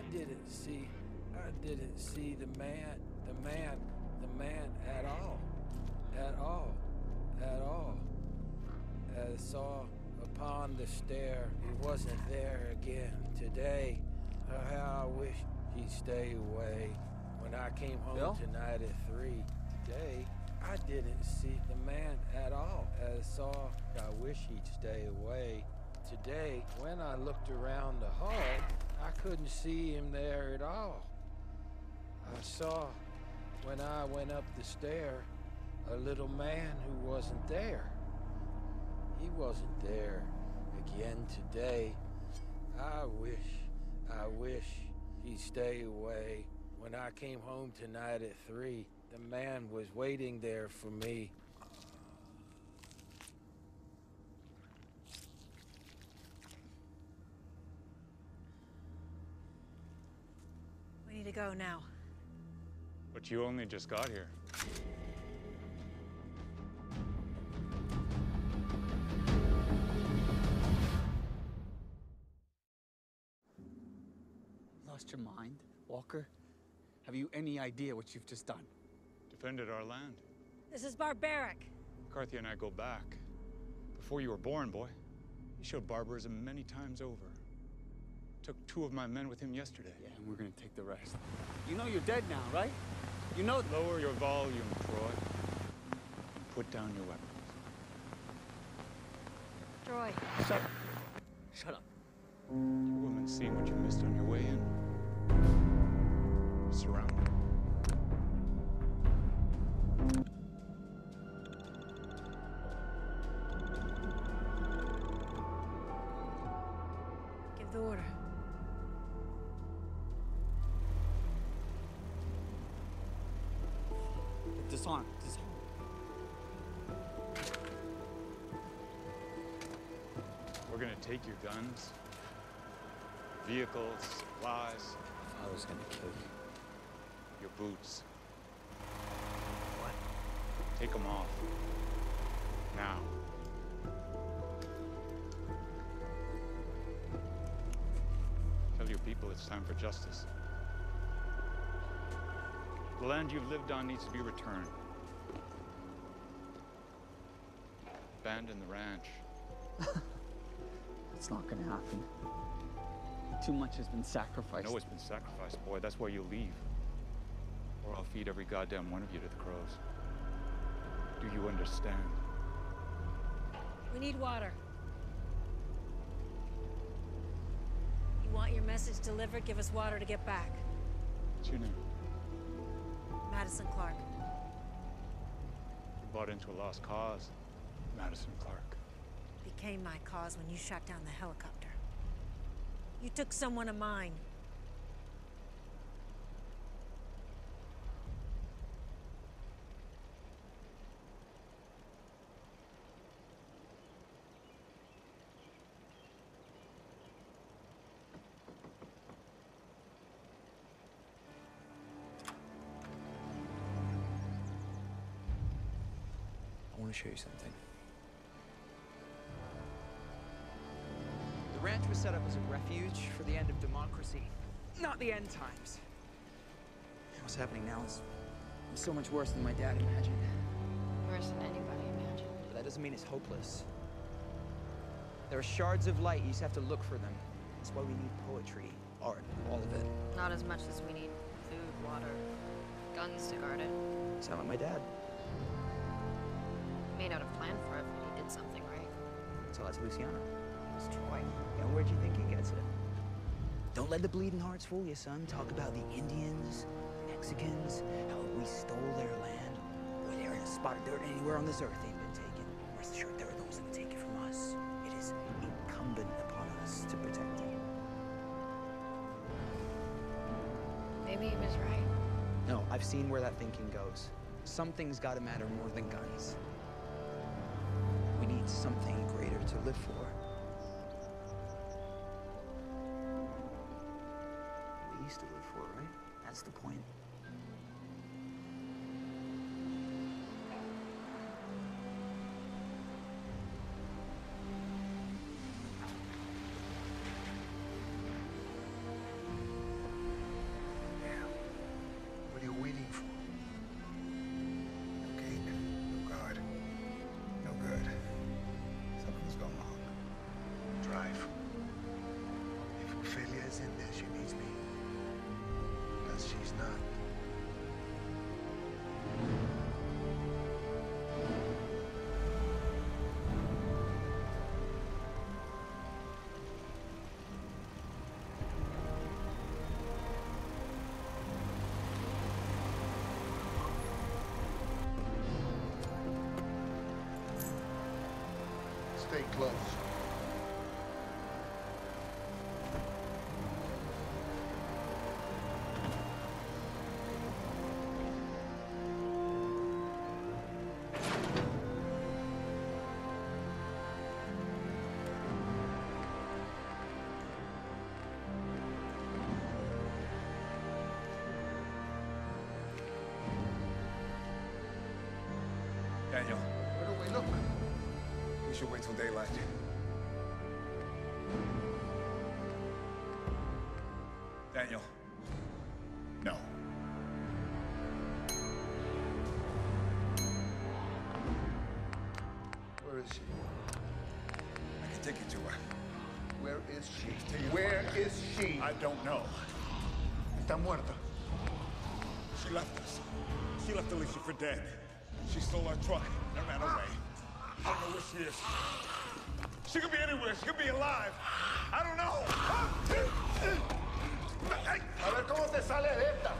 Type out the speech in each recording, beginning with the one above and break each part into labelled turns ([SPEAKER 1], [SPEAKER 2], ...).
[SPEAKER 1] I didn't see the man at all. I saw upon the stair, he wasn't there again today. How I wish he'd stay away. When I came home
[SPEAKER 2] Bill?
[SPEAKER 1] tonight at 3, today, I didn't see the man at all. I wish he'd stay away. Today, when I looked around the hall, I couldn't see him there at all. I saw, when I went up the stair, a little man who wasn't there. He wasn't there again today. I wish he'd stay away. When I came home tonight at 3, the man was waiting there for me.
[SPEAKER 3] We need to go now.
[SPEAKER 4] But you only just got here.
[SPEAKER 2] Lost your mind, Walker? Have you any idea what you've just done?
[SPEAKER 4] Defended our land.
[SPEAKER 3] This is barbaric.
[SPEAKER 4] McCarthy and I go back. Before you were born, boy. He showed barbarism many times over. Took 2 of my men with him yesterday.
[SPEAKER 2] Yeah, and we're gonna take the rest. You know you're dead now, right? You know...
[SPEAKER 4] Lower your volume, Troy. And put down your weapons.
[SPEAKER 3] Troy.
[SPEAKER 2] Shut up. Shut up.
[SPEAKER 4] Your woman's seen what you missed on your way in. You're surrounded.
[SPEAKER 3] Give the order.
[SPEAKER 2] Disarm.
[SPEAKER 4] We're gonna take your guns, vehicles, supplies.
[SPEAKER 2] I was gonna kill you.
[SPEAKER 4] Your boots.
[SPEAKER 2] What?
[SPEAKER 4] Take them off. Now. Tell your people it's time for justice. The land you've lived on needs to be returned. Abandon the ranch.
[SPEAKER 2] It's not gonna happen. Too much has been sacrificed.
[SPEAKER 4] I know it's been sacrificed, boy. That's why you leave. Or I'll feed every goddamn one of you to the crows. Do you understand?
[SPEAKER 3] We need water. You want your message delivered? Give us water to get back.
[SPEAKER 4] What's your name?
[SPEAKER 3] Madison Clark.
[SPEAKER 4] You bought into a lost cause, Madison Clark.
[SPEAKER 3] Became my cause when you shot down the helicopter. You took someone of mine.
[SPEAKER 5] I want to show you something. The ranch was set up as a refuge for the end of democracy, not the end times. What's happening now is so much worse than my dad imagined.
[SPEAKER 6] Worse than anybody imagined.
[SPEAKER 5] But that doesn't mean it's hopeless. There are shards of light, you just have to look for them. That's why we need poetry, art, all of it.
[SPEAKER 6] Not as much as we need food, water, guns to guard it.
[SPEAKER 5] Sound like my dad.
[SPEAKER 6] May not have planned for it, but he did something right.
[SPEAKER 5] So that's Luciano. It's Troy. And where'd you think he gets it? Don't let the bleeding hearts fool you, son. Talk about the Indians, Mexicans, how we stole their land. Boy, there ain't a spot of dirt anywhere on this earth ain't been taken. Rest assured, there are those that would take it from us. It is incumbent upon us to protect it.
[SPEAKER 6] Maybe he was right.
[SPEAKER 5] No, I've seen where that thinking goes. Something's gotta matter more than guns. We need something greater to live for. We used to live for, right? That's the point.
[SPEAKER 7] she's in there, she needs me. Because she's not. Stay close.
[SPEAKER 8] Daniel,
[SPEAKER 7] Where do we look?
[SPEAKER 8] we should wait till daylight. Daniel. No.
[SPEAKER 7] Where is she?
[SPEAKER 8] I can take you to her.
[SPEAKER 7] Where is she?
[SPEAKER 8] Take her
[SPEAKER 7] Where
[SPEAKER 8] to her.
[SPEAKER 7] is she?
[SPEAKER 8] I don't know.
[SPEAKER 7] Está muerta.
[SPEAKER 8] She left us. She left Alicia for dead. She stole our truck and ran away. I don't know where she is. She could be anywhere. She could be alive. I don't know. Hey!
[SPEAKER 7] A ver cómo te sale de esta.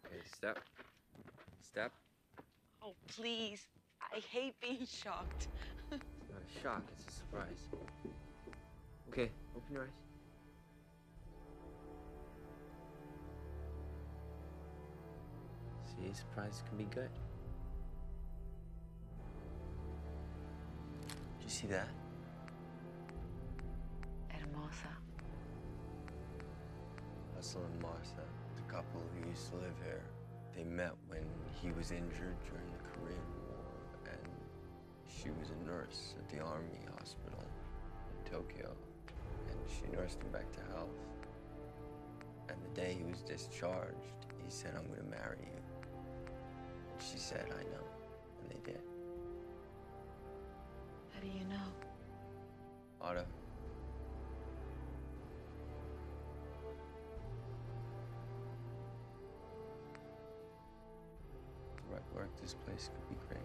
[SPEAKER 9] Okay, step. Step.
[SPEAKER 6] Oh, please. I hate being shocked.
[SPEAKER 9] It's not a shock, it's a surprise. Okay, open your eyes. See, surprises can be good. Did you see that?
[SPEAKER 6] Hermosa.
[SPEAKER 9] Russell and Martha, the couple who used to live here, they met when he was injured during the Korean War, and she was a nurse at the army hospital in Tokyo, and she nursed him back to health. And the day he was discharged, he said, "I'm gonna marry you." And she said, "I know," and they did.
[SPEAKER 6] How do you know?
[SPEAKER 9] Otto. The right work, this place could be great.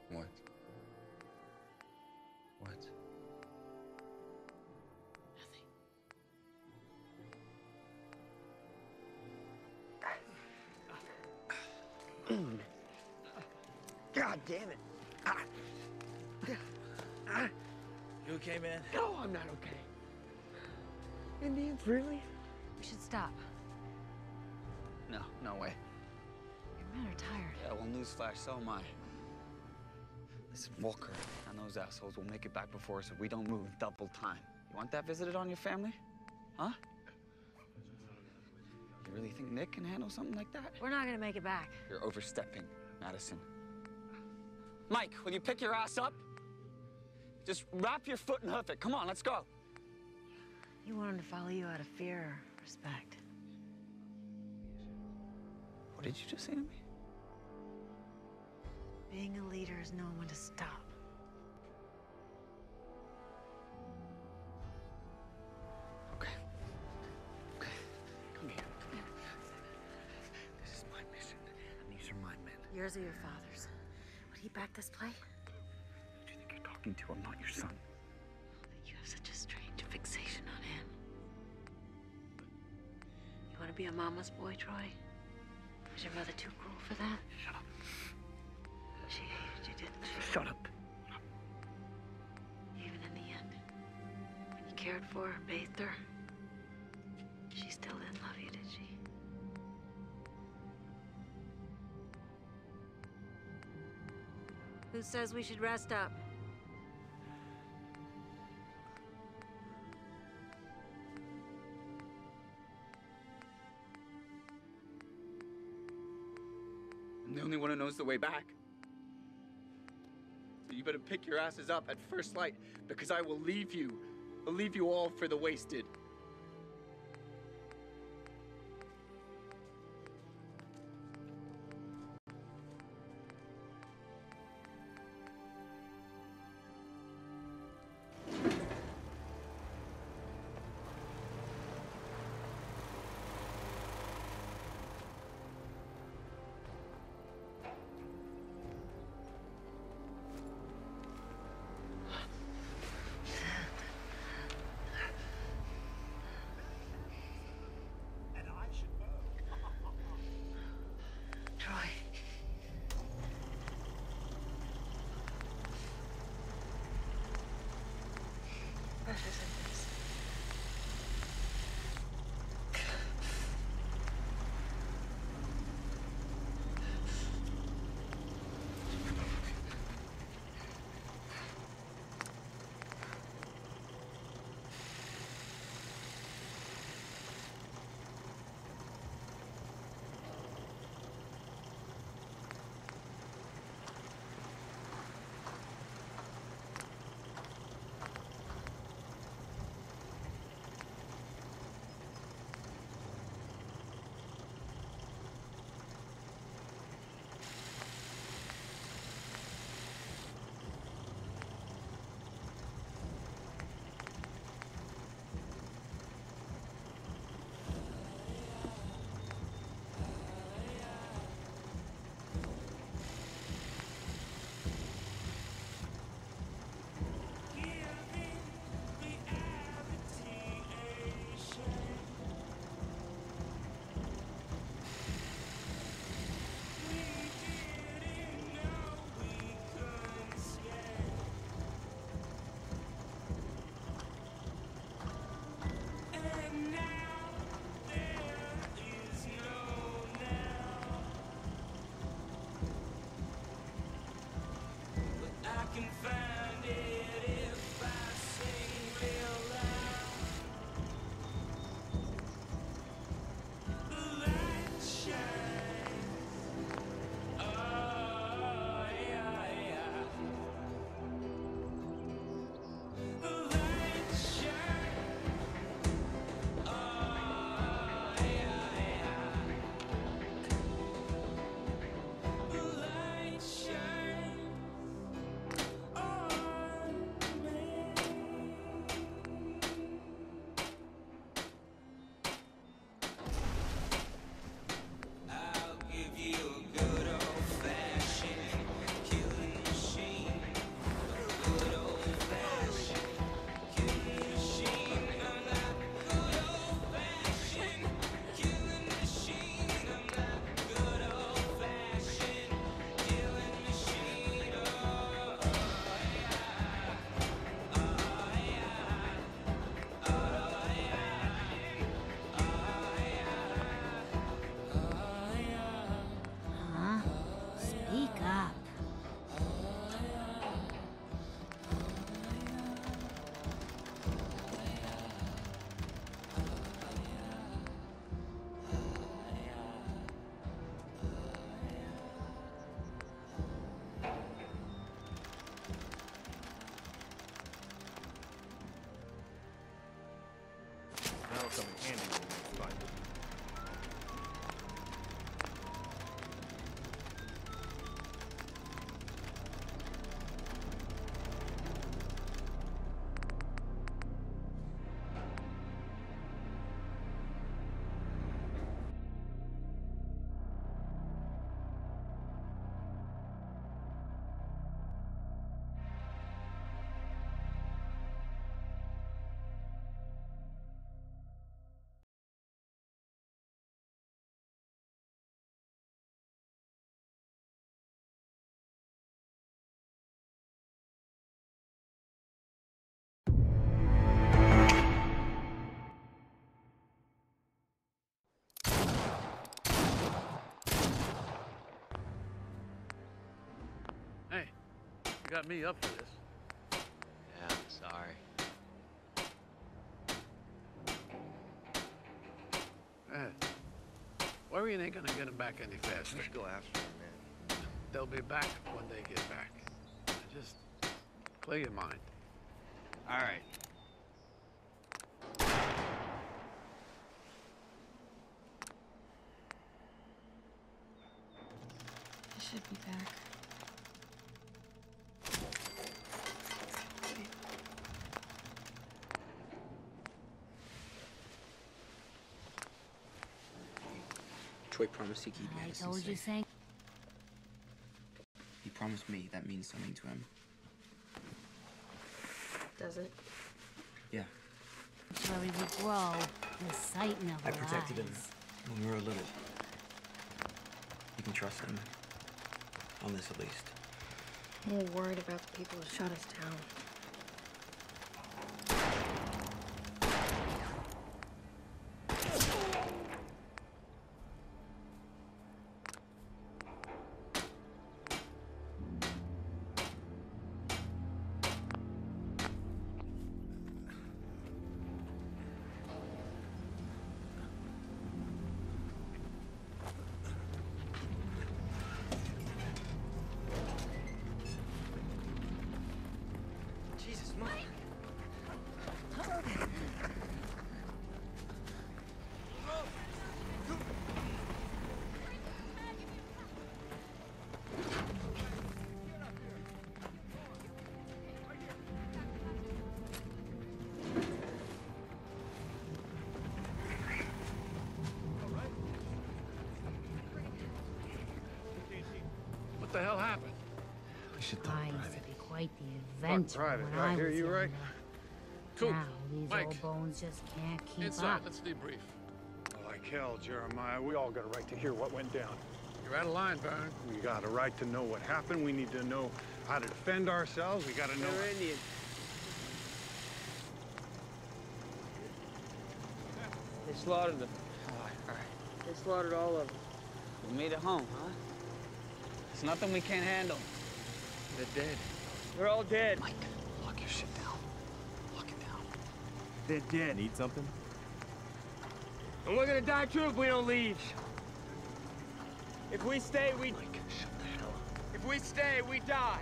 [SPEAKER 9] What? What?
[SPEAKER 6] Nothing.
[SPEAKER 5] God damn it.
[SPEAKER 2] You okay, man?
[SPEAKER 5] No, I'm not okay. Indians, really?
[SPEAKER 6] We should stop.
[SPEAKER 2] No, no way.
[SPEAKER 6] Your men are tired.
[SPEAKER 2] Yeah, well, newsflash, so am I. Listen, Walker and those assholes will make it back before us if we don't move double time. You want that visited on your family? Huh? You really think Nick can handle something like that?
[SPEAKER 3] We're not gonna make it back.
[SPEAKER 2] You're overstepping, Madison. Mike, will you pick your ass up? Just wrap your foot and hoof it. Come on, let's go.
[SPEAKER 3] You want him to follow you out of fear or respect?
[SPEAKER 2] What did you just say to me?
[SPEAKER 3] Being a leader is knowing when to stop.
[SPEAKER 2] Okay. Okay. Come here. Come here. This is my mission, and these are my men.
[SPEAKER 3] Yours or your father's? Would he back this play?
[SPEAKER 2] Who do you think you're talking to? I'm not your son.
[SPEAKER 3] You have such a strange fixation on him. You want to be a mama's boy, Troy? Was your mother too cruel for that?
[SPEAKER 2] Shut up.
[SPEAKER 3] She hated you, didn't she?
[SPEAKER 2] Shut up.
[SPEAKER 3] Even in the end, when you cared for her, bathed her, she still didn't love you, did she? Who says we should rest up?
[SPEAKER 2] I'm the only one who knows the way back. So you better pick your asses up at first light, because I will leave you. I'll leave you all for the wasted.
[SPEAKER 3] Troy. Precious in this.
[SPEAKER 10] That'll come in handy when we find it.
[SPEAKER 11] got me up for this.
[SPEAKER 2] Yeah, I'm sorry.
[SPEAKER 11] Worrying ain't gonna get them back any faster.
[SPEAKER 10] Let's go after him, man.
[SPEAKER 11] They'll be back when they get back. Just clear your mind.
[SPEAKER 2] All right.
[SPEAKER 6] I should be back.
[SPEAKER 5] Troy promised to keep
[SPEAKER 12] I
[SPEAKER 5] Madison
[SPEAKER 12] told you,
[SPEAKER 5] safe.
[SPEAKER 12] Sank.
[SPEAKER 5] He promised me that means something to him.
[SPEAKER 6] Does it?
[SPEAKER 5] Yeah,
[SPEAKER 12] Where we would grow, the sight never
[SPEAKER 5] I protected him
[SPEAKER 12] lies.
[SPEAKER 5] when we were little. You can trust him. On this, at least.
[SPEAKER 6] I'm more worried about the people who shut us down.
[SPEAKER 5] Jesus, Mike!
[SPEAKER 11] What the hell happened?
[SPEAKER 10] We should
[SPEAKER 12] I
[SPEAKER 10] talk
[SPEAKER 12] used to
[SPEAKER 10] private.
[SPEAKER 12] be quite the adventurer
[SPEAKER 10] private,
[SPEAKER 12] when
[SPEAKER 10] right,
[SPEAKER 12] I
[SPEAKER 10] hear
[SPEAKER 12] was
[SPEAKER 10] you, right?
[SPEAKER 12] younger.
[SPEAKER 11] Coop,
[SPEAKER 12] Now these
[SPEAKER 11] Mike.
[SPEAKER 12] old bones just can't keep
[SPEAKER 11] Inside,
[SPEAKER 12] up.
[SPEAKER 11] let's debrief.
[SPEAKER 13] Like hell, Jeremiah. We all got a right to hear what went down.
[SPEAKER 11] You're out of line, Baron.
[SPEAKER 13] We got a right to know what happened. We need to know how to defend ourselves. We got to know.
[SPEAKER 5] They're Indian. They slaughtered them.
[SPEAKER 2] All right.
[SPEAKER 5] They slaughtered all of them.
[SPEAKER 2] We made it home, huh? It's nothing we can't handle.
[SPEAKER 11] They're dead.
[SPEAKER 5] They're all dead.
[SPEAKER 2] Mike, lock your shit down. Lock it down.
[SPEAKER 13] They're dead.
[SPEAKER 10] Need something?
[SPEAKER 5] And we're gonna die too if we don't leave. If we stay, we...
[SPEAKER 2] Mike, shut the hell up.
[SPEAKER 5] If we stay, we die.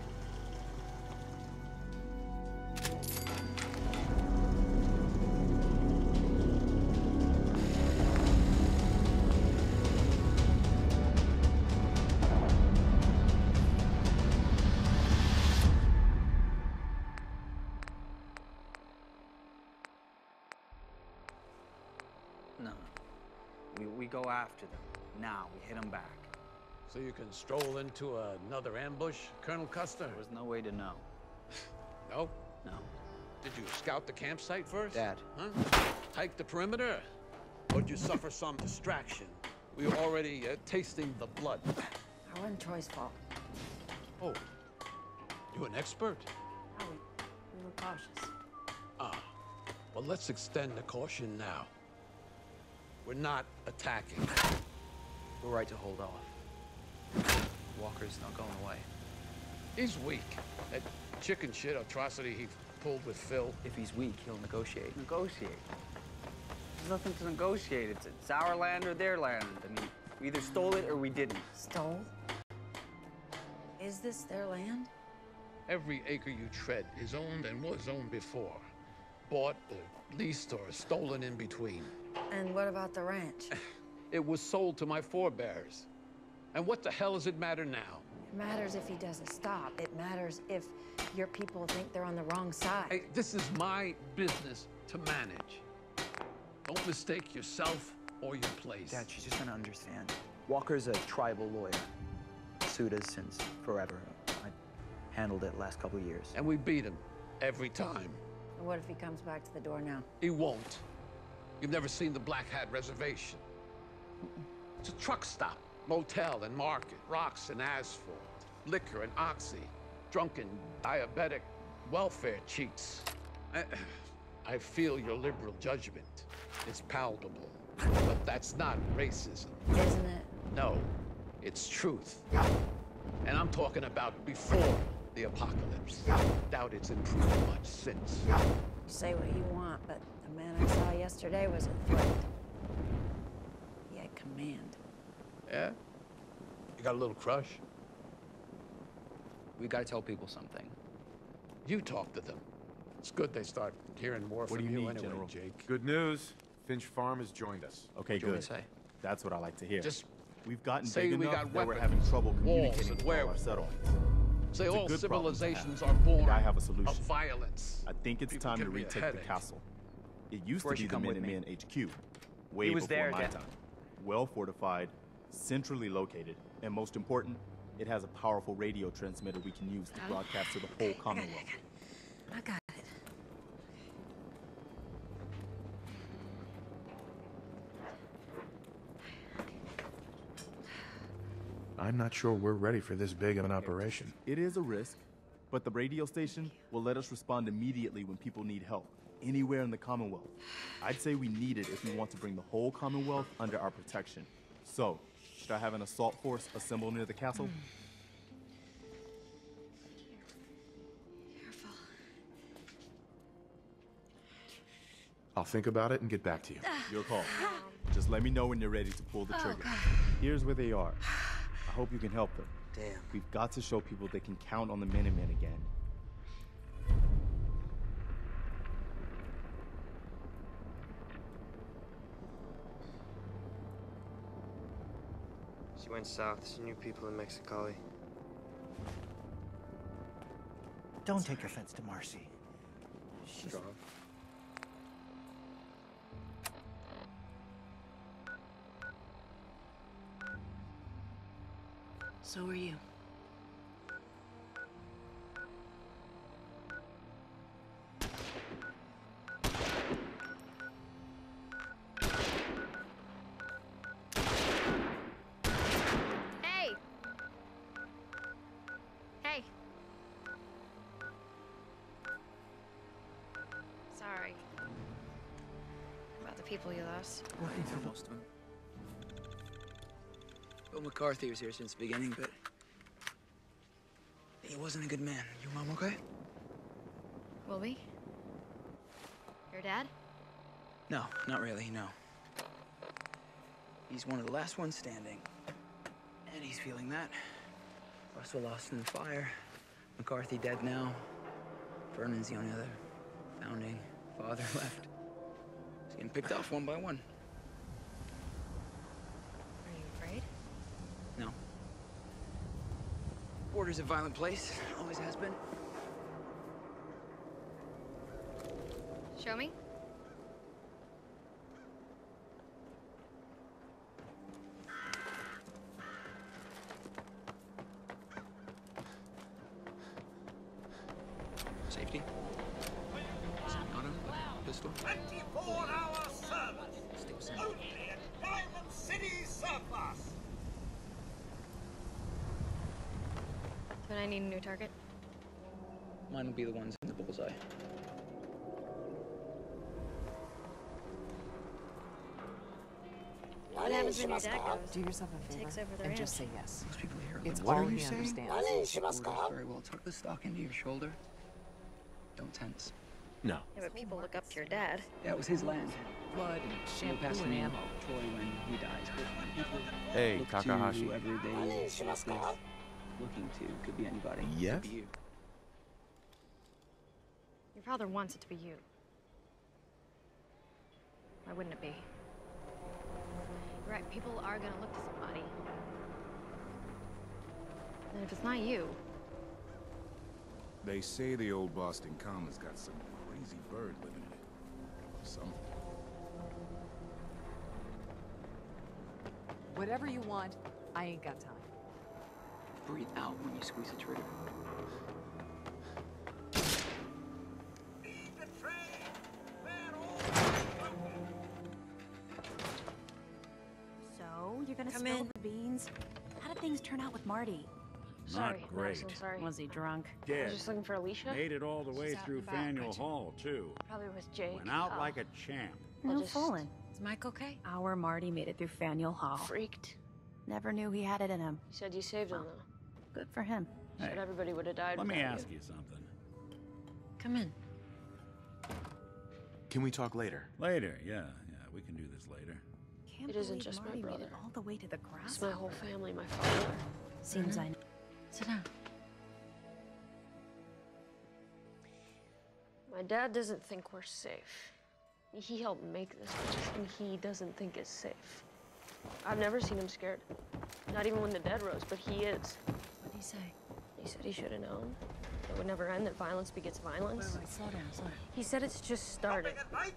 [SPEAKER 2] No. We go after them. Now, we hit them back.
[SPEAKER 11] So you can stroll into another ambush, Colonel Custer?
[SPEAKER 2] There was no way to know.
[SPEAKER 11] No?
[SPEAKER 2] No.
[SPEAKER 11] Did you scout the campsite first?
[SPEAKER 2] Dad.
[SPEAKER 11] Huh? Hike the perimeter? Or did you suffer some distraction? We were already tasting the blood.
[SPEAKER 3] That wasn't Troy's fault.
[SPEAKER 11] Oh, you an expert?
[SPEAKER 3] No, we were cautious.
[SPEAKER 11] Ah, well, let's extend the caution now. We're not attacking.
[SPEAKER 2] We're right to hold off. Walker's not going away.
[SPEAKER 11] He's weak. That chicken shit atrocity he pulled with Phil.
[SPEAKER 2] If he's weak, he'll negotiate. Negotiate? There's nothing to negotiate. It's our land or their land. I mean, we either stole it or we didn't.
[SPEAKER 3] Stole? Is this their land?
[SPEAKER 11] Every acre you tread is owned and was owned before. Bought, leased, or stolen in between.
[SPEAKER 3] And what about the ranch?
[SPEAKER 11] It was sold to my forebears. And what the hell does it matter now?
[SPEAKER 3] It matters if he doesn't stop. It matters if your people think they're on the wrong side.
[SPEAKER 11] Hey, this is my business to manage. Don't mistake yourself or your place.
[SPEAKER 5] Dad, she's just trying to understand. Walker's a tribal lawyer. Sued us since forever. I handled it last couple of years.
[SPEAKER 11] And we beat him every time.
[SPEAKER 3] And what if he comes back to the door now?
[SPEAKER 11] He won't. You've never seen the Black Hat Reservation. It's a truck stop, motel and market, rocks and asphalt, liquor and oxy, drunken, diabetic, welfare cheats. I feel your liberal judgment. It's palatable, but that's not racism.
[SPEAKER 3] Isn't it?
[SPEAKER 11] No, it's truth. And I'm talking about before the apocalypse. Doubt it's improved much since.
[SPEAKER 3] You say what you want, but the man I saw yesterday was a threat. He had command.
[SPEAKER 11] Yeah? You got a little crush?
[SPEAKER 2] We gotta tell people something.
[SPEAKER 11] You talk to them. It's good they start hearing more from you anyway,
[SPEAKER 10] General?
[SPEAKER 11] Jake.
[SPEAKER 10] Good news. Finch Farm has joined us.
[SPEAKER 14] Okay,
[SPEAKER 2] What do you want me
[SPEAKER 14] good.
[SPEAKER 2] to say?
[SPEAKER 14] That's what I like to hear.
[SPEAKER 11] Just
[SPEAKER 14] We've gotten
[SPEAKER 11] say
[SPEAKER 14] big
[SPEAKER 11] we
[SPEAKER 14] enough
[SPEAKER 11] got
[SPEAKER 14] that we're
[SPEAKER 11] weapons,
[SPEAKER 14] having trouble
[SPEAKER 11] walls,
[SPEAKER 14] communicating
[SPEAKER 11] and
[SPEAKER 14] with all our
[SPEAKER 11] werewolves.
[SPEAKER 14] settlements.
[SPEAKER 11] say
[SPEAKER 14] It's a
[SPEAKER 11] all
[SPEAKER 14] good problem to
[SPEAKER 11] civilizations
[SPEAKER 14] have.
[SPEAKER 11] are born
[SPEAKER 14] And I have a
[SPEAKER 11] of
[SPEAKER 14] solution.
[SPEAKER 11] violence.
[SPEAKER 14] I think it's
[SPEAKER 11] People
[SPEAKER 14] time to
[SPEAKER 11] give me a
[SPEAKER 14] retake the
[SPEAKER 11] headache.
[SPEAKER 14] castle. It used
[SPEAKER 2] Where'd
[SPEAKER 14] to
[SPEAKER 2] you
[SPEAKER 14] be the
[SPEAKER 2] come with me?
[SPEAKER 14] Minutemen HQ, way
[SPEAKER 2] He was
[SPEAKER 14] before
[SPEAKER 2] there
[SPEAKER 14] my
[SPEAKER 2] again.
[SPEAKER 14] time. Well fortified, centrally located, and most important, it has a powerful radio transmitter we can use to broadcast to the whole Commonwealth.
[SPEAKER 3] I got it.
[SPEAKER 10] I'm not sure we're ready for this big of an operation.
[SPEAKER 14] It is a risk, but the radio station will let us respond immediately when people need help, anywhere in the Commonwealth. I'd say we need it if we want to bring the whole Commonwealth under our protection. So, should I have an assault force assemble near the castle?
[SPEAKER 6] Careful.
[SPEAKER 10] I'll think about it and get back to you.
[SPEAKER 14] Your call. Just let me know when you're ready to pull the trigger. Here's where they are. I hope you can help them.
[SPEAKER 9] Damn.
[SPEAKER 14] We've got to show people they can count on the Minutemen again.
[SPEAKER 9] She went south. She knew people in Mexicali.
[SPEAKER 5] Don't take offense to Marcy. She's
[SPEAKER 9] Strong.
[SPEAKER 6] So are you. Hey! Hey! Sorry. About the people you lost.
[SPEAKER 2] For most of them. Bill McCarthy was here since the beginning, but he wasn't a good man. Your mom okay?
[SPEAKER 6] Will we? Your dad?
[SPEAKER 2] No, not really, no. He's one of the last ones standing. And he's feeling that. Russell lost in the fire. McCarthy dead now. Vernon's the only other founding father left. He's getting picked off one by one.
[SPEAKER 6] Are you afraid?
[SPEAKER 2] No. Border's a violent place. Always has been.
[SPEAKER 6] Show me.
[SPEAKER 2] Safety. Auto, pistol.
[SPEAKER 15] 24-hour service. Only at Diamond City Surplus.
[SPEAKER 6] Then I need a new target.
[SPEAKER 2] Mine will be the ones in the bullseye.
[SPEAKER 6] What happens when your dad goes?
[SPEAKER 16] Do yourself a favor
[SPEAKER 6] Takes over the
[SPEAKER 16] and
[SPEAKER 6] ranch.
[SPEAKER 16] just say yes.
[SPEAKER 2] Most people here
[SPEAKER 16] It's
[SPEAKER 2] what
[SPEAKER 16] all
[SPEAKER 2] are you
[SPEAKER 16] he
[SPEAKER 2] saying?
[SPEAKER 16] understands.
[SPEAKER 2] Orders very well. Tuck the stock into your shoulder. Don't tense.
[SPEAKER 10] No.
[SPEAKER 6] Yeah, but people look up to your dad.
[SPEAKER 2] Yeah, it was his land.
[SPEAKER 16] Blood and
[SPEAKER 2] You'll
[SPEAKER 16] shampoo
[SPEAKER 2] pass
[SPEAKER 16] and
[SPEAKER 2] me
[SPEAKER 16] ammo.
[SPEAKER 2] Troy when he dies. But people
[SPEAKER 10] Hey,
[SPEAKER 2] look
[SPEAKER 10] Takahashi.
[SPEAKER 2] to whoever they work with, looking to. Could be anybody.
[SPEAKER 10] Yes?
[SPEAKER 2] Could be you.
[SPEAKER 6] Your father wants it to be you. Why wouldn't it be? You're right, people are gonna look to somebody. And if it's not you,
[SPEAKER 8] They say the old Boston Common's got some crazy bird living in it. Something.
[SPEAKER 16] Whatever you want, I ain't got time.
[SPEAKER 2] Breathe out when you squeeze the trigger.
[SPEAKER 17] So, you're gonna
[SPEAKER 3] Come
[SPEAKER 17] spill
[SPEAKER 3] in.
[SPEAKER 17] the beans? How did things turn out with Marty?
[SPEAKER 6] sorry.
[SPEAKER 18] Not great.
[SPEAKER 6] No, I'm sorry.
[SPEAKER 17] Was he drunk?
[SPEAKER 6] I
[SPEAKER 18] Dead.
[SPEAKER 6] was just looking for Alicia.
[SPEAKER 18] Made it all the way
[SPEAKER 6] She's out
[SPEAKER 18] through
[SPEAKER 6] and about.
[SPEAKER 18] Faneuil Hall, too.
[SPEAKER 6] Probably with Jake.
[SPEAKER 18] Went out
[SPEAKER 6] Oh.
[SPEAKER 18] like a champ.
[SPEAKER 6] I'll
[SPEAKER 17] No
[SPEAKER 6] just-
[SPEAKER 17] fooling.
[SPEAKER 3] Is Mike okay?
[SPEAKER 17] Our Marty made it through Faneuil Hall.
[SPEAKER 6] Freaked.
[SPEAKER 17] Never knew he had it in him.
[SPEAKER 6] You said you saved him, though.
[SPEAKER 17] Good for him.
[SPEAKER 18] Said
[SPEAKER 19] Hey,
[SPEAKER 18] everybody would have died
[SPEAKER 19] let me
[SPEAKER 18] without
[SPEAKER 19] ask you something.
[SPEAKER 18] Come in.
[SPEAKER 10] Can we talk later?
[SPEAKER 19] Later, yeah, we can do this later.
[SPEAKER 17] Can't
[SPEAKER 18] It isn't
[SPEAKER 17] believe
[SPEAKER 18] just my
[SPEAKER 17] Marty made
[SPEAKER 18] brother.
[SPEAKER 17] it all the way to the
[SPEAKER 18] It's
[SPEAKER 17] grass.
[SPEAKER 18] my whole family, my father.
[SPEAKER 17] Seems I know.
[SPEAKER 18] Sit down. My dad doesn't think we're safe. He helped make this place, and he doesn't think it's safe. I've never seen him scared. Not even when the dead rose, but he is.
[SPEAKER 17] What'd he say?
[SPEAKER 18] He said he should have known. It would never end, that violence begets violence.
[SPEAKER 17] Wait, slow down, slow down.
[SPEAKER 18] He said it's just starting.
[SPEAKER 15] At night,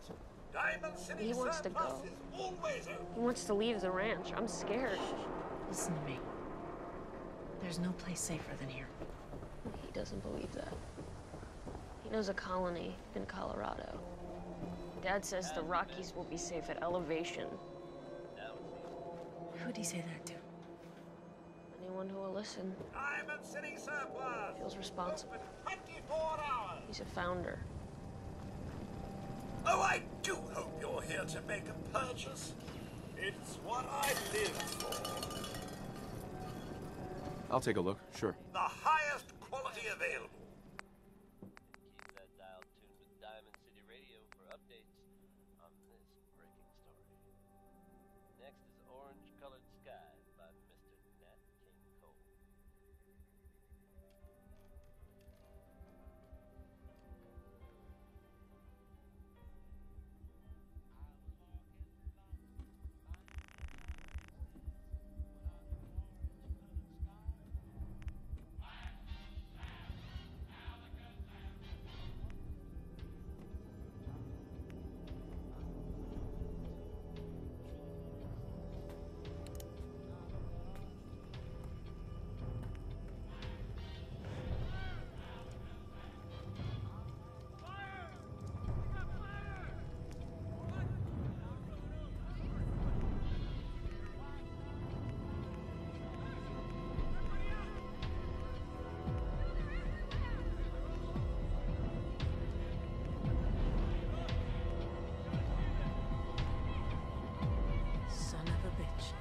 [SPEAKER 15] Diamond City
[SPEAKER 18] He wants to
[SPEAKER 15] Surplus
[SPEAKER 18] go.
[SPEAKER 15] is always open.
[SPEAKER 18] He wants to leave the ranch. I'm scared.
[SPEAKER 17] Listen to me. There's no place safer than here.
[SPEAKER 18] He doesn't believe that. He knows a colony in Colorado. Dad says the Rockies will be safe at elevation.
[SPEAKER 17] Who'd he say that to?
[SPEAKER 18] Anyone who will listen.
[SPEAKER 15] Diamond City Surplus.
[SPEAKER 18] Feels responsible.
[SPEAKER 15] Open 24 hours.
[SPEAKER 18] He's a founder.
[SPEAKER 15] Oh, I do hope you're here to make a purchase. It's what I live for.
[SPEAKER 10] I'll take a look, sure.
[SPEAKER 15] The highest quality available.
[SPEAKER 20] Keep that dial tuned with Diamond City Radio for updates on this breaking story. Next is Orange Colored Sky by Mr. Nat King Cole.
[SPEAKER 17] Son of a bitch.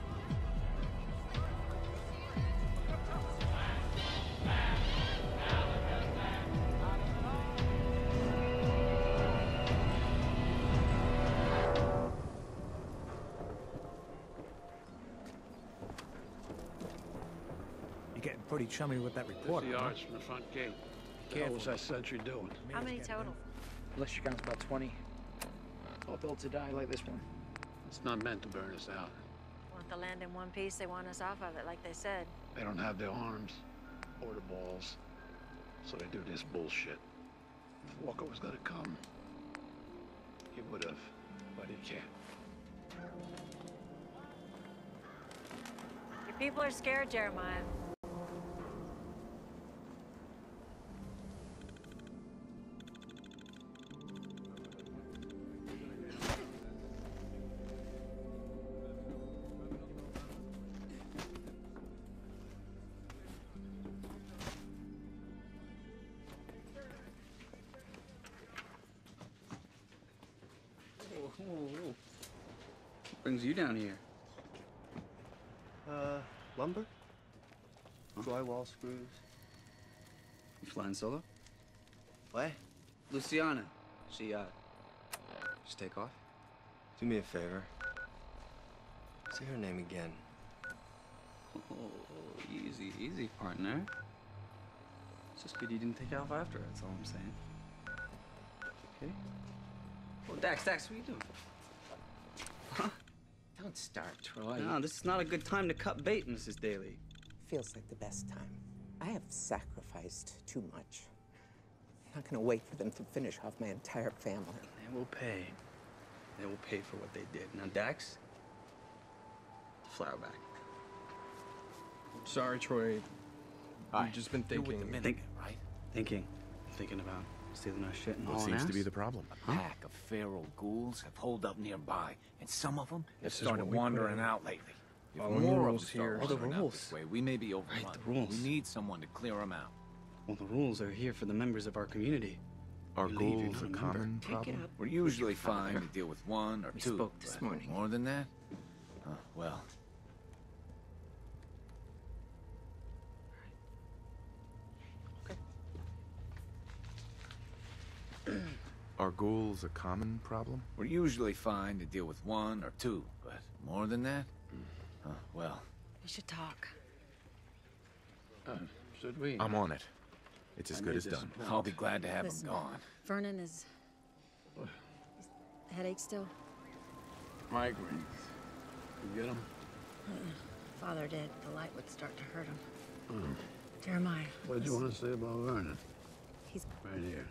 [SPEAKER 21] You're getting pretty chummy with that reporter.
[SPEAKER 11] 50
[SPEAKER 21] huh?
[SPEAKER 11] yards from the front gate. What the hell was that sentry doing?
[SPEAKER 17] How many total?
[SPEAKER 2] Unless you count about 20. All built to die like this one.
[SPEAKER 11] It's not meant to burn us out.
[SPEAKER 3] Want the land in one piece, they want us off of it, like they said.
[SPEAKER 11] They don't have the arms or the balls, so they do this bullshit. If Walker was gonna come, he would have, but he can't.
[SPEAKER 3] Your people are scared, Jeremiah.
[SPEAKER 2] What brings you down here?
[SPEAKER 9] Lumber? Drywall screws.
[SPEAKER 2] You flying solo?
[SPEAKER 9] What?
[SPEAKER 2] Luciana. She, just take off?
[SPEAKER 9] Do me a favor. Say her name again.
[SPEAKER 2] Oh, easy, easy, partner. It's just good you didn't take off after, that's all I'm saying. Okay? Oh, Dax, what are you doing? Huh?
[SPEAKER 5] Don't start, Troy.
[SPEAKER 2] No, this is not a good time to cut bait, Mrs. Daly.
[SPEAKER 5] Feels like the best time. I have sacrificed too much. I'm not gonna wait for them to finish off my entire family.
[SPEAKER 2] They will pay. They will pay for what they did. Now, Dax, flower back.
[SPEAKER 10] Sorry, Troy. I've just been thinking.
[SPEAKER 2] Thinking about stealing our shit and
[SPEAKER 10] What
[SPEAKER 2] hauling
[SPEAKER 10] seems to
[SPEAKER 2] ass?
[SPEAKER 10] be the problem?
[SPEAKER 21] A pack of feral ghouls have holed up nearby, and some of them have
[SPEAKER 10] This is
[SPEAKER 21] started
[SPEAKER 10] what we put
[SPEAKER 21] wandering
[SPEAKER 10] in.
[SPEAKER 21] out lately. If
[SPEAKER 10] Following the
[SPEAKER 21] more of
[SPEAKER 10] rules
[SPEAKER 21] them start
[SPEAKER 10] here.
[SPEAKER 2] Oh, the
[SPEAKER 21] wandering out
[SPEAKER 2] rules.
[SPEAKER 21] this way, we may be overrun.
[SPEAKER 2] Right, the rules.
[SPEAKER 21] We need someone to clear them out.
[SPEAKER 2] Well, the rules are here for the members of our community.
[SPEAKER 10] Are
[SPEAKER 2] You leave, you're
[SPEAKER 10] ghouls a
[SPEAKER 2] not a member.
[SPEAKER 10] common
[SPEAKER 2] Take it
[SPEAKER 10] problem?
[SPEAKER 2] up.
[SPEAKER 21] We're usually
[SPEAKER 2] With your
[SPEAKER 21] fine
[SPEAKER 2] father.
[SPEAKER 21] to deal with one or
[SPEAKER 2] We
[SPEAKER 21] two.
[SPEAKER 2] spoke this
[SPEAKER 21] but
[SPEAKER 2] morning.
[SPEAKER 21] More than that? Well.
[SPEAKER 7] Are ghouls a common problem?
[SPEAKER 21] We're usually fine to deal with one or two, but more than that? Well.
[SPEAKER 3] We should talk.
[SPEAKER 21] Should we?
[SPEAKER 7] I'm on it. It's as good as done.
[SPEAKER 21] I'll be glad to have
[SPEAKER 3] Listen,
[SPEAKER 21] him gone.
[SPEAKER 3] Vernon is... Headache still?
[SPEAKER 21] Migraines. You get him?
[SPEAKER 3] Father did. The light would start to hurt him. Jeremiah.
[SPEAKER 1] What did you want to say about Vernon?
[SPEAKER 3] He's...
[SPEAKER 1] Right here.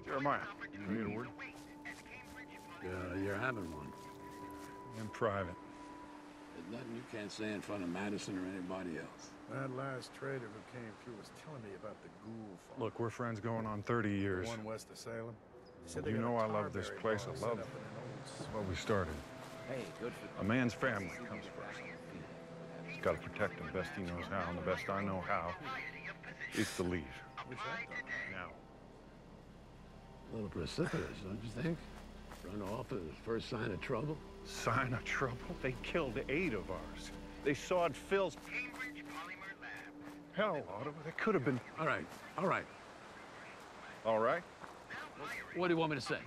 [SPEAKER 13] Jeremiah, you need a word?
[SPEAKER 1] You're having one.
[SPEAKER 13] In private.
[SPEAKER 1] There's nothing you can't say in front of Madison or anybody else.
[SPEAKER 22] That last trader who came through was telling me about the ghoul farm.
[SPEAKER 13] Look, we're friends going on 30 years.
[SPEAKER 22] The one west of Salem.
[SPEAKER 13] You know I love this place. I love it. That's why we started.
[SPEAKER 21] Hey, good for
[SPEAKER 13] A man's family comes first. He's got to protect them best he knows how, and the best I know how is to leave.
[SPEAKER 22] Which I've done.
[SPEAKER 13] Now.
[SPEAKER 1] A little precipitous, don't you think? Run off at the first sign of trouble?
[SPEAKER 13] Sign of trouble? They killed 8 of ours. They sawed Phil's... Hell, Otto, that could have been...
[SPEAKER 1] All right, all right.
[SPEAKER 13] All right?
[SPEAKER 1] What do you want me to say?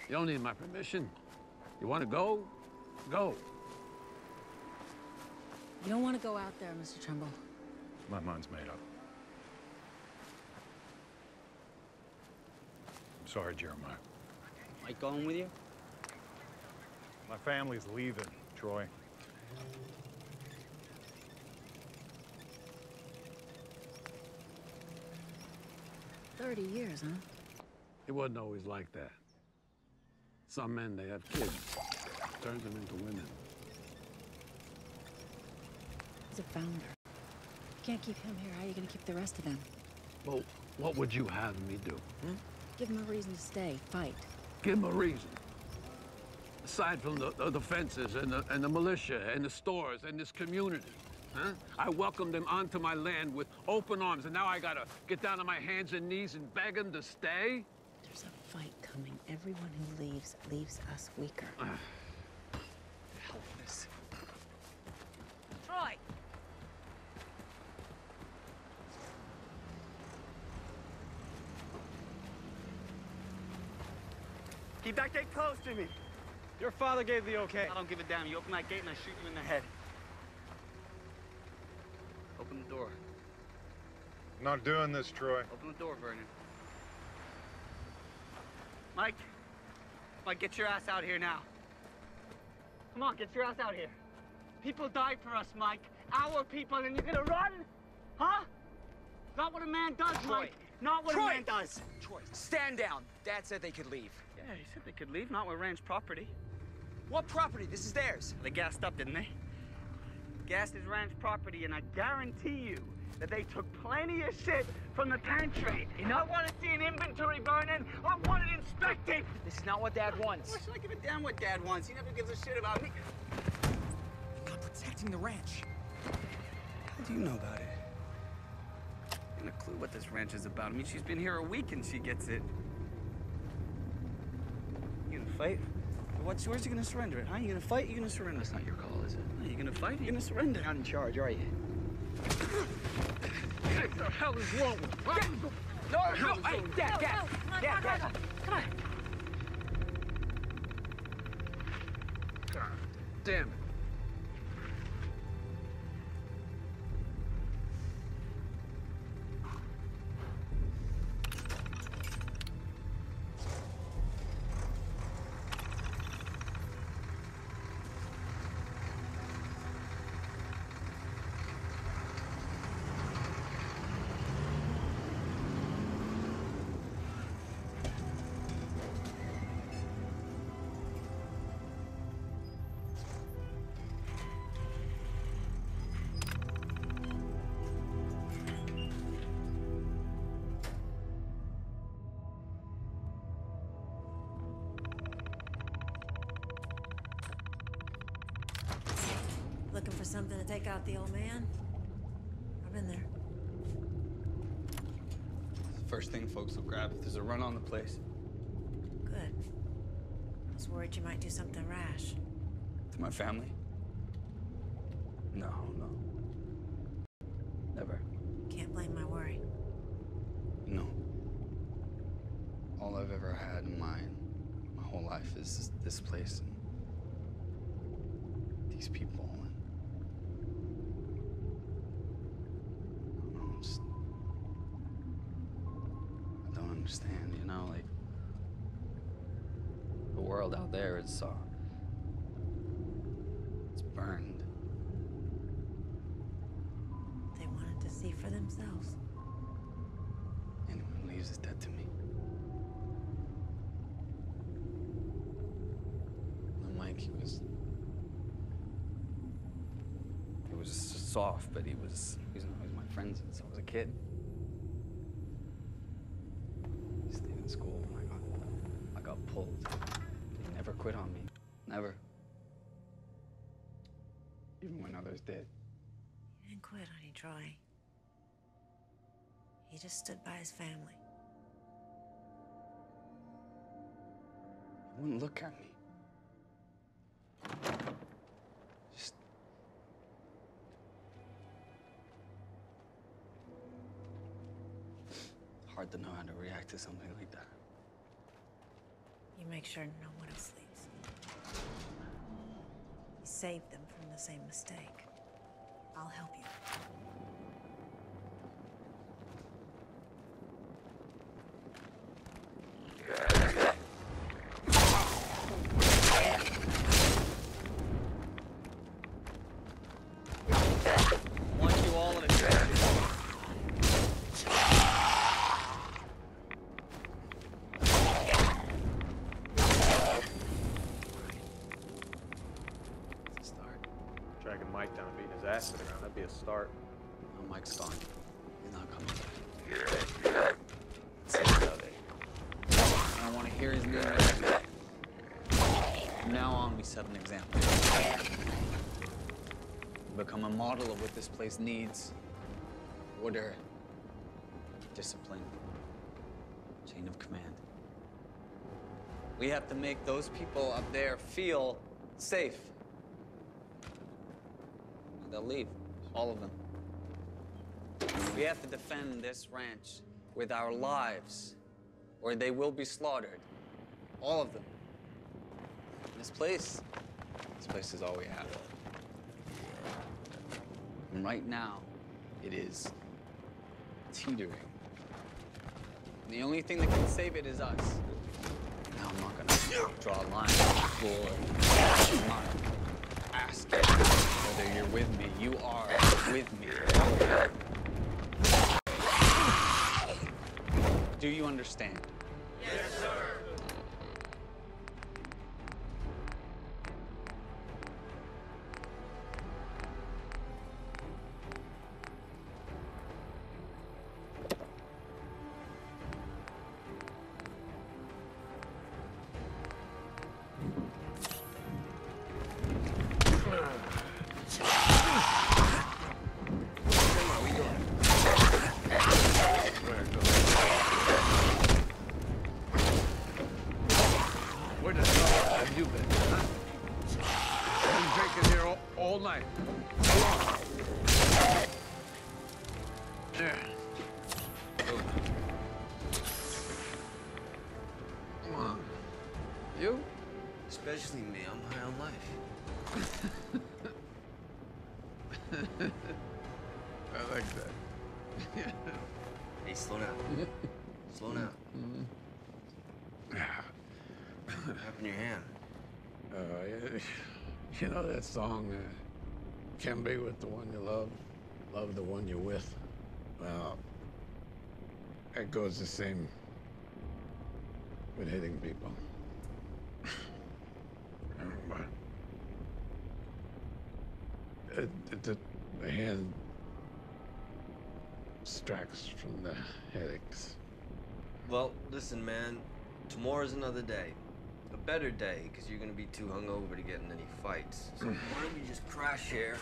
[SPEAKER 1] You don't need my permission. You want to go? Go.
[SPEAKER 3] You don't want to go out there, Mr. Trumbull.
[SPEAKER 13] My mind's made up. I'm sorry, Jeremiah.
[SPEAKER 2] Mike going with you?
[SPEAKER 13] My family's leaving, Troy.
[SPEAKER 3] 30 years, huh?
[SPEAKER 1] It wasn't always like that. Some men, they have kids. Turns them into women.
[SPEAKER 3] He's a founder. You can't keep him here. How are you going to keep the rest of them?
[SPEAKER 1] Well, what would you have me do?
[SPEAKER 3] Give him a reason to stay, fight.
[SPEAKER 1] Give him a reason. Aside from the fences and the militia and the stores and this community, huh? I welcomed them onto my land with open arms, and now I gotta get down on my hands and knees and beg them to stay?
[SPEAKER 3] There's a fight coming. Everyone who leaves us weaker.
[SPEAKER 2] Helpless.
[SPEAKER 3] Troy!
[SPEAKER 2] Keep that gate closed to me. Your father gave the okay. I don't give a damn. You open that gate and I shoot you in the head. Open the door.
[SPEAKER 13] I'm not doing this, Troy.
[SPEAKER 2] Open the door, Vernon. Mike. Mike, get your ass out here now. Come on, get your ass out here. People died for us, Mike. Our people, and you're gonna run? Huh? Not what a man does,
[SPEAKER 5] Troy.
[SPEAKER 2] Mike. Not what a man does.
[SPEAKER 5] Troy, stand down. Dad said they could leave.
[SPEAKER 2] Yeah, he said they could leave, not with ranch property.
[SPEAKER 5] What property? This is theirs.
[SPEAKER 2] They gassed up, didn't they? Gassed his ranch property, and I guarantee you that they took plenty of shit from the pantry. I want to see an inventory, Vernon. I want it inspected.
[SPEAKER 5] This is not what Dad wants.
[SPEAKER 2] Why should I give a damn what Dad wants? He never gives a shit about me.
[SPEAKER 5] I'm protecting the ranch.
[SPEAKER 2] How do you know about it? I have a clue what this ranch is about. I mean, she's been here a week and she gets it. You gonna fight? Where's he gonna surrender it, huh? You gonna fight? You gonna surrender? That's not your call, is it? No, you gonna fight? You gonna surrender? You're not in charge, are you?
[SPEAKER 1] What the hell is wrong with you?
[SPEAKER 5] No, hey, Dad, Dad.
[SPEAKER 3] Come on.
[SPEAKER 1] God damn it.
[SPEAKER 3] Looking for something to take out the old man? I've been there.
[SPEAKER 2] First thing folks will grab if there's a run on the place.
[SPEAKER 3] Good. I was worried you might do something rash.
[SPEAKER 2] To my family? No. Never.
[SPEAKER 3] Can't blame my worry.
[SPEAKER 2] No. ever had in my whole life is this place and these people. And I don't know, I don't understand, you know, like the world out there is it's burned.
[SPEAKER 3] They wanted to see for themselves.
[SPEAKER 2] Anyone who leaves is dead to me. And Mike, he was soft, but he was my friend since I was a kid. He stayed in school when I got pulled. He never quit on me. Never. Even when others did.
[SPEAKER 3] He didn't quit on you, Troy. He just stood by his family.
[SPEAKER 2] He wouldn't look at me. Just... hard to know how to react to something like that.
[SPEAKER 3] You make sure no one else leaves. You saved them from the same mistake. I'll help you.
[SPEAKER 10] Dragging Mike down and beating his ass to the ground, that'd be a start.
[SPEAKER 2] No, Mike's gone. He's not coming back. Say about it. I don't want to hear his name anymore. From now on, we set an example. We become a model of what this place needs. Order, discipline, chain of command. We have to make those people up there feel safe. They'll leave, all of them. We have to defend this ranch with our lives, or they will be slaughtered. All of them. This place is all we have. And right now, it is teetering. And the only thing that can save it is us. Now I'm not gonna draw a line on the floor. I'm not asking whether you're with me. You are with me. Do you understand?
[SPEAKER 15] Yes, sir.
[SPEAKER 1] Where the hell have you been, huh? I've been drinking here all night. There. Come on. You?
[SPEAKER 9] Especially me, I'm high on life.
[SPEAKER 1] I like that.
[SPEAKER 9] Hey, slow down. Slow down. What happened to your hand?
[SPEAKER 1] You know that song, Can Be With the One You Love, Love the One You're With? Well, it goes the same with hitting people. The hand distracts from the headaches.
[SPEAKER 9] Well, listen, man. Tomorrow's another day. A better day, because you're gonna be too hungover to get in any fights. So why don't we just crash here?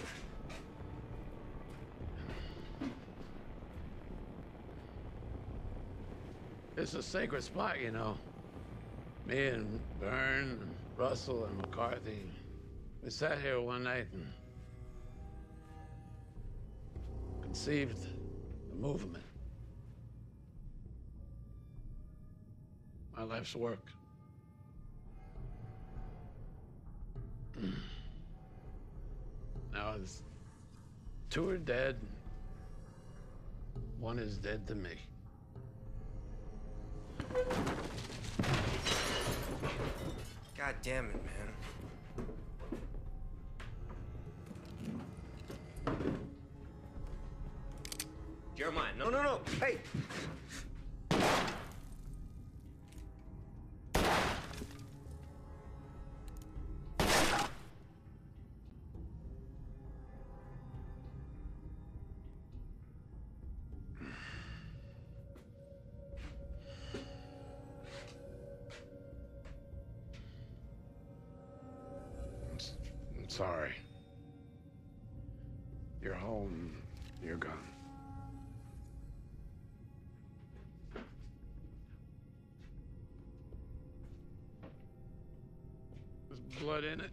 [SPEAKER 1] It's a sacred spot, you know. Me and Byrne and Russell and McCarthy, we sat here one night and conceived the movement. I life's work. Now, it's 2 are dead. 1 is dead to me.
[SPEAKER 9] God damn it, man. Jeremiah, no. Hey!
[SPEAKER 1] I'm sorry. You're home. You're gone. There's blood in it.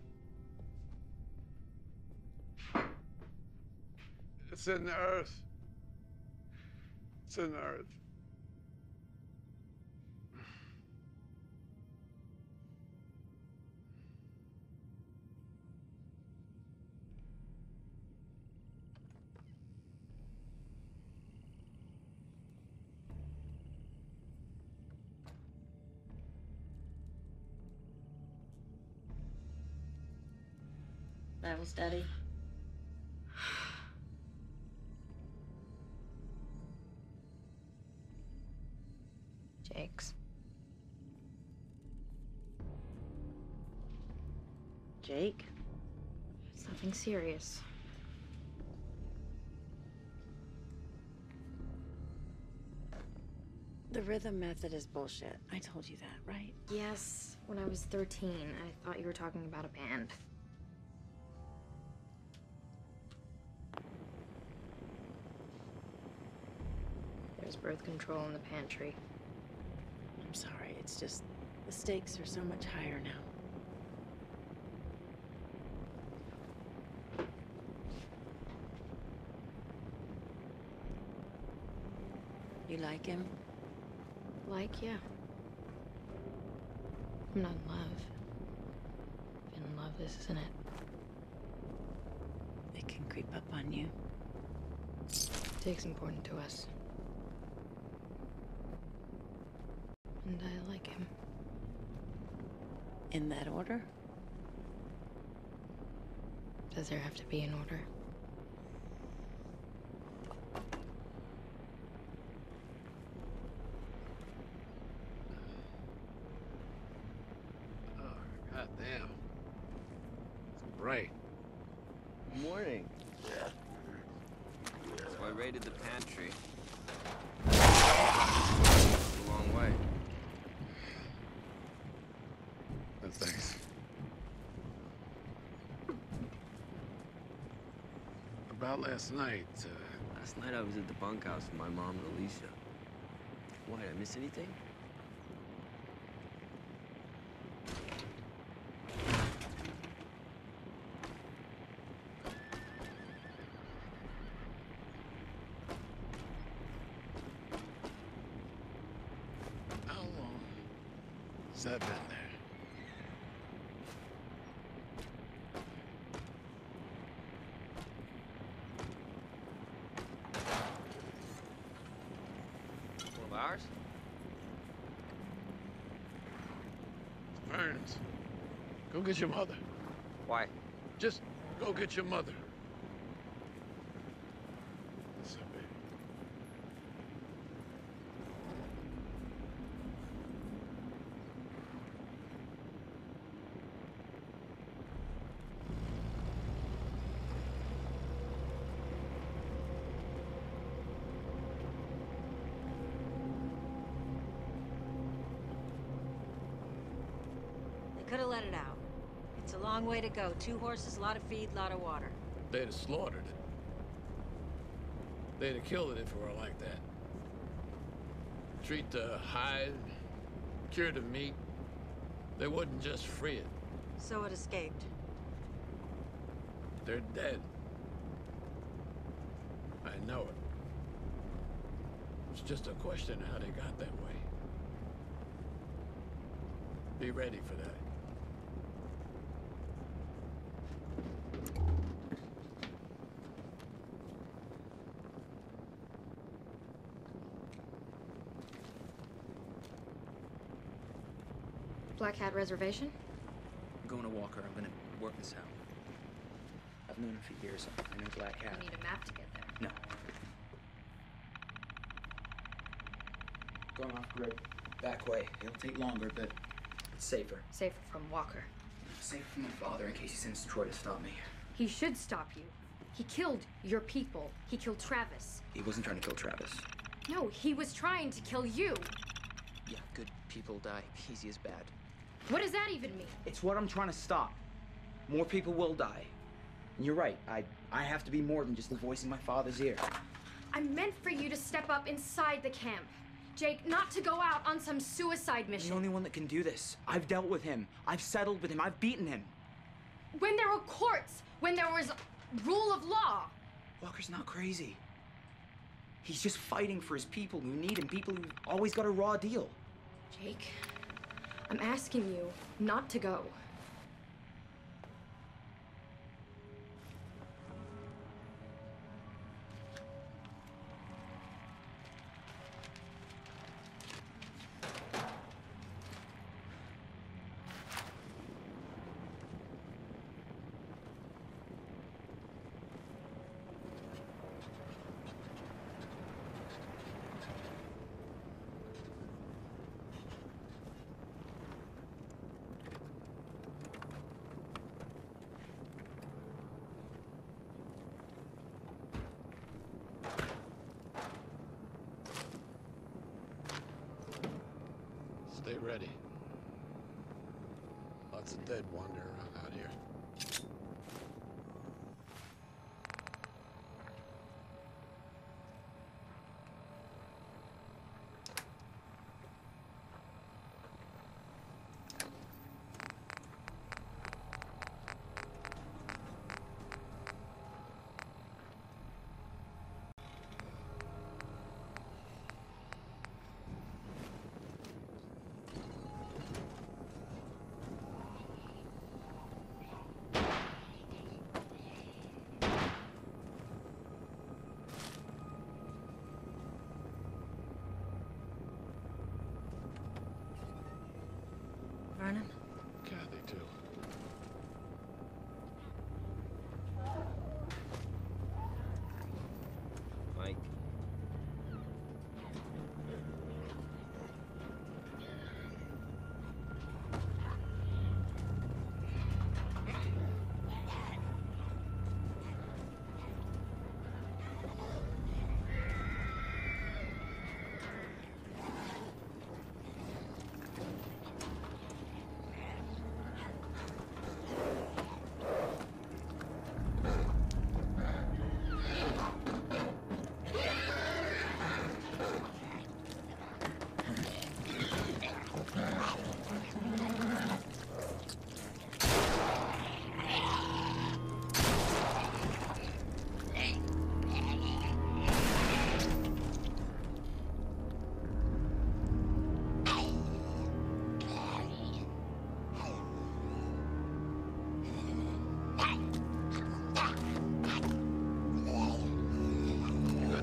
[SPEAKER 1] It's in the earth. It's in the earth.
[SPEAKER 17] Bible study.
[SPEAKER 6] Jake's.
[SPEAKER 17] Jake?
[SPEAKER 6] It's nothing serious.
[SPEAKER 3] The rhythm method is bullshit. I told you that, right?
[SPEAKER 6] Yes, when I was 13, I thought you were talking about a band. There's birth control in the pantry.
[SPEAKER 3] I'm sorry, it's just the stakes are so much higher now. You like him?
[SPEAKER 6] Like, yeah. I'm not in love. In love, this isn't it.
[SPEAKER 3] It can creep up on you.
[SPEAKER 6] Jake's important to us. And I like him.
[SPEAKER 3] In that order?
[SPEAKER 6] Does there have to be an order?
[SPEAKER 1] God damn. It's bright.
[SPEAKER 9] Morning. So I raided the pantry. A long way.
[SPEAKER 1] No thanks. About last night,
[SPEAKER 9] Last night I was at the bunkhouse with my mom and Alicia. Why, did I miss anything?
[SPEAKER 1] how long has that been there?
[SPEAKER 9] Hours?
[SPEAKER 1] Burns, go get your mother.
[SPEAKER 9] Why?
[SPEAKER 1] Just go get your mother. What's up, baby?
[SPEAKER 3] They could have let it out. It's a long way to go. 2 horses, a lot of feed, a lot of water.
[SPEAKER 1] They'd have slaughtered it. They'd have killed it if it were like that. Treat the hide, cure the meat. They wouldn't just free it.
[SPEAKER 3] So it escaped.
[SPEAKER 1] They're dead. I know it. It's just a question of how they got that way. Be ready for that.
[SPEAKER 6] Black Hat Reservation?
[SPEAKER 2] I'm going to Walker. I'm gonna work this out. I've known him for years. I know Black Hat.
[SPEAKER 6] You need a map to get there.
[SPEAKER 2] No. Going off grid. Back way. It'll take longer, but it's safer.
[SPEAKER 6] Safer from Walker.
[SPEAKER 2] Safer from my father in case he sends Troy to stop me.
[SPEAKER 6] He should stop you. He killed your people. He killed Travis.
[SPEAKER 2] He wasn't trying to kill Travis.
[SPEAKER 6] No, he was trying to kill you.
[SPEAKER 2] Yeah, good people die. Easy as bad.
[SPEAKER 6] What does that even mean?
[SPEAKER 2] It's what I'm trying to stop. More people will die. And you're right. I have to be more than just the voice in my father's ear.
[SPEAKER 6] I meant for you to step up inside the camp. Jake, not to go out on some suicide
[SPEAKER 2] I'm
[SPEAKER 6] mission.
[SPEAKER 2] the only one that can do this. I've dealt with him. I've settled with him. I've beaten him.
[SPEAKER 6] When there were courts, when there was rule of law.
[SPEAKER 2] Walker's not crazy. He's just fighting for his people who need him, people who've always got a raw deal.
[SPEAKER 6] Jake, I'm asking you not to go.
[SPEAKER 1] Stay ready. Lots of dead wander around out here.
[SPEAKER 3] Vernon?
[SPEAKER 1] Kathy, too.
[SPEAKER 20] Mike.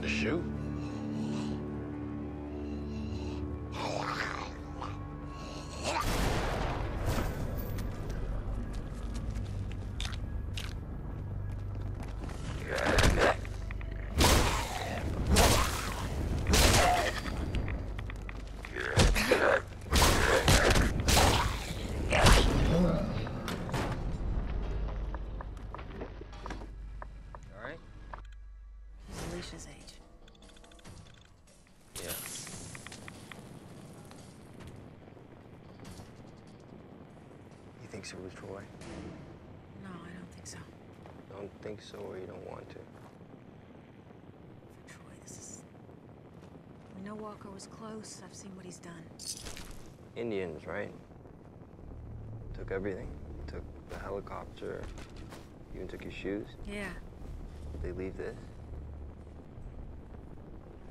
[SPEAKER 1] Shoot.
[SPEAKER 20] All right?
[SPEAKER 3] He's Alicia's age.
[SPEAKER 20] Yeah.
[SPEAKER 9] You think so with Troy?
[SPEAKER 3] No, I don't think so.
[SPEAKER 9] Don't think so or you don't want to?
[SPEAKER 3] For Troy, this is... We know Walker was close. I've seen what he's done.
[SPEAKER 9] Indians, right? Took everything. Took the helicopter. Even took your shoes.
[SPEAKER 3] Yeah.
[SPEAKER 9] Did they leave this?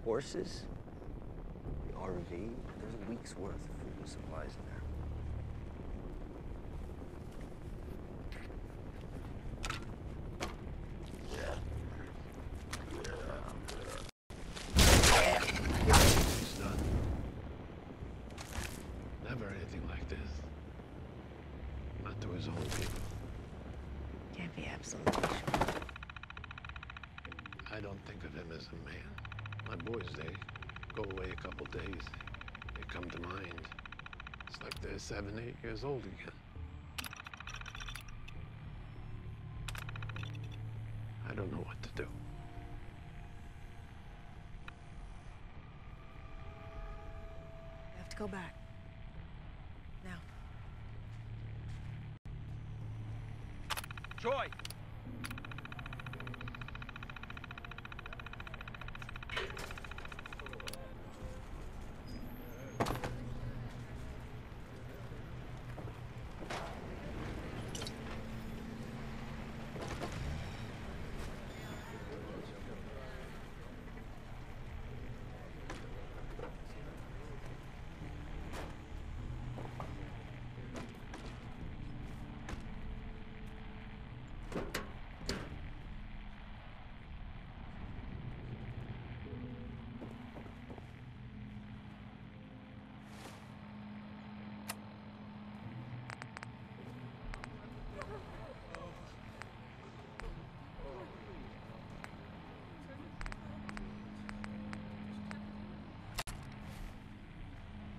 [SPEAKER 9] Horses? The RV? There's a week's worth of food and supplies in there.
[SPEAKER 1] I don't think of him as a man. My boys, they go away a couple days. They come to mind. It's like they're 7, 8 years old again. I don't know what to do.
[SPEAKER 3] You have to go back. Now.
[SPEAKER 10] Troy!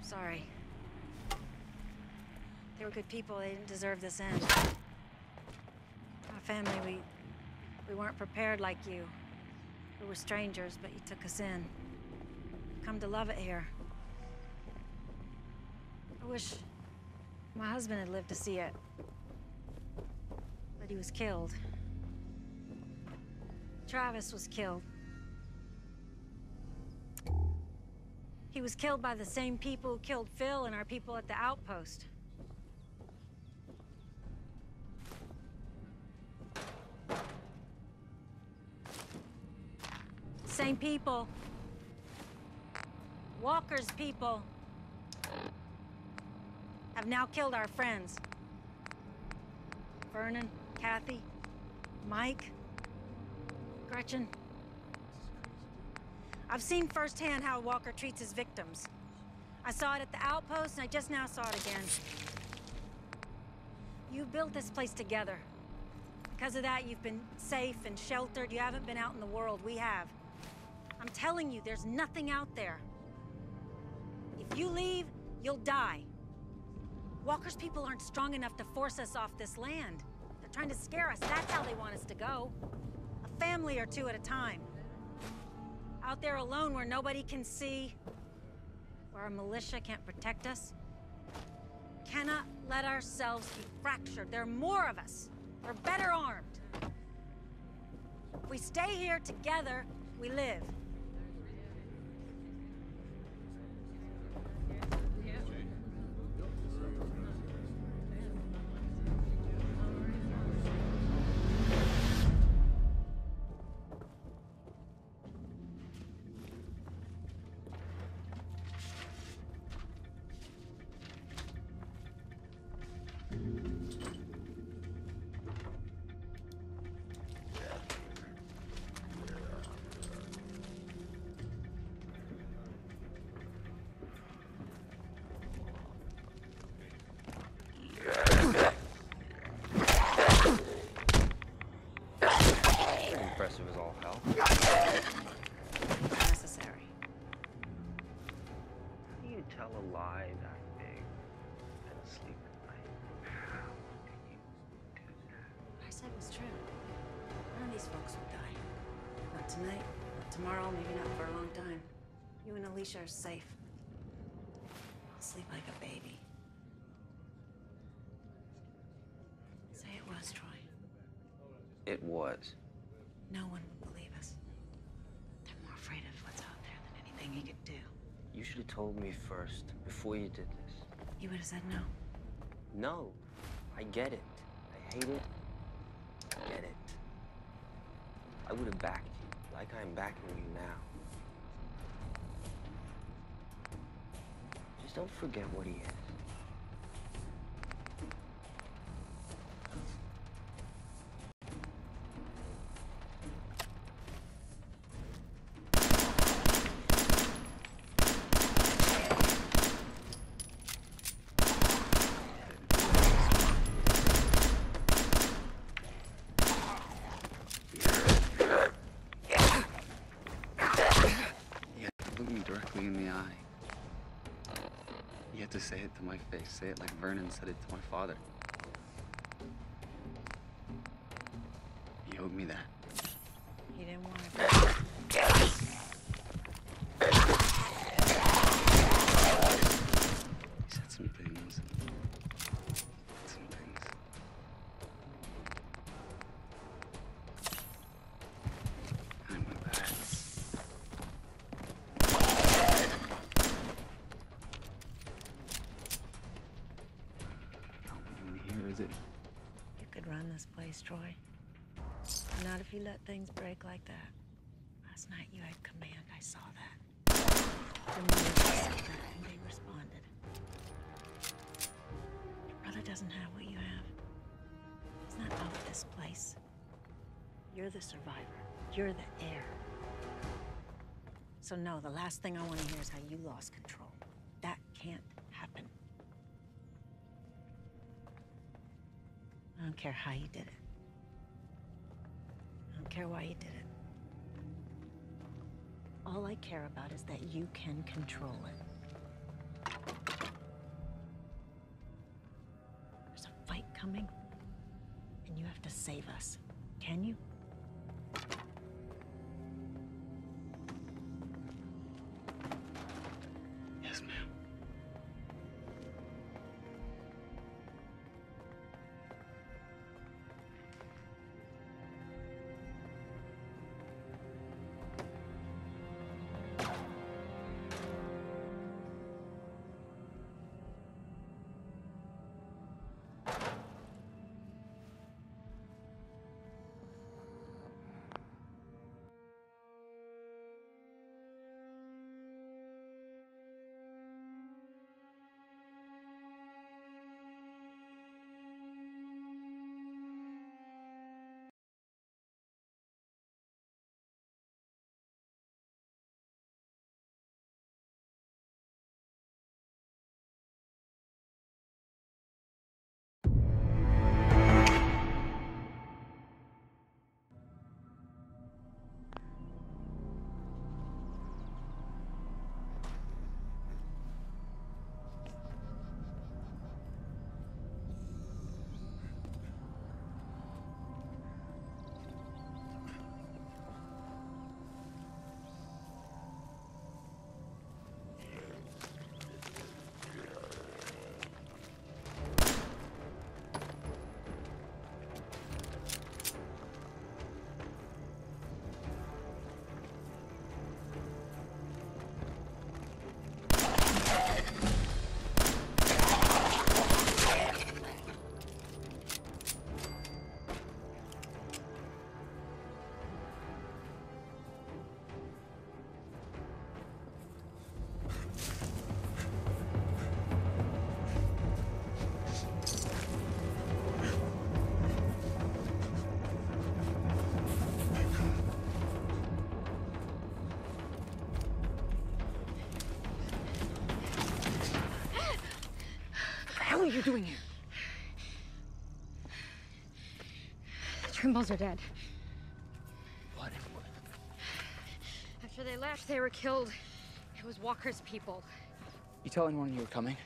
[SPEAKER 3] Sorry. They were good people. They didn't deserve this end. Our family, we weren't prepared like you. We were strangers, but you took us in. Come to love it here. I wish my husband had lived to see it. But he was killed. Travis was killed. He was killed by the same people who killed Phil and our people at the outpost. Same people. Walker's people have now killed our friends. Vernon, Kathy, Mike, Gretchen. I've seen firsthand how Walker treats his victims. I saw it at the outpost, and I just now saw it again. You built this place together. Because of that, you've been safe and sheltered. You haven't been out in the world. We have. I'm telling you, there's nothing out there. If you leave, you'll die. Walker's people aren't strong enough to force us off this land. They're trying to scare us. That's how they want us to go. A family or two at a time. Out there alone where nobody can see, where our militia can't protect us. Cannot let ourselves be fractured. There are more of us. We're better armed. If we stay here together, we live.
[SPEAKER 9] Impressive as all hell.
[SPEAKER 3] Necessary.
[SPEAKER 9] How do you tell a lie that big and sleep at night? How do you do that?
[SPEAKER 3] What I said was true. None of these folks would die. Not tonight, not tomorrow, maybe not for a long time. You and Alicia are safe. I'll sleep like a baby. Say it was, Troy.
[SPEAKER 9] It was.
[SPEAKER 3] No one would believe us. They're more afraid of what's out there than anything you could do.
[SPEAKER 9] You should have told me first, before you did this.
[SPEAKER 3] You would have said no.
[SPEAKER 9] No. I get it. I hate it. I get it. I would have backed you, like I'm backing you now. Just don't forget what he is.
[SPEAKER 2] have to say it to my face. Say it like Vernon said it to my father. He owed me that.
[SPEAKER 3] He didn't want it.
[SPEAKER 2] He said some things. Some things. I'm bad. Not even here, is it?
[SPEAKER 3] You could run this place, Troy. Not if you let things break like that. Last night you had command, I saw that. The men said that and they responded. Your brother doesn't have what you have. He's not of this place. You're the survivor. You're the heir. So no, the last thing I want to hear is how you lost control. That can't happen. I don't care how you did it. I don't care why you did it. All I care about is that you can control it. There's a fight coming, and you have to save us. Can you?
[SPEAKER 2] Yes, ma'am.
[SPEAKER 6] What are you doing here? The Trimballs are dead.
[SPEAKER 2] What?
[SPEAKER 6] After they left, they were killed. It was Walker's people.
[SPEAKER 2] You tell anyone you were coming?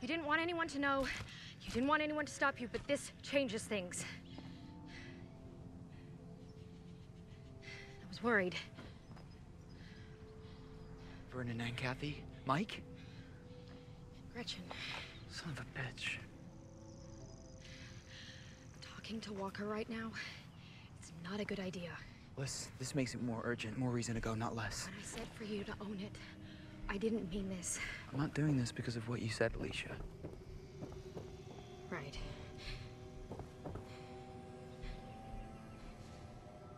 [SPEAKER 6] You didn't want anyone to know. You didn't want anyone to stop you, but this changes things. I was worried.
[SPEAKER 2] Vernon and Kathy? Mike?
[SPEAKER 6] Gretchen.
[SPEAKER 2] Son of a bitch.
[SPEAKER 6] Talking to Walker right now, it's not a good idea.
[SPEAKER 2] This makes it more urgent, more reason to go, not less.
[SPEAKER 6] When I said for you to own it, I didn't mean this.
[SPEAKER 2] I'm not doing this because of what you said, Alicia.
[SPEAKER 6] Right.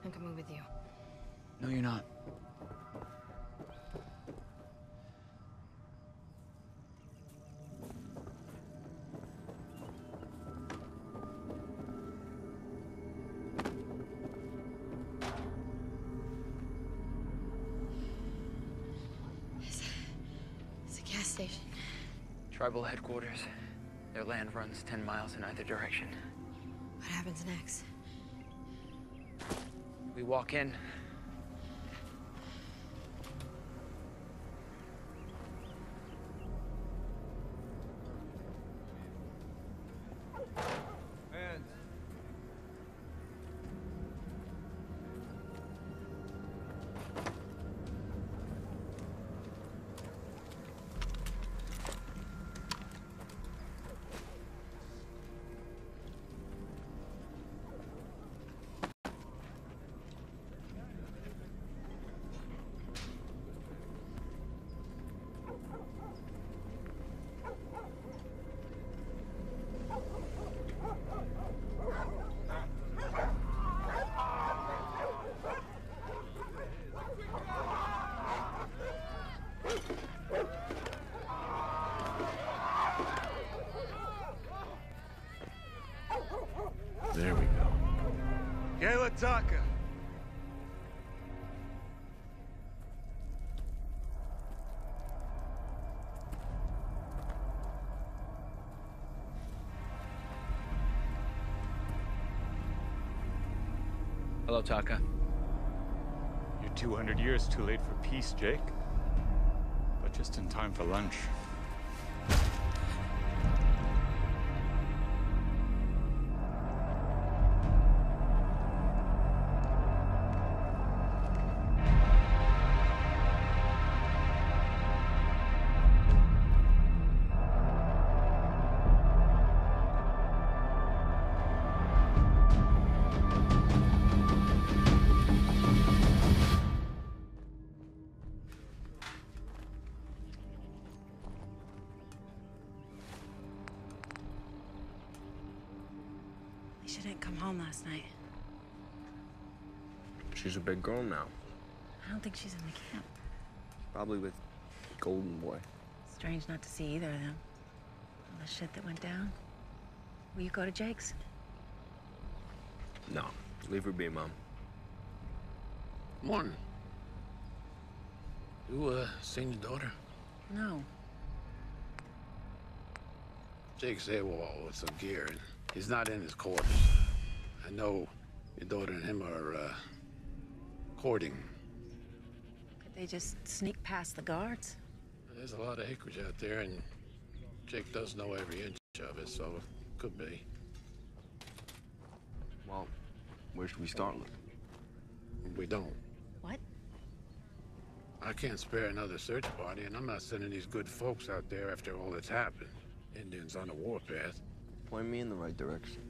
[SPEAKER 6] I'm coming with you.
[SPEAKER 2] No, you're not.
[SPEAKER 6] It's a gas station.
[SPEAKER 2] Tribal headquarters. Their land runs 10 miles in either direction.
[SPEAKER 6] What happens next?
[SPEAKER 2] We walk in. Hello, Taka.
[SPEAKER 13] You're 200 years too late for peace, Jake. But just in time for lunch.
[SPEAKER 3] She didn't come home last night.
[SPEAKER 9] She's a big girl now.
[SPEAKER 3] I don't think she's in the camp.
[SPEAKER 9] Probably with Golden Boy.
[SPEAKER 3] Strange not to see either of them. All the shit that went down. Will you go to Jake's?
[SPEAKER 9] No, leave her be, Mom.
[SPEAKER 1] Morning. You, seen your daughter?
[SPEAKER 3] No.
[SPEAKER 1] Jake's AWOL with some gear, and he's not in his quarters. I know your daughter and him are, courting.
[SPEAKER 3] Could they just sneak past the guards?
[SPEAKER 1] There's a lot of acreage out there, and Jake does know every inch of it, so it could be.
[SPEAKER 9] Well, where should we start looking?
[SPEAKER 1] We don't.
[SPEAKER 3] What?
[SPEAKER 1] I can't spare another search party, and I'm not sending these good folks out there after all that's happened. Indians on the warpath.
[SPEAKER 9] Point me in the right direction.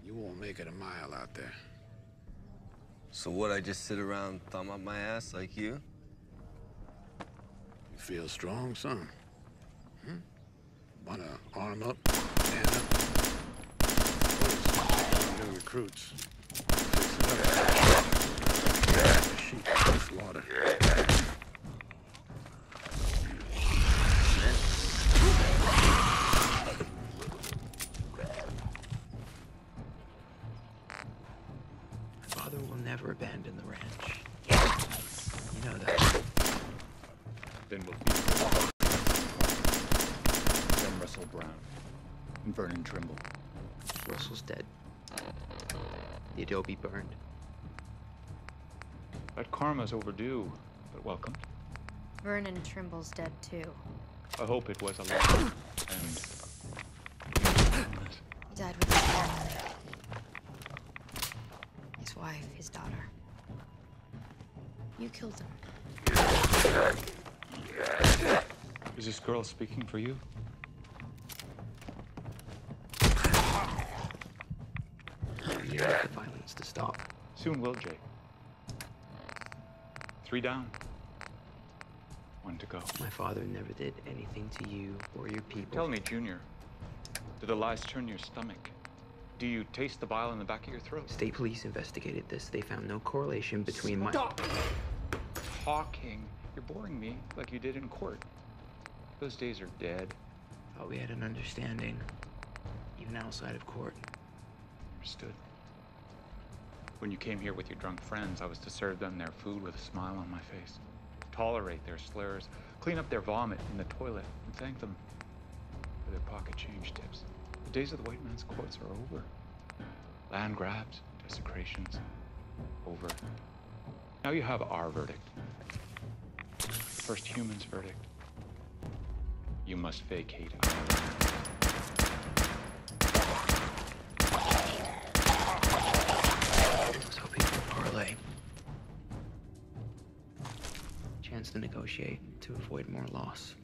[SPEAKER 1] You won't make it a mile out there.
[SPEAKER 9] So what, I just sit around thumb up my ass like you?
[SPEAKER 1] You feel strong, son? Hmm? Wanna arm up, stand up? New recruits. Sheep to slaughter.
[SPEAKER 2] Father will never abandon the ranch. You know that.
[SPEAKER 13] Then we'll feed then Russell Brown and Vernon Trimble.
[SPEAKER 2] Russell's dead. The adobe burned.
[SPEAKER 13] That karma's overdue, but welcome.
[SPEAKER 6] Vernon Trimble's dead too.
[SPEAKER 13] I hope it was a long and
[SPEAKER 6] He died with his family. His wife, his daughter. You killed him.
[SPEAKER 13] Is this girl speaking for you?
[SPEAKER 2] You want the violence to stop.
[SPEAKER 13] Soon will, Jake. 3 down. 1 to go.
[SPEAKER 2] My father never did anything to you or your people.
[SPEAKER 13] Tell me, Junior, do the lies turn your stomach? Do you taste the bile in the back of your throat?
[SPEAKER 2] State police investigated this. They found no correlation between
[SPEAKER 13] Stop talking. You're boring me like you did in court. Those days are dead.
[SPEAKER 2] Thought we had an understanding, even outside of court.
[SPEAKER 13] Understood. When you came here with your drunk friends, I was to serve them their food with a smile on my face, tolerate their slurs, clean up their vomit in the toilet, and thank them for their pocket change tips. The days of the white man's courts are over. Land grabs, desecrations, over. Now you have our verdict. The first human's verdict. You must vacate our land.
[SPEAKER 2] I was hoping for a parlay. Chance to negotiate, to avoid more loss.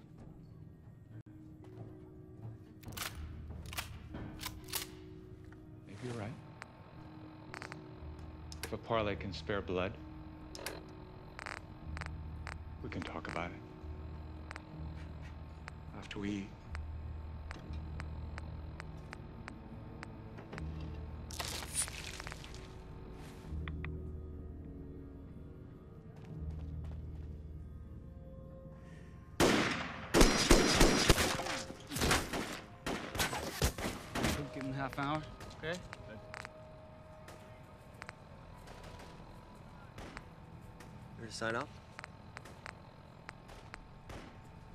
[SPEAKER 13] Maybe you're right. If a parlay can spare blood, we can talk about it. After we eat.
[SPEAKER 2] Give him half hour, okay?
[SPEAKER 9] Here to sign up?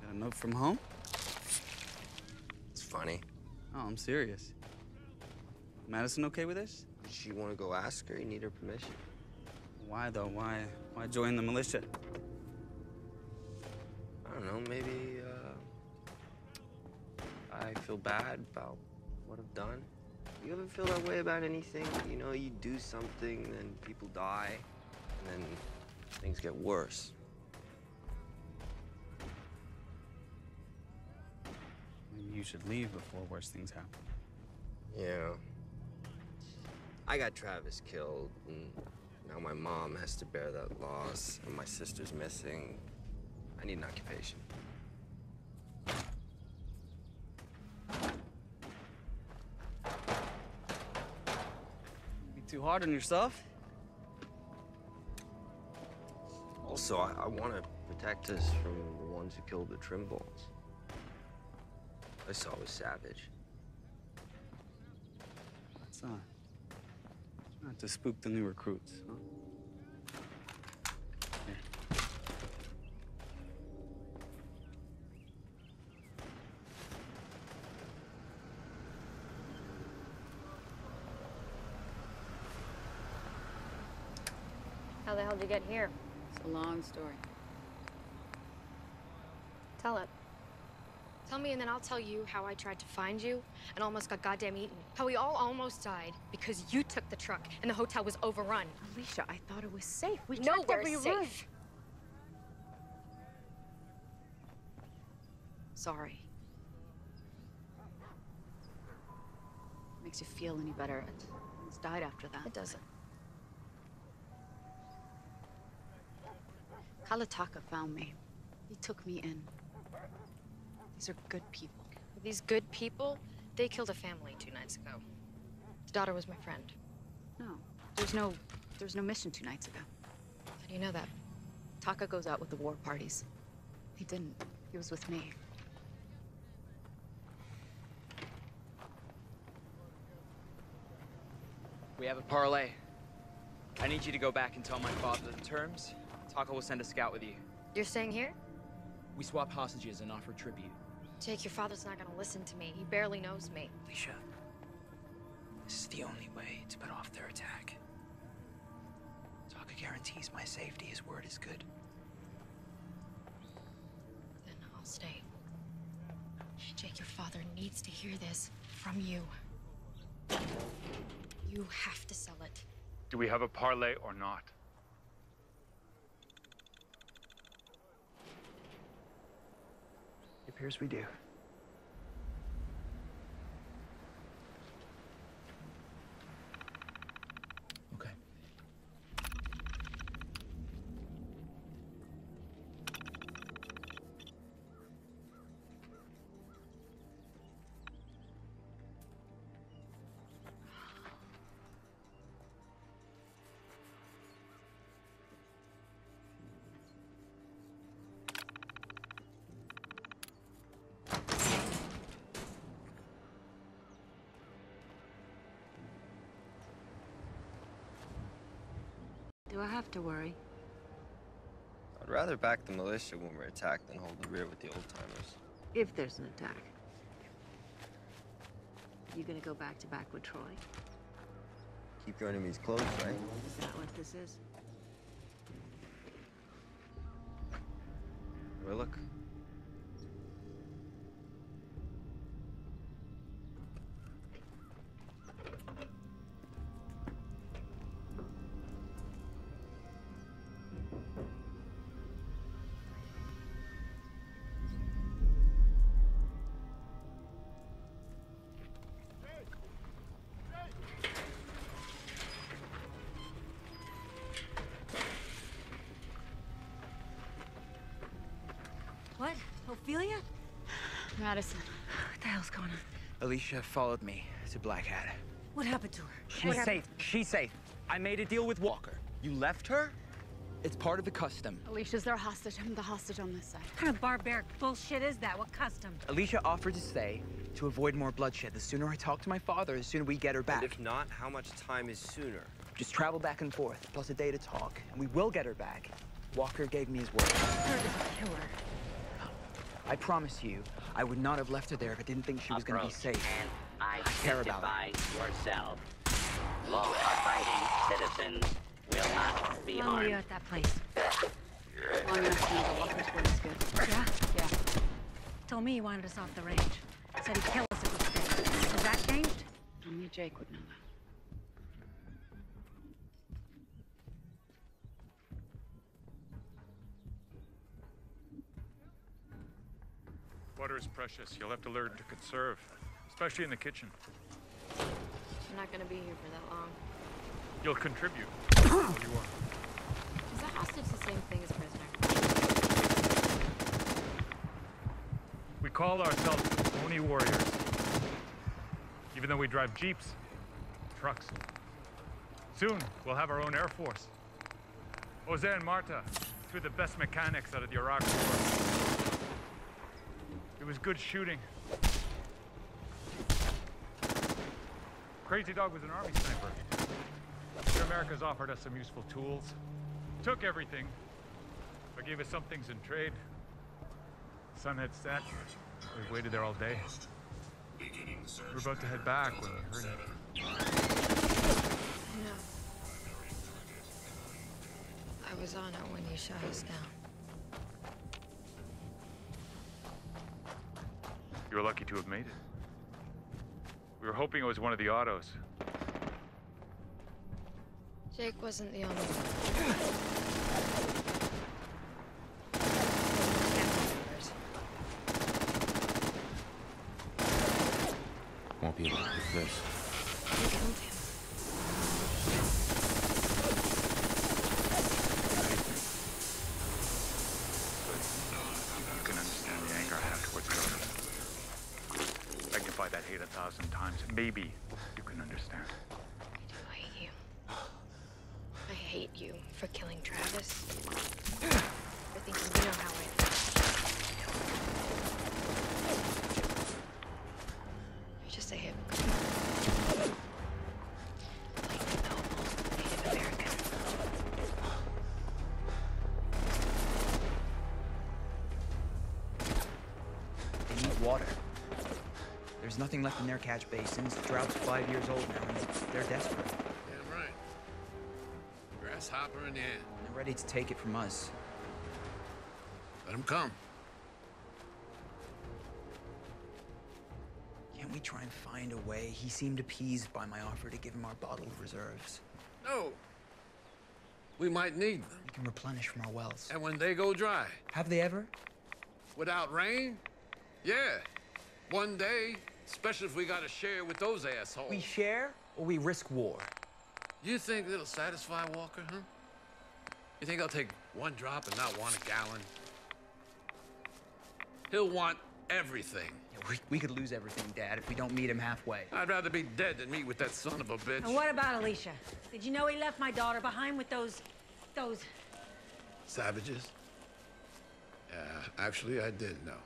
[SPEAKER 2] Got a note from home?
[SPEAKER 9] It's funny.
[SPEAKER 2] Oh, I'm serious. Madison okay with this?
[SPEAKER 9] You want to go ask her? You need her permission.
[SPEAKER 5] Why, though? Why join the militia?
[SPEAKER 9] I don't know, maybe, I feel bad about what I've done. You ever feel that way about anything? You know, you do something, then people die, and then things get worse.
[SPEAKER 5] Maybe you should leave before worse things happen.
[SPEAKER 9] Yeah. I got Travis killed, and now my mom has to bear that loss, and my sister's missing. I need an occupation.
[SPEAKER 5] Be too hard on yourself.
[SPEAKER 9] Also, I want to protect us from the ones who killed the Trimballs. I saw was savage.
[SPEAKER 5] It's not to spook the new recruits, huh? Here.
[SPEAKER 3] How the hell did you get here?
[SPEAKER 16] It's a long story.
[SPEAKER 6] Tell it. Tell me, and then I'll tell you how I tried to find you and almost got goddamn eaten. How we all almost died because you took the truck and the hotel was overrun.
[SPEAKER 16] Alicia, I thought it was safe. We
[SPEAKER 6] know
[SPEAKER 16] checked
[SPEAKER 6] we're
[SPEAKER 16] every room.
[SPEAKER 6] safe.
[SPEAKER 16] Sorry. Makes you feel any better. It's died after that.
[SPEAKER 6] It doesn't.
[SPEAKER 16] Kalataka found me. He took me in. These are good people.
[SPEAKER 6] These good people, they killed a family 2 nights ago. The daughter was my friend.
[SPEAKER 16] No, there's no mission 2 nights ago.
[SPEAKER 6] How do you know that?
[SPEAKER 16] Taka goes out with the war parties. He didn't. He was with me.
[SPEAKER 2] We have a parlay. I need you to go back and tell my father the terms. Taka will send a scout with you.
[SPEAKER 6] You're staying here?
[SPEAKER 2] We swap hostages and offer tribute.
[SPEAKER 6] Jake, your father's not gonna listen to me. He barely knows me.
[SPEAKER 5] Alicia, this is the only way to put off their attack. Taka guarantees my safety. His word is good.
[SPEAKER 6] Then I'll stay. Jake, your father needs to hear this from you. You have to sell it.
[SPEAKER 13] Do we have a parlay or not?
[SPEAKER 5] It appears we do. Okay.
[SPEAKER 17] Do I have to worry?
[SPEAKER 9] I'd rather back the militia when we're attacked than hold the rear with the old-timers.
[SPEAKER 17] If there's an attack. You gonna go back to back with Troy?
[SPEAKER 9] Keep your enemies close, right?
[SPEAKER 17] Is that what this is?
[SPEAKER 9] Well, look.
[SPEAKER 3] What? Ophelia?
[SPEAKER 16] Madison.
[SPEAKER 3] What the hell's going on?
[SPEAKER 2] Alicia followed me to Black Hat.
[SPEAKER 3] What happened to her?
[SPEAKER 2] She's safe. She's safe. I made a deal with Walker. You left her? It's part of the custom.
[SPEAKER 16] Alicia's their hostage. I'm the hostage on this side.
[SPEAKER 3] What kind of barbaric bullshit is that? What custom?
[SPEAKER 2] Alicia offered to stay to avoid more bloodshed. The sooner I talk to my father, the sooner we get her back.
[SPEAKER 9] And if not, how much time is sooner?
[SPEAKER 2] Just travel back and forth, plus a day to talk, and we will get her back. Walker gave me his word.
[SPEAKER 3] Her is a killer.
[SPEAKER 2] I promise you, I would not have left her there if I didn't think she was going to be safe.
[SPEAKER 4] And
[SPEAKER 2] I care about her.
[SPEAKER 4] yourself.
[SPEAKER 3] law-abiding citizens will not be
[SPEAKER 17] How long were you
[SPEAKER 3] harmed.
[SPEAKER 17] at that place?
[SPEAKER 16] Long enough to know the Walker's word is good.
[SPEAKER 17] Yeah?
[SPEAKER 16] Yeah.
[SPEAKER 17] Told me he wanted us off the range. Said he'd kill us if we stayed. Has that changed?
[SPEAKER 16] Only Jake would know that.
[SPEAKER 13] Water is precious. You'll have to learn to conserve, especially in the kitchen.
[SPEAKER 6] I'm not gonna be here for that long.
[SPEAKER 13] You'll contribute. You are.
[SPEAKER 6] Is a hostage the same thing as prisoner?
[SPEAKER 13] We call ourselves Pony Warriors. Even though we drive jeeps, trucks. Soon, we'll have our own Air Force. Jose and Marta, two of the best mechanics out of the Iraq War. It was good shooting. Crazy Dog was an army sniper. But America's offered us some useful tools. Took everything, but gave us some things in trade. The sun had set. We waited there all day. We were about to head back when we heard it.
[SPEAKER 6] No. I was on it when you shot us down.
[SPEAKER 13] You were lucky to have made it. We were hoping it was one of the autos.
[SPEAKER 6] Jake wasn't the only one.
[SPEAKER 21] Won't be able to do this.
[SPEAKER 6] You killed him.
[SPEAKER 13] You can understand the anger I have towards Ghost. Magnify that hate 1,000 times. Maybe you can understand.
[SPEAKER 6] I hate you. I hate you for killing Travis. For thinking you know how I feel. You're just a hypocrite. Like a noble Native American.
[SPEAKER 2] They need water. There's nothing left in their catch basins. The drought's 5 years old now, and they're desperate.
[SPEAKER 1] Damn right. Grasshopper in the end.
[SPEAKER 2] They're ready to take it from us.
[SPEAKER 1] Let them come.
[SPEAKER 2] Can't we try and find a way? He seemed appeased by my offer to give him our bottled reserves.
[SPEAKER 1] No. We might need them.
[SPEAKER 2] We can replenish from our wells.
[SPEAKER 1] And when they go dry.
[SPEAKER 2] Have they ever?
[SPEAKER 1] Without rain? Yeah. One day. Especially if we gotta share with those assholes.
[SPEAKER 2] We share, or we risk war?
[SPEAKER 1] You think it'll satisfy Walker, huh? You think I'll take one drop and not want a gallon? He'll want everything.
[SPEAKER 2] Yeah, we could lose everything, Dad, if we don't meet him halfway.
[SPEAKER 1] I'd rather be dead than meet with that son of a bitch.
[SPEAKER 17] And what about Alicia? Did you know he left my daughter behind with those...
[SPEAKER 1] Savages? Yeah, actually, I did know.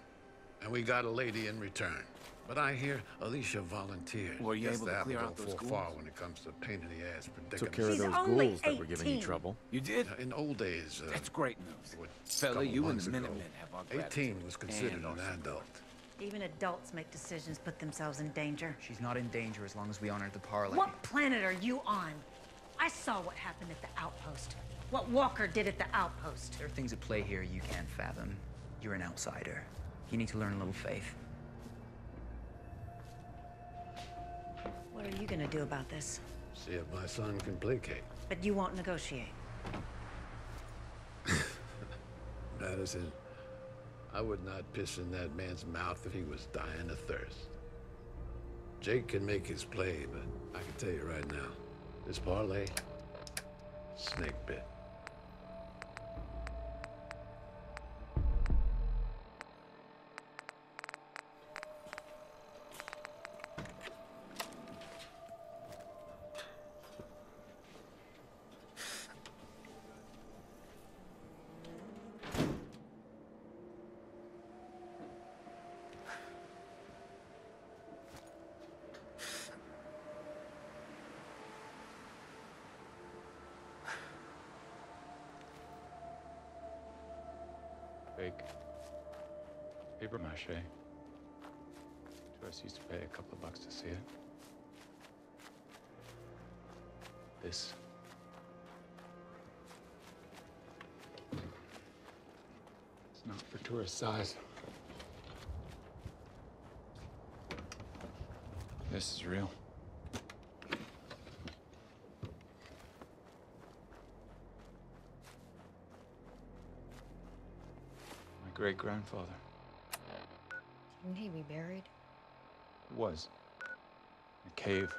[SPEAKER 1] And we got a lady in return. But I hear Alicia volunteered.
[SPEAKER 21] Were you
[SPEAKER 1] Guess
[SPEAKER 21] able
[SPEAKER 1] they
[SPEAKER 21] to
[SPEAKER 1] haven't
[SPEAKER 21] clear
[SPEAKER 1] gone
[SPEAKER 21] out those
[SPEAKER 1] full far
[SPEAKER 21] ghouls?
[SPEAKER 1] when it comes to pain in the ass predicaments.
[SPEAKER 14] Took care of
[SPEAKER 17] She's
[SPEAKER 14] those
[SPEAKER 17] only
[SPEAKER 14] ghouls that were giving you
[SPEAKER 17] 18.
[SPEAKER 14] trouble.
[SPEAKER 21] You did?
[SPEAKER 1] In old days,
[SPEAKER 21] That's great news.
[SPEAKER 1] what,
[SPEAKER 21] Fella,
[SPEAKER 1] couple
[SPEAKER 21] you and
[SPEAKER 1] months
[SPEAKER 21] the
[SPEAKER 1] ago,
[SPEAKER 21] Minutemen have our
[SPEAKER 1] 18
[SPEAKER 21] gratitude
[SPEAKER 1] was considered
[SPEAKER 21] and
[SPEAKER 1] an
[SPEAKER 21] our
[SPEAKER 1] adult.
[SPEAKER 17] Even adults make decisions, put themselves in danger.
[SPEAKER 2] She's not in danger as long as we honor the parley.
[SPEAKER 17] What planet are you on? I saw what happened at the outpost. What Walker did at the outpost.
[SPEAKER 2] There are things at play here you can't fathom. You're an outsider. You need to learn a little faith.
[SPEAKER 17] What are you gonna do about this?
[SPEAKER 1] See if my son can placate.
[SPEAKER 17] But you won't negotiate.
[SPEAKER 1] Madison, I would not piss in that man's mouth if he was dying of thirst. Jake can make his play, but I can tell you right now, this parlay, snake bit.
[SPEAKER 13] Fake. Paper mache. Joyce used to pay a couple of bucks to see it. this. It's not for tourist size. This is real. My great-grandfather.
[SPEAKER 6] Didn't he be buried?
[SPEAKER 13] Was. In a cave.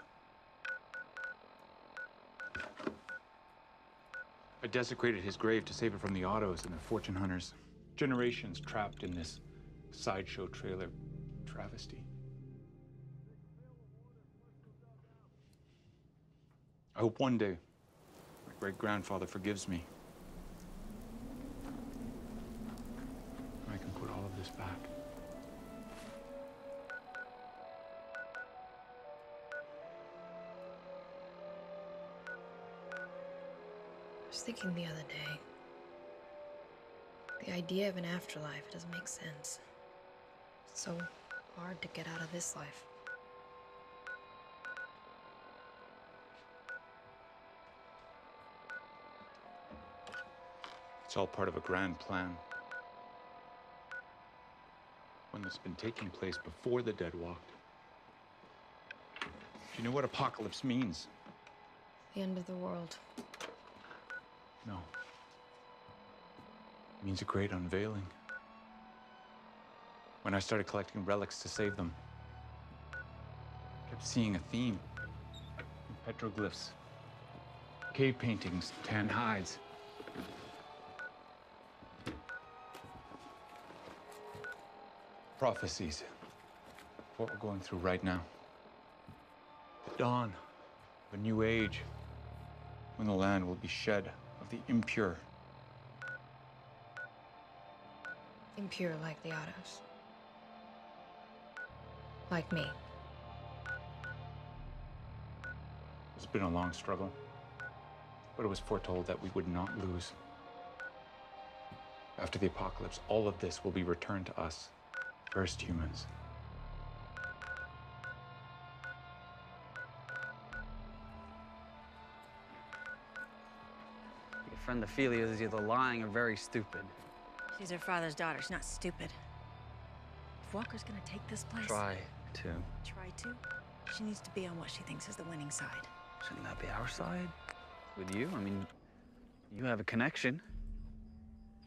[SPEAKER 13] I desecrated his grave to save it from the autos and the fortune hunters. Generations trapped in this sideshow trailer travesty. I hope one day my great-grandfather forgives me. I can put all of this back.
[SPEAKER 6] I was thinking the other day, the idea of an afterlife doesn't make sense. It's so hard to get out of this life.
[SPEAKER 13] It's all part of a grand plan. One that's been taking place before the dead walked. Do you know what apocalypse means?
[SPEAKER 6] The end of the world.
[SPEAKER 13] No. It means a great unveiling. When I started collecting relics to save them, I kept seeing a theme. Petroglyphs, cave paintings, tan hides. Prophecies of what we're going through right now. The dawn of a new age, when the land will be shed of the impure.
[SPEAKER 6] Impure like the autos. Like me.
[SPEAKER 13] It's been a long struggle, but it was foretold that we would not lose. After the apocalypse, all of this will be returned to us, first humans.
[SPEAKER 2] Your friend Ophelia is either lying or very stupid.
[SPEAKER 3] She's her father's daughter. She's not stupid. If Walker's gonna take this place...
[SPEAKER 2] Try to.
[SPEAKER 3] Try to? She needs to be on what she thinks is the winning side.
[SPEAKER 2] Shouldn't that be our side? With you? I mean, you have a connection.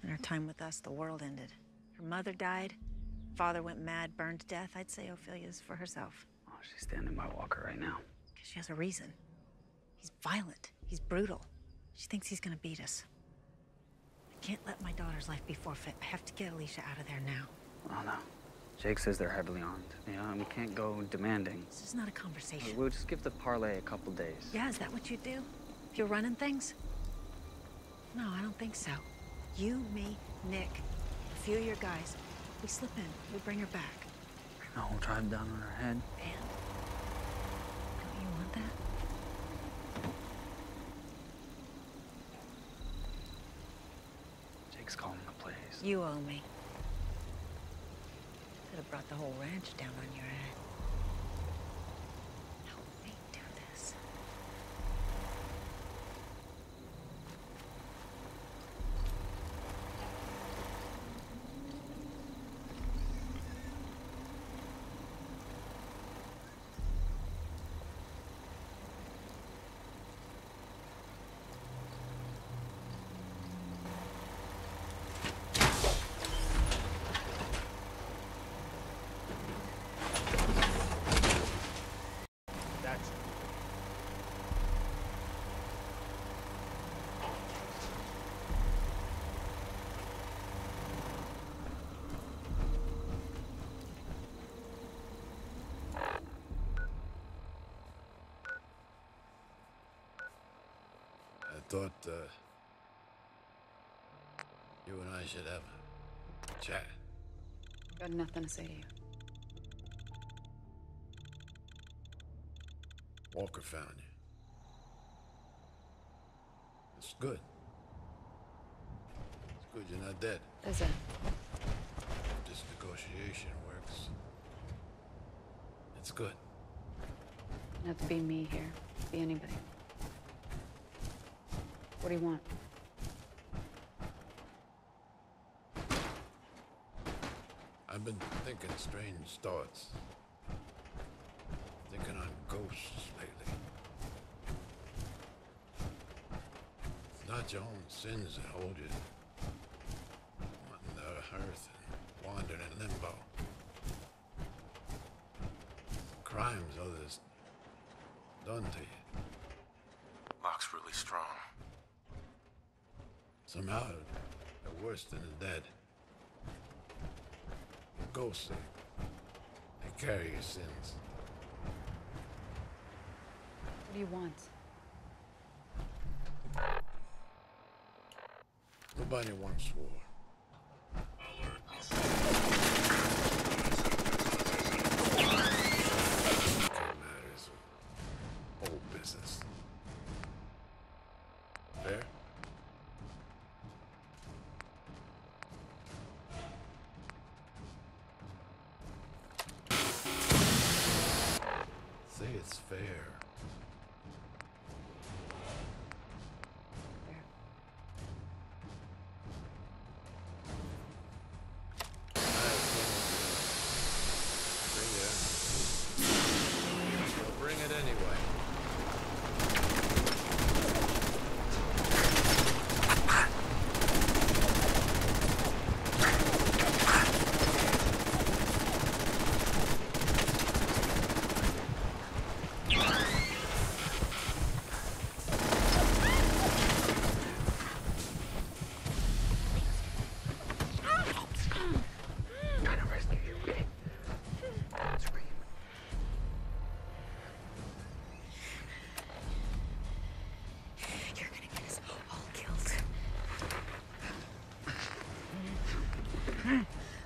[SPEAKER 3] In her time with us, the world ended. Her mother died. Father went mad, burned to death. I'd say Ophelia's for herself.
[SPEAKER 2] Oh, she's standing by Walker right now.
[SPEAKER 3] Because she has a reason. He's violent. He's brutal. She thinks he's gonna beat us. I can't let my daughter's life be forfeit. I have to get Alicia out of there now.
[SPEAKER 2] Oh, no. Jake says they're heavily armed. Yeah, and we can't go demanding.
[SPEAKER 3] This is not a conversation.
[SPEAKER 2] We'll just give the parlay a couple days.
[SPEAKER 3] Yeah, is that what you do? If you're running things? No, I don't think so. You, me, Nick, a few of your guys. We slip in. We bring her back.
[SPEAKER 2] No, we'll drive down on her head.
[SPEAKER 3] And? Don't you want that?
[SPEAKER 2] Jake's calling the place.
[SPEAKER 3] You owe me. Could have brought the whole ranch down on your head. Help me do this.
[SPEAKER 7] I thought, you and I should have a chat.
[SPEAKER 16] Got nothing to say to you.
[SPEAKER 7] Walker found you. It's good. It's good you're not dead.
[SPEAKER 16] Is it?
[SPEAKER 7] If this negotiation works, it's good.
[SPEAKER 16] Not to be me here. Be anybody. What do you want?
[SPEAKER 1] I've been thinking strange thoughts. Thinking on ghosts lately. It's not your own sins that hold you on the earth and wandering in limbo. Crimes others done to you.
[SPEAKER 4] Locke's really strong.
[SPEAKER 1] Somehow, they're worse than the dead. Ghosts, they carry your sins.
[SPEAKER 16] What do you want?
[SPEAKER 1] Nobody wants war. Matters of old business. Fair? Say it's fair. Bring it anyway.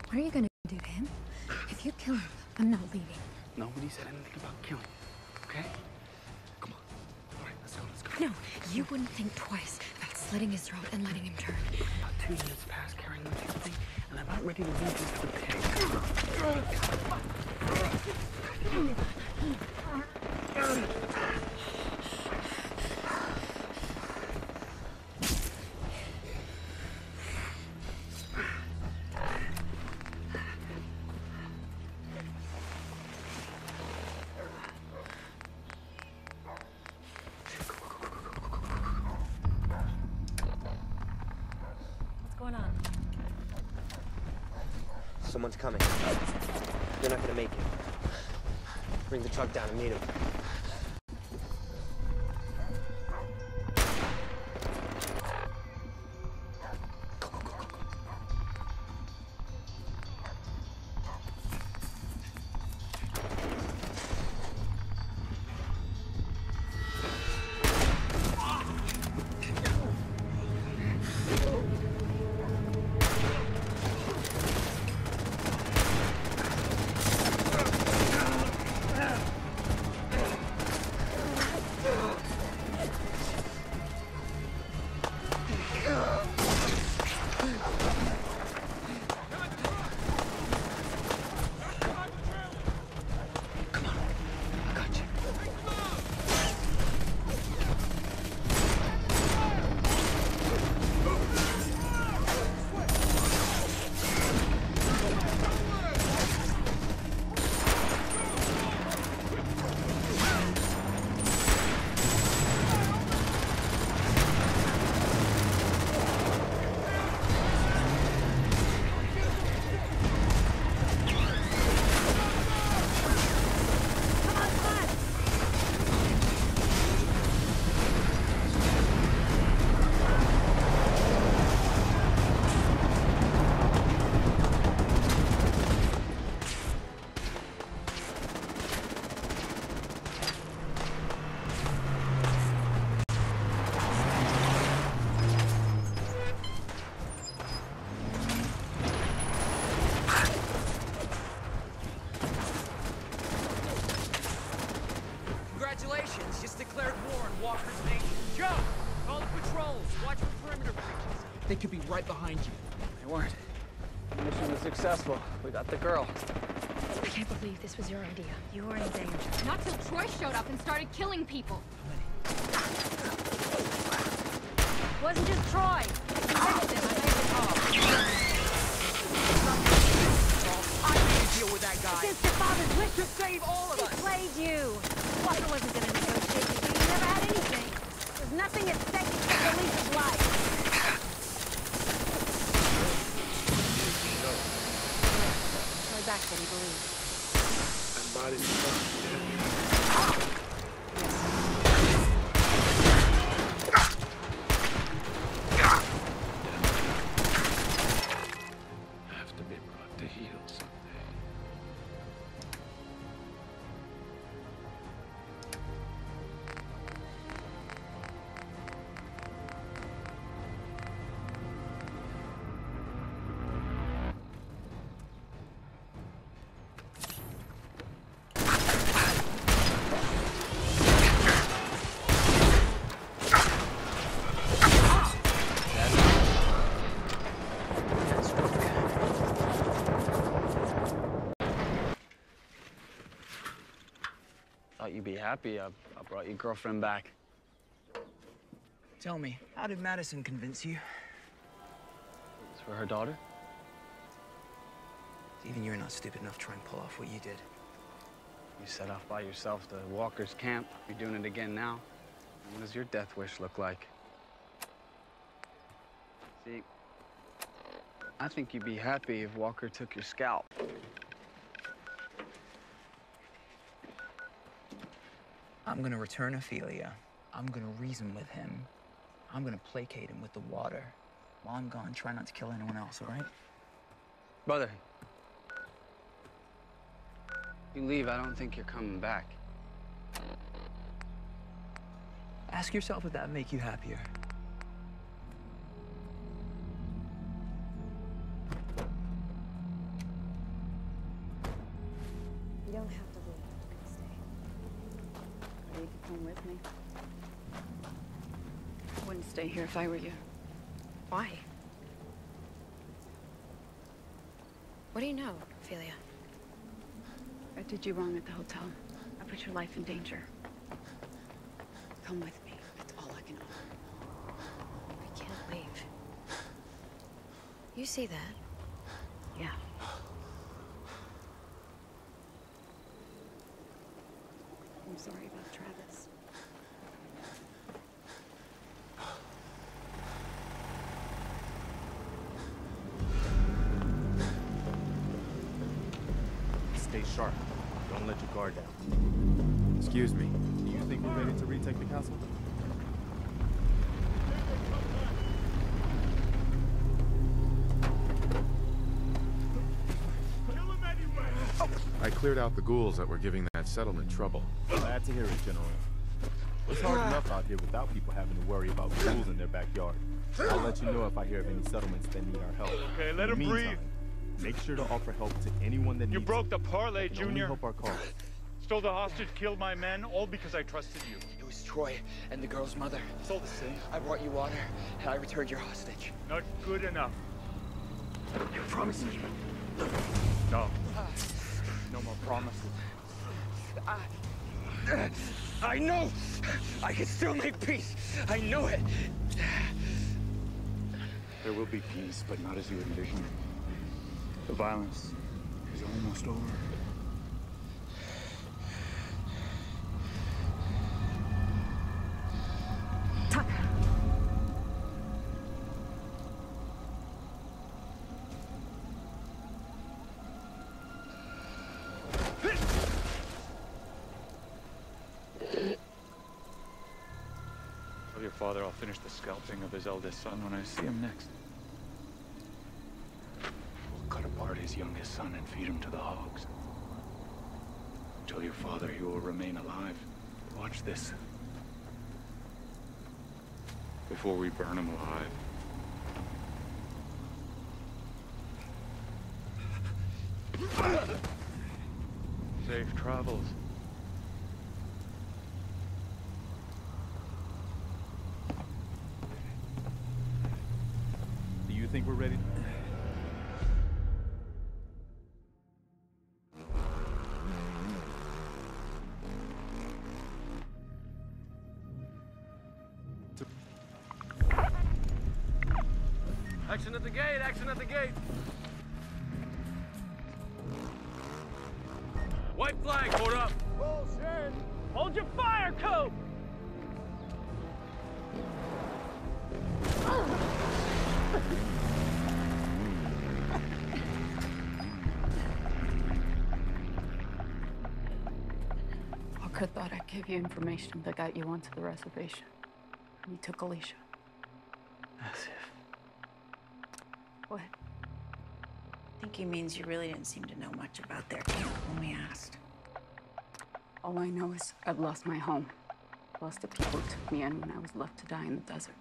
[SPEAKER 6] What are you gonna do to him? If you kill him, I'm not leaving.
[SPEAKER 2] Nobody said anything about killing, okay? Come on. All right, let's go.
[SPEAKER 6] No, you wouldn't think twice about slitting his throat and letting him turn.
[SPEAKER 2] About 2 minutes past carrying the thing, and I'm about ready to leave you for the pig.
[SPEAKER 3] What's going on?
[SPEAKER 12] Someone's coming. They're not gonna make it. Bring the truck down and meet him.
[SPEAKER 23] Congratulations, just declared war on Walker's Nation. Joe, call the patrols. Watch for perimeter breaches. They could be right behind you.
[SPEAKER 2] They weren't. Mission was successful. We got the girl.
[SPEAKER 6] I can't believe this was your idea.
[SPEAKER 3] You were in danger.
[SPEAKER 6] Not till Troy showed up and started killing people.
[SPEAKER 3] Wasn't just Troy. I convinced him. I made the call.
[SPEAKER 23] I need to deal with that guy.
[SPEAKER 3] Against your father's wish
[SPEAKER 23] To save all of us.
[SPEAKER 3] He played you. Walker wasn't going to negotiate with you. He never had anything. There's nothing at stake except Elisa's life. Troy back said he believed.
[SPEAKER 22] That body's gone.
[SPEAKER 1] Have to be brought to heel someday.
[SPEAKER 2] Thought you'd be happy I brought your girlfriend back. Tell me, how did Madison convince you? It's for her daughter? Even you're not stupid enough to try and pull off what you did. You set off by yourself to Walker's camp. You're doing it again now. What does your death wish look like? See, I think you'd be happy if Walker took your scalp. I'm gonna return Ophelia. I'm gonna reason with him. I'm gonna placate him with the water. While I'm gone, try not to kill anyone else, all right? Brother. You leave, I don't think you're coming back. Ask yourself if that would make you happier.
[SPEAKER 16] You don't have to leave. You can stay. Or you could come with me. I wouldn't stay here if I were you.
[SPEAKER 6] Why? What do you know, Ophelia?
[SPEAKER 16] I did you wrong at the hotel. I put your life in danger. Come with me. That's all I can offer.
[SPEAKER 6] I can't leave. You see that?
[SPEAKER 16] Yeah. I'm sorry about Travis.
[SPEAKER 14] Stay sharp. Don't let your guard down.
[SPEAKER 21] Excuse me.
[SPEAKER 14] Do you think we're ready to retake the castle?
[SPEAKER 7] I cleared out the ghouls that were giving that settlement trouble.
[SPEAKER 14] Glad to hear it, General. It's hard enough out here without people having to worry about ghouls in their backyard. I'll let you know if I hear of any settlements that need our help.
[SPEAKER 13] Okay, let him breathe.
[SPEAKER 14] Make sure to offer help to anyone that needs it.
[SPEAKER 13] You broke the parlay, Junior.
[SPEAKER 14] Help our cause.
[SPEAKER 13] Stole the hostage, killed my men, all because I trusted you.
[SPEAKER 2] It was Troy and the girl's mother.
[SPEAKER 13] It's all the same.
[SPEAKER 2] I brought you water, and I returned your hostage.
[SPEAKER 13] Not good enough.
[SPEAKER 2] You promised me.
[SPEAKER 13] No. No more promises.
[SPEAKER 2] I know! I can still make peace. I know it.
[SPEAKER 13] There will be peace, but not as you envision. The violence is almost over.
[SPEAKER 3] Tucker.
[SPEAKER 13] Tell your father I'll finish the scalping of his eldest son when I see him next. We'll cut apart his youngest son and feed him to the hogs. Tell your father he will remain alive. Watch this. Before we burn him alive. Safe travels.
[SPEAKER 14] Do you think we're ready?
[SPEAKER 23] Action at the gate, action at the gate. White flag, hold up. Bullshit. Hold your fire, Coop.
[SPEAKER 16] Walker thought I gave you information that got you onto the reservation. And he took Alicia.
[SPEAKER 2] As if.
[SPEAKER 16] What?
[SPEAKER 3] I think he means you really didn't seem to know much about their camp when we asked.
[SPEAKER 16] All I know is I've lost my home. Lost the people who took me in when I was left to die in the desert.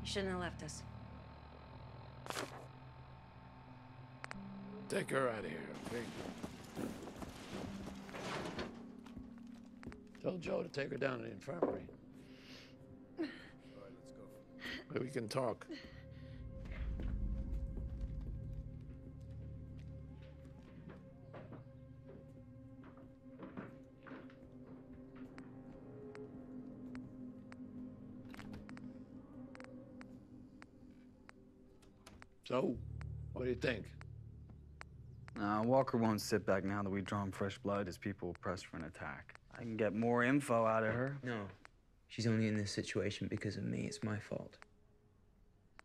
[SPEAKER 3] You shouldn't have left us.
[SPEAKER 1] Take her out of here, okay? Tell Joe to take her down to the infirmary.
[SPEAKER 22] All right, let's go.
[SPEAKER 1] Where we can talk. So, what do you think?
[SPEAKER 2] Walker won't sit back now that we've drawn fresh blood as people press for an attack. I can get more info out of her.
[SPEAKER 5] No. She's only in this situation because of me. It's my fault.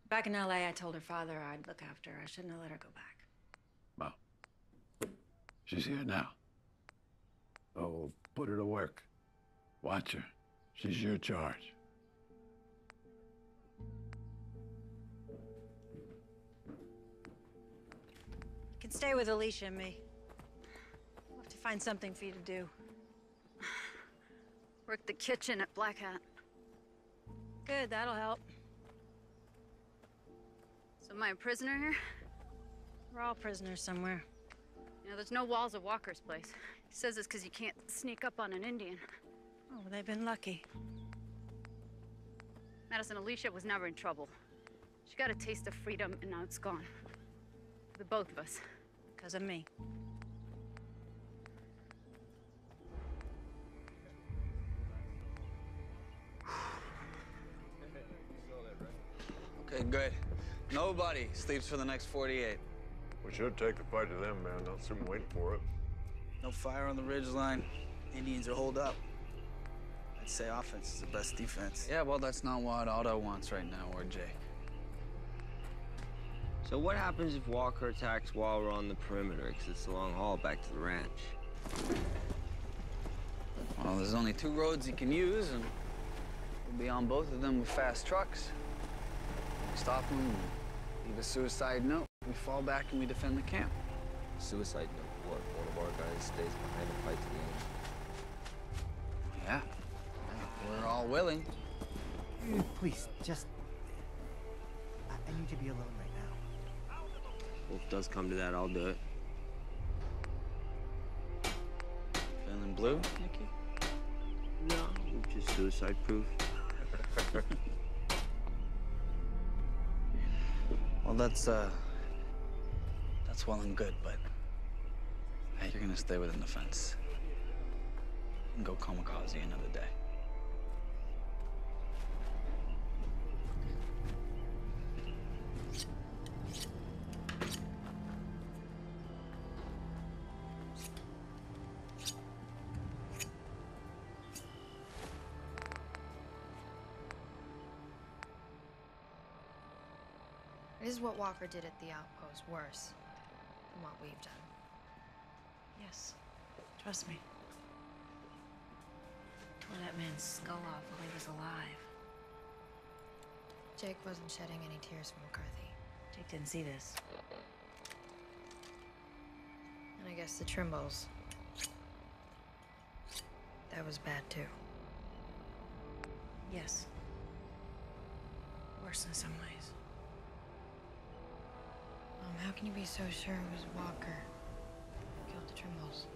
[SPEAKER 3] Back in LA, I told her father I'd look after her. I shouldn't have let her go back.
[SPEAKER 1] Well, she's here now. So put her to work. Watch her. She's your charge.
[SPEAKER 3] You can stay with Alicia and me. We'll have to find something for you to do.
[SPEAKER 16] Work the kitchen at Black Hat.
[SPEAKER 3] Good, that'll help.
[SPEAKER 16] So am I a prisoner here?
[SPEAKER 3] We're all prisoners somewhere.
[SPEAKER 16] You know, there's no walls at Walker's place. He says it's because you can't sneak up on an Indian.
[SPEAKER 3] Oh, well, they've been lucky.
[SPEAKER 16] Madison, Alicia was never in trouble. She got a taste of freedom, and now it's gone. For the both of us.
[SPEAKER 3] Because of me.
[SPEAKER 2] Okay, good. Nobody sleeps for the next 48.
[SPEAKER 22] We should take the fight to them, man. Not sit and waiting for it.
[SPEAKER 5] No fire on the ridgeline. Indians are holed up. I'd say offense is the best defense.
[SPEAKER 2] Yeah, well, that's not what Otto wants right now, or Jake.
[SPEAKER 9] So what happens if Walker attacks while we're on the perimeter? Because it's a long haul back to the ranch.
[SPEAKER 2] Well, there's only 2 roads he can use, and we'll be on both of them with fast trucks. We stop him, leave a suicide note. We fall back and we defend the camp.
[SPEAKER 9] Suicide note? What? One of our guys stays behind and fights the end?
[SPEAKER 2] Yeah. We're all willing.
[SPEAKER 8] Please, just... I need to be alone right now.
[SPEAKER 9] Well, if it does come to that, I'll do it.
[SPEAKER 2] Feeling blue, Nikki?
[SPEAKER 9] No, we're just suicide-proof.
[SPEAKER 2] Well, that's well and good, but hey, you're gonna stay within the fence and go kamikaze another day.
[SPEAKER 6] Is what Walker did at the outpost worse than what we've done?
[SPEAKER 3] Yes. Trust me. Tore that man's skull off while he was alive.
[SPEAKER 6] Jake wasn't shedding any tears for McCarthy.
[SPEAKER 3] Jake didn't see this.
[SPEAKER 6] And I guess the Trimbulls. That was bad too.
[SPEAKER 3] Yes. Worse in some ways.
[SPEAKER 6] How can you be so sure it was Walker who killed the Trimbulls?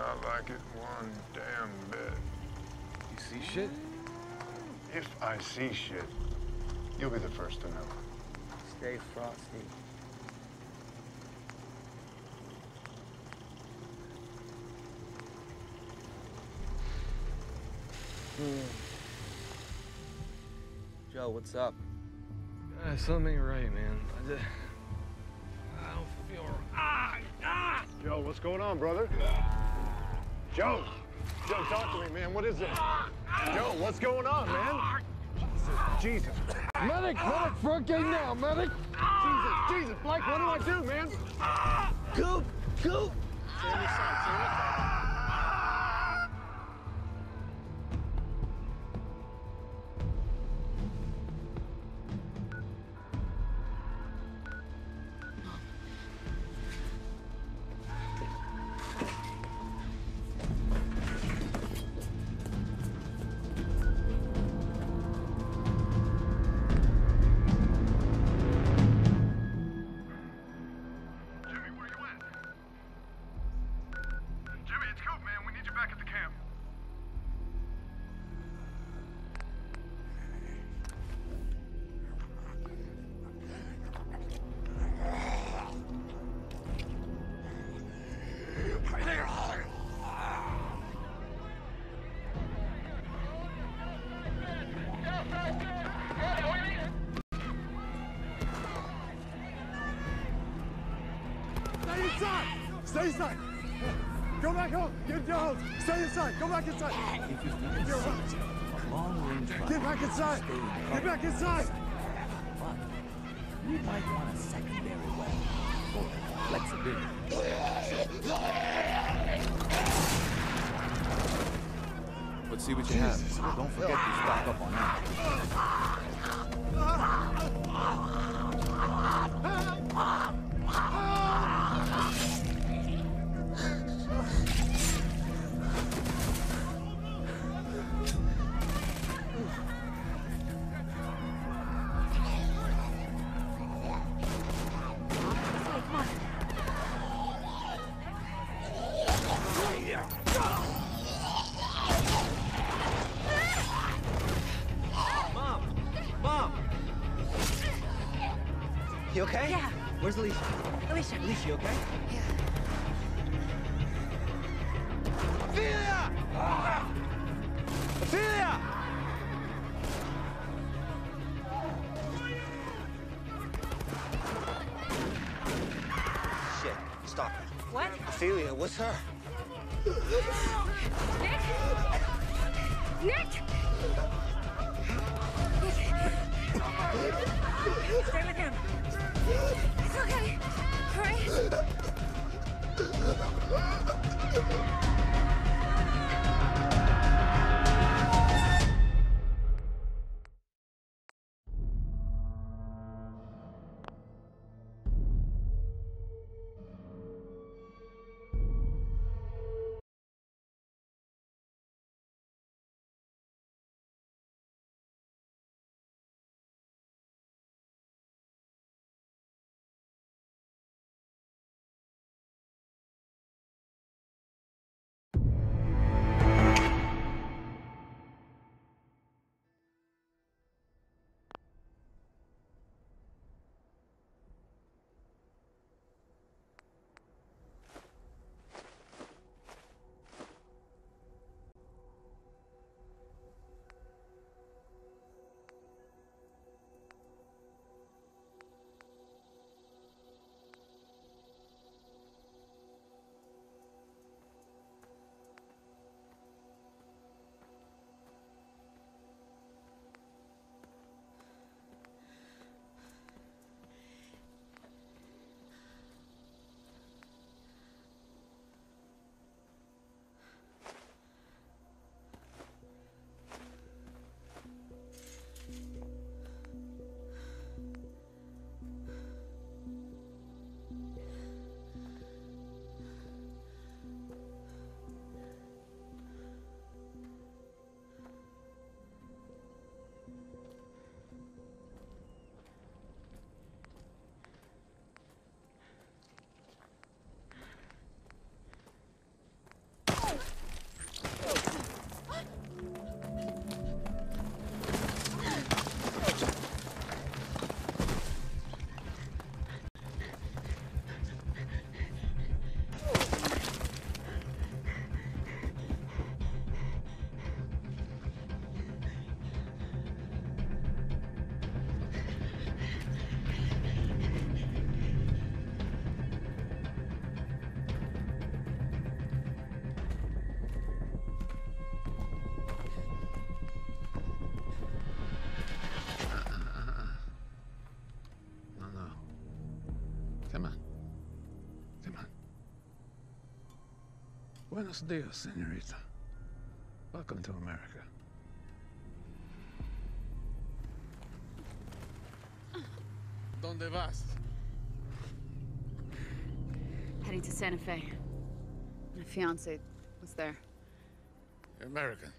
[SPEAKER 22] not like it one damn bit.
[SPEAKER 11] You see shit?
[SPEAKER 22] If I see shit, you'll be the first to know.
[SPEAKER 5] Stay frosty.
[SPEAKER 12] Joe, what's up?
[SPEAKER 11] Something ain't right, man. I don't feel
[SPEAKER 22] Joe, what's going on, brother? Joe! Joe, talk to me, man. What is it? Joe, what's going on, man? Jesus. Medic! Medic! Front gate now, medic! Jesus! Blake, what do I do, man?
[SPEAKER 12] Goop! Goop!
[SPEAKER 22] Stay on your side, stay on your side.
[SPEAKER 15] Stay inside! Stay inside! Go back home! Get down! Stay inside! Go back inside!
[SPEAKER 5] If you think it's safe, a long-range rifle.
[SPEAKER 15] Get back inside! Get back inside!
[SPEAKER 5] But you might want a secondary weapon for flexibility.
[SPEAKER 7] Let's see what you have.
[SPEAKER 5] Don't forget to stock up on that.
[SPEAKER 12] You okay?
[SPEAKER 3] Yeah.
[SPEAKER 12] Where's Alicia?
[SPEAKER 3] Alicia.
[SPEAKER 12] Alicia, you okay?
[SPEAKER 3] Yeah.
[SPEAKER 12] Ophelia! Ophelia! Shit, stop it.
[SPEAKER 3] What?
[SPEAKER 12] Ophelia, what's her?
[SPEAKER 6] Nick! Nick!
[SPEAKER 3] Stay with him.
[SPEAKER 6] It's okay. All right?
[SPEAKER 1] Buenos dias, señorita. Welcome to America. ¿Dónde vas?
[SPEAKER 16] Heading to Santa Fe. My fiance was there.
[SPEAKER 21] You're American.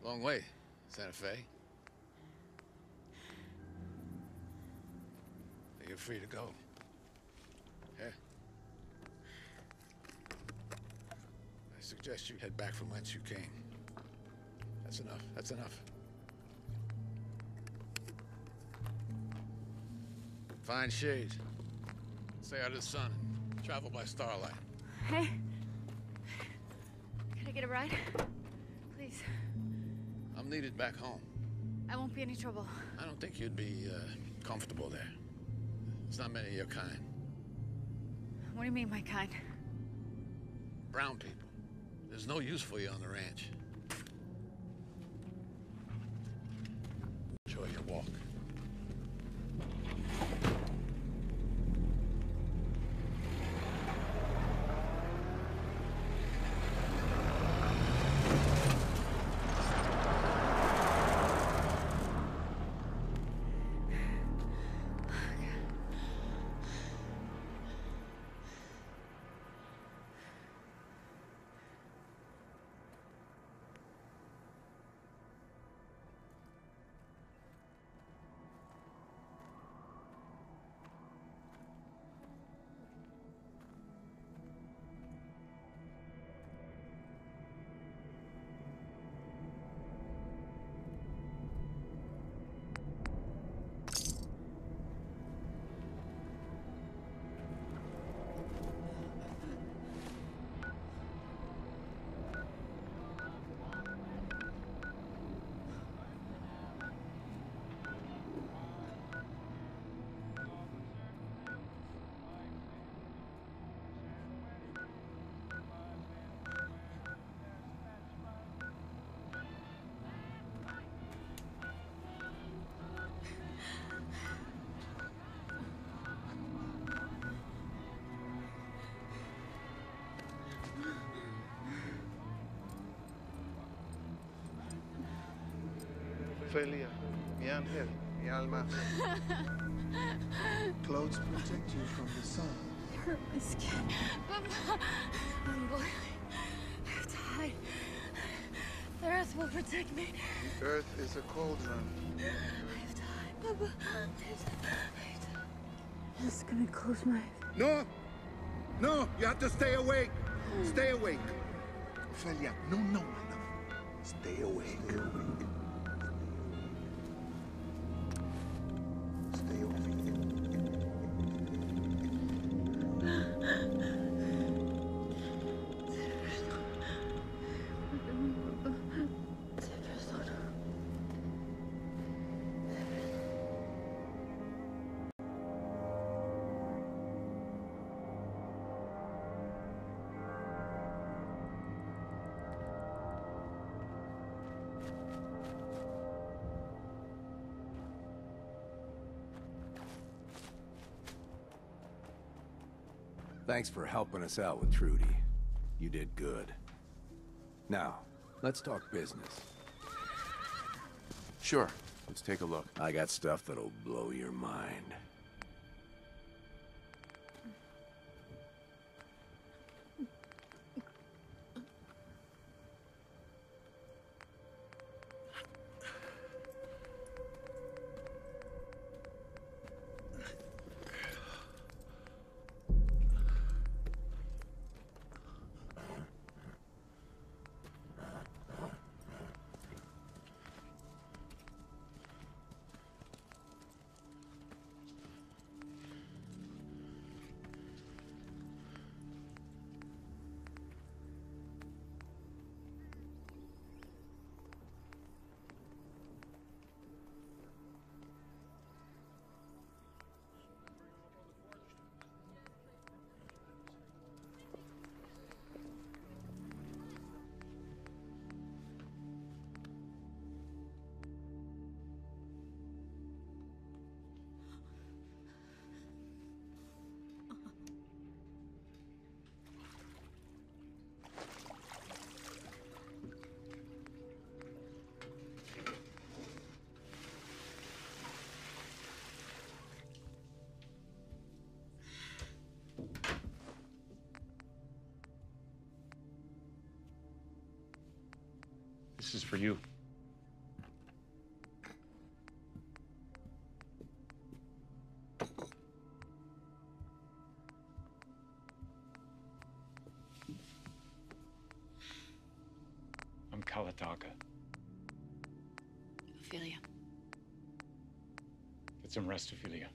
[SPEAKER 21] Long way, Santa Fe. You're free to go. Here. I suggest you head back from whence you came. That's enough. That's enough. Find shade. Stay out of the sun. Travel by starlight.
[SPEAKER 16] Hey. Can I get a ride? Please.
[SPEAKER 21] I'm needed back home.
[SPEAKER 16] I won't be any trouble.
[SPEAKER 21] I don't think you'd be comfortable there. There's not many of your kind.
[SPEAKER 16] What do you mean, my kind?
[SPEAKER 21] Brown people. There's no use for you on the ranch. Enjoy your walk.
[SPEAKER 18] Ophelia, mi ángel, mi alma. Clothes protect you from the sun.
[SPEAKER 16] Hurt my skin. I'm boiling. I have to hide. The earth will protect me.
[SPEAKER 18] The earth is a cauldron.
[SPEAKER 16] I have to hide, Papa. I'm just gonna close my eyes.
[SPEAKER 15] No! No! You have to stay awake! Stay awake! Ophelia, no, my love. Stay awake. Stay awake. Stay awake.
[SPEAKER 19] Thanks for helping us out with Trudy. You did good. Now, let's talk business.
[SPEAKER 7] Sure. Let's take a look.
[SPEAKER 19] I got stuff that'll blow your mind.
[SPEAKER 13] This is for you. I'm Kalataka.
[SPEAKER 16] Ophelia.
[SPEAKER 13] Get some rest, Ophelia.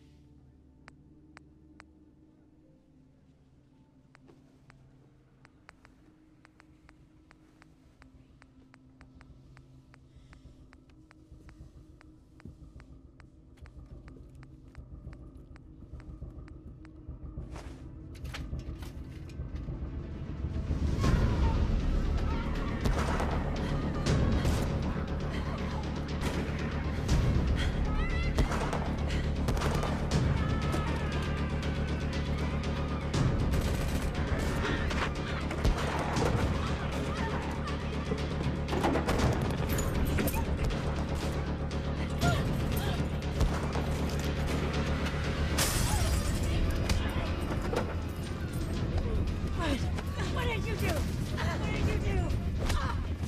[SPEAKER 3] What did you do? What did you do?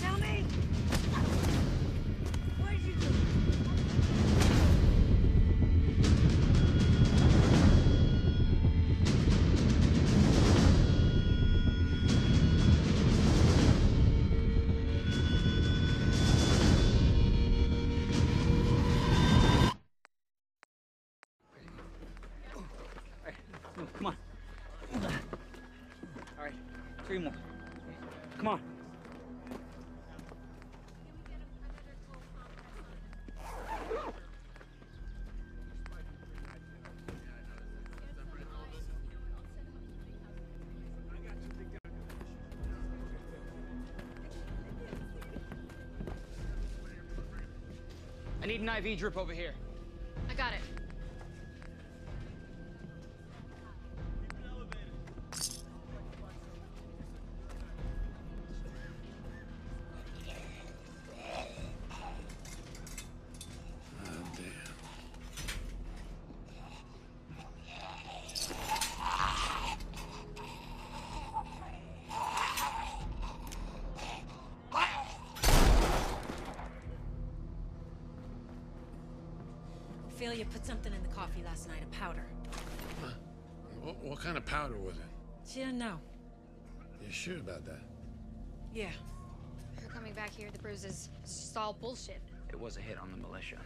[SPEAKER 3] Tell me. What did you do?
[SPEAKER 2] Come on. All right, 3 more. Come on.
[SPEAKER 23] I need an IV drip over here.
[SPEAKER 6] I got it.
[SPEAKER 3] Ophelia put something in the coffee last night, a powder.
[SPEAKER 1] Huh? What kind of powder was it?
[SPEAKER 3] She didn't know.
[SPEAKER 1] You sure about that?
[SPEAKER 3] Yeah.
[SPEAKER 6] Her coming back here, the bruises, it's just all bullshit.
[SPEAKER 2] It was a hit on the militia.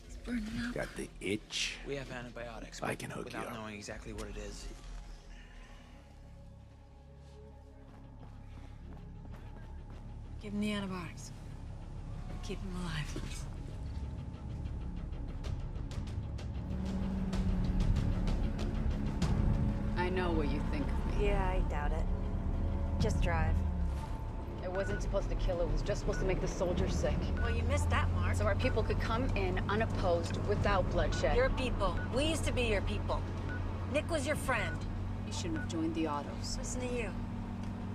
[SPEAKER 3] It's burning up.
[SPEAKER 19] Got the itch?
[SPEAKER 2] We have antibiotics.
[SPEAKER 19] I can hook you
[SPEAKER 2] without
[SPEAKER 19] up.
[SPEAKER 2] knowing exactly what it is.
[SPEAKER 3] Give him the antibiotics. Keep him alive.
[SPEAKER 16] I know what you think of me.
[SPEAKER 3] Yeah, I doubt it. Just drive.
[SPEAKER 16] It wasn't supposed to kill, it was just supposed to make the soldiers sick.
[SPEAKER 3] Well, you missed that mark.
[SPEAKER 16] So our people could come in unopposed without bloodshed.
[SPEAKER 3] Your people. We used to be your people. Nick was your friend.
[SPEAKER 16] You shouldn't have joined the autos.
[SPEAKER 3] Listen to you.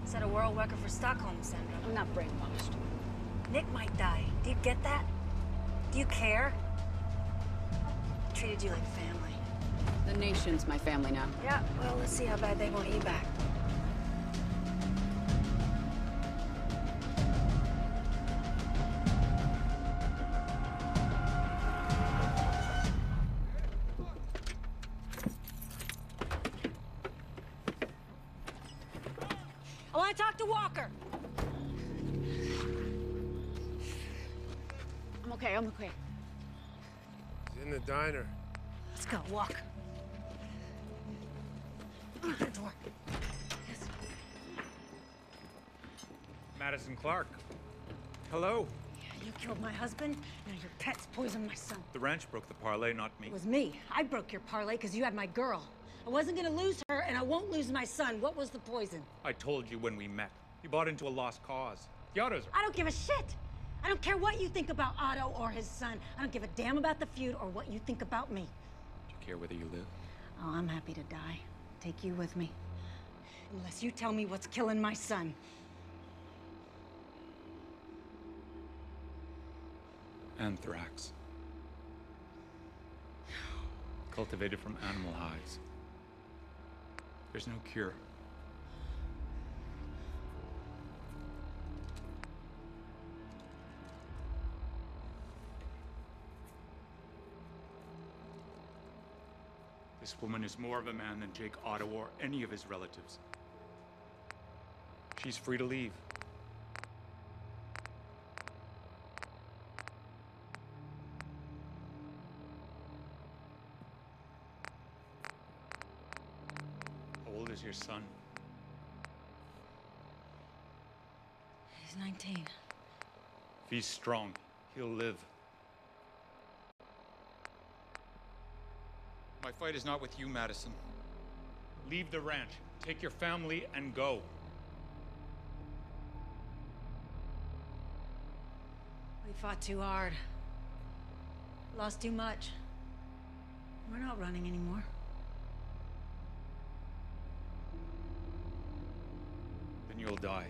[SPEAKER 3] Set a world record for Stockholm Syndrome.
[SPEAKER 16] I'm not brainwashed.
[SPEAKER 3] Nick might die. Do you get that? Do you care? He treated you like family.
[SPEAKER 16] The nation's my family now.
[SPEAKER 3] Yeah, well, let's see how bad they want you back. I want to talk to Walker.
[SPEAKER 16] I'm okay, I'm okay.
[SPEAKER 1] He's in the diner.
[SPEAKER 3] Let's go, walk. Open the door. Yes.
[SPEAKER 13] Madison Clark. Hello.
[SPEAKER 3] You killed my husband, now your pets poisoned my son.
[SPEAKER 13] The ranch broke the parlay, not me.
[SPEAKER 3] It was me. I broke your parlay because you had my girl. I wasn't gonna lose her, and I won't lose my son. What was the poison?
[SPEAKER 13] I told you when we met. You bought into a lost cause. The autos are...
[SPEAKER 3] I don't give a shit. I don't care what you think about Otto or his son. I don't give a damn about the feud or what you think about me.
[SPEAKER 13] Do you care whether you live?
[SPEAKER 3] Oh, I'm happy to die. Take you with me. Unless you tell me what's killing my son.
[SPEAKER 13] Anthrax. Cultivated from animal hides. There's no cure. This woman is more of a man than Jake Otto or any of his relatives. She's free to leave. How old is your son?
[SPEAKER 3] He's 19.
[SPEAKER 13] If he's strong, he'll live. My fight is not with you, Madison. Leave the ranch, take your family, and go.
[SPEAKER 3] We fought too hard. Lost too much. We're not running anymore.
[SPEAKER 13] Then you'll die.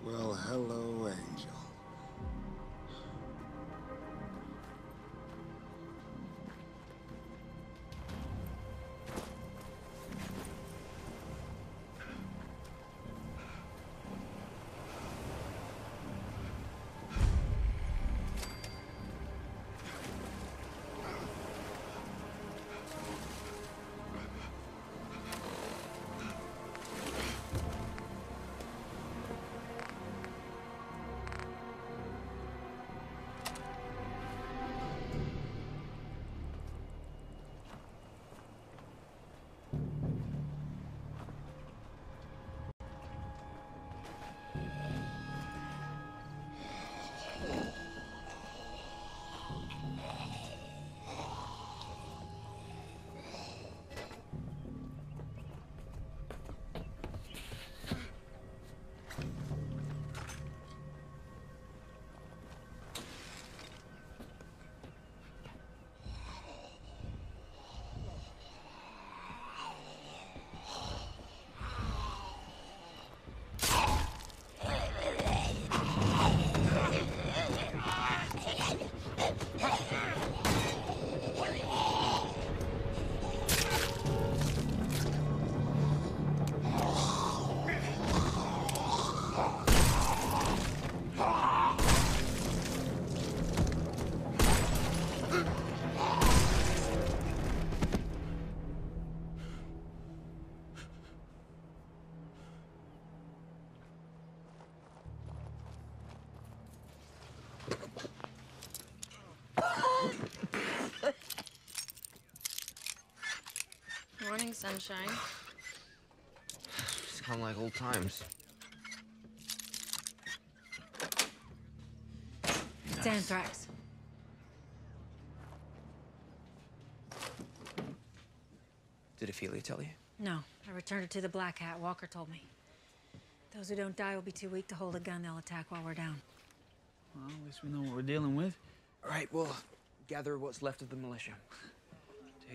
[SPEAKER 15] Well, hello, Angel.
[SPEAKER 6] Morning, sunshine.
[SPEAKER 12] It's kind of like old times.
[SPEAKER 3] It's anthrax.
[SPEAKER 2] Did Ophelia tell you?
[SPEAKER 3] No, I returned it to the Black Hat. Walker told me. Those who don't die will be too weak to hold a gun. They'll attack while we're down.
[SPEAKER 2] Well, at least we know what we're dealing with. All right, well, gather what's left of the militia.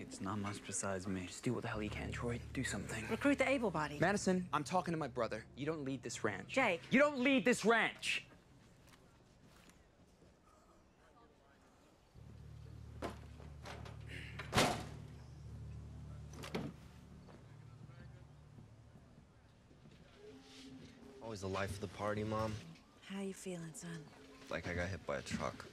[SPEAKER 2] It's not much besides me. Just do what the hell you can, Troy. Do something.
[SPEAKER 3] Recruit the able-bodied.
[SPEAKER 2] Madison, I'm talking to my brother. You don't lead this ranch.
[SPEAKER 3] Jake.
[SPEAKER 2] You don't lead this ranch!
[SPEAKER 9] Always the life of the party, Mom.
[SPEAKER 3] How you feeling, son?
[SPEAKER 9] Like I got hit by a truck.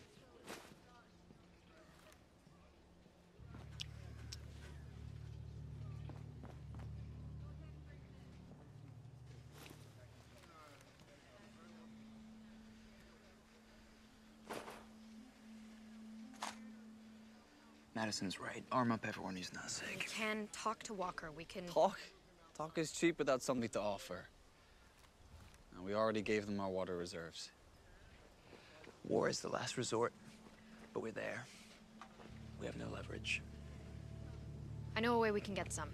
[SPEAKER 2] Madison's right. Arm up everyone who's not sick.
[SPEAKER 6] We can talk to Walker. We can...
[SPEAKER 10] Talk? Talk is cheap without something to offer. And we already gave them our water reserves.
[SPEAKER 2] War is the last resort, but we're there. We have no ranch.
[SPEAKER 6] I know a way we can get some.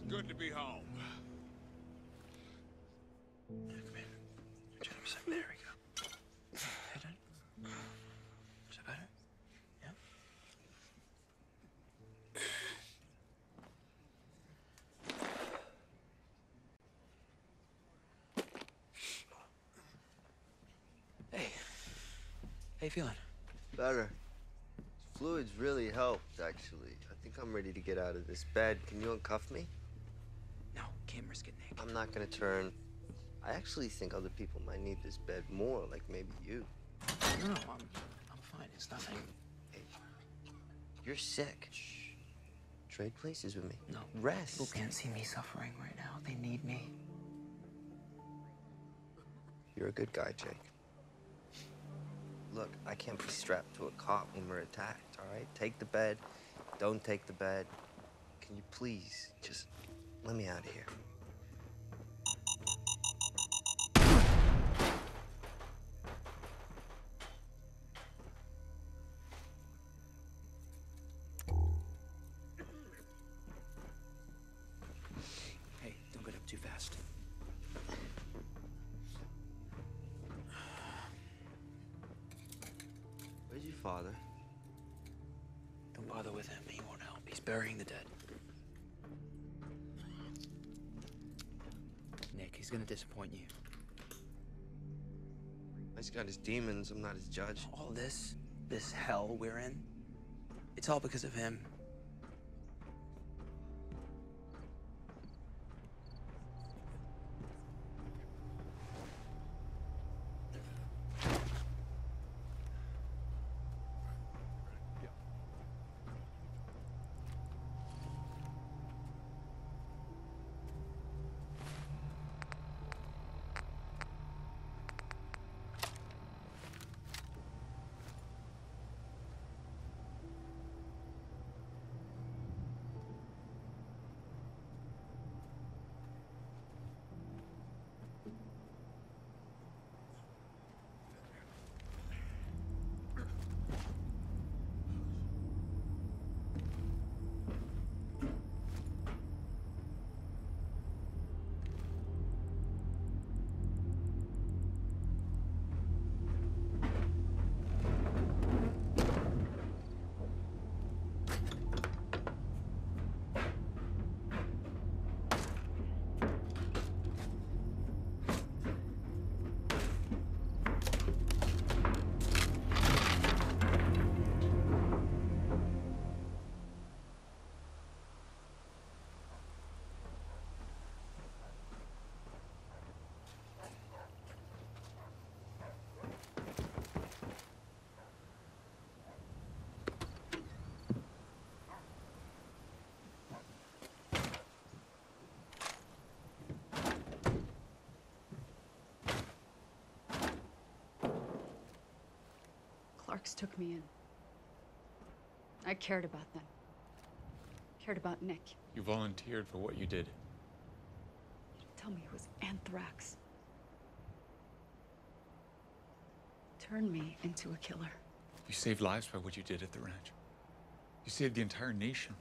[SPEAKER 15] Good to be home.
[SPEAKER 2] There we go. Head in. Is that better? Yeah. Hey. How you feeling?
[SPEAKER 9] Better. Fluids really helped, actually. I think I'm ready to get out of this bed. Can you uncuff me?
[SPEAKER 2] No, can't risk it, Nick.
[SPEAKER 9] I'm not gonna turn. I actually think other people might need this bed more, like maybe you.
[SPEAKER 2] No, I'm fine. It's nothing.
[SPEAKER 9] Hey, you're sick. Shh. Trade places with me.
[SPEAKER 2] No.
[SPEAKER 9] Rest.
[SPEAKER 2] People can't see me suffering right now. They need me.
[SPEAKER 9] You're a good guy, Jake. Look, I can't be strapped to a cot when we're attacked, all right? Take the bed. Don't take the bed. Can you please just let me out of here?
[SPEAKER 2] Hey, don't get up too fast.
[SPEAKER 9] Where's your father?
[SPEAKER 2] Don't bother with him. He won't help. He's burying the dead. Nick, he's gonna disappoint you.
[SPEAKER 9] He's got his demons. I'm not his judge.
[SPEAKER 2] All this hell we're in, it's all because of him.
[SPEAKER 16] Clark's took me in. I cared about them. Cared about Nick.
[SPEAKER 13] You volunteered for what you did.
[SPEAKER 16] Tell me it was anthrax. Turned me into a killer.
[SPEAKER 13] You saved lives by what you did at the ranch. You saved the entire nation.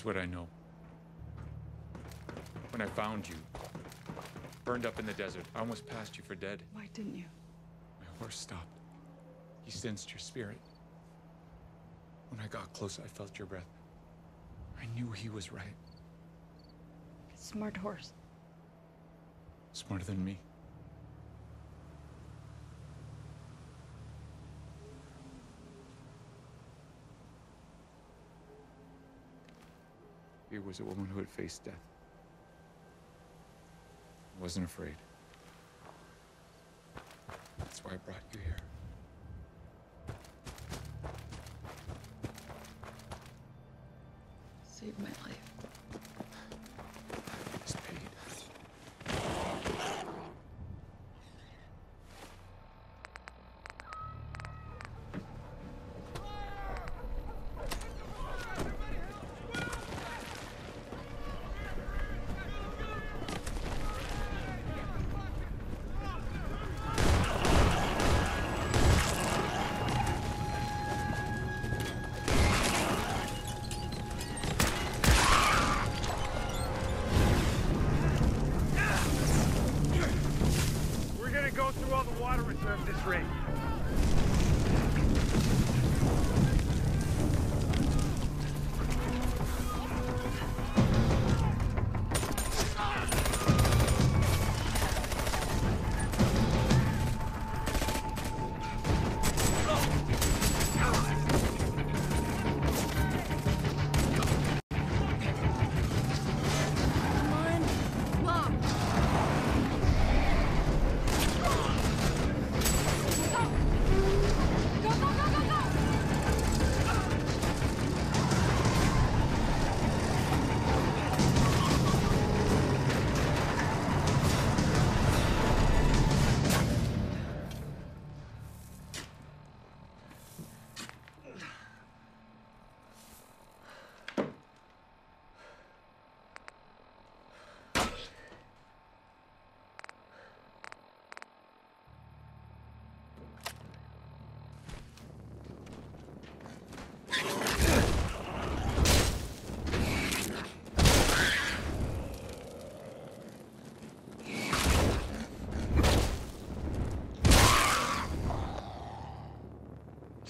[SPEAKER 13] Here's what I know. When I found you, burned up in the desert, I almost passed you for dead.
[SPEAKER 16] Why didn't you?
[SPEAKER 13] My horse stopped. He sensed your spirit. When I got close, I felt your breath. I knew he was right.
[SPEAKER 16] Smart horse.
[SPEAKER 13] Smarter than me. Here was a woman who had faced death. I wasn't afraid. That's why I brought you here.
[SPEAKER 16] Saved my life.
[SPEAKER 13] It's paid.
[SPEAKER 23] Go through all the water reserves this raid.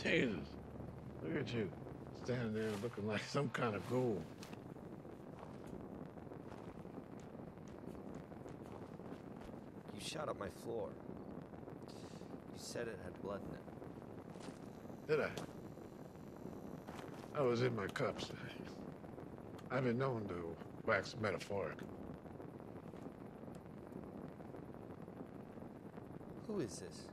[SPEAKER 1] Jesus, look at you, standing there looking like some kind of ghoul.
[SPEAKER 12] You shot up my floor. You said it had blood in it.
[SPEAKER 1] Did I? I was in my cups. I've been known to wax metaphoric.
[SPEAKER 12] Who is this?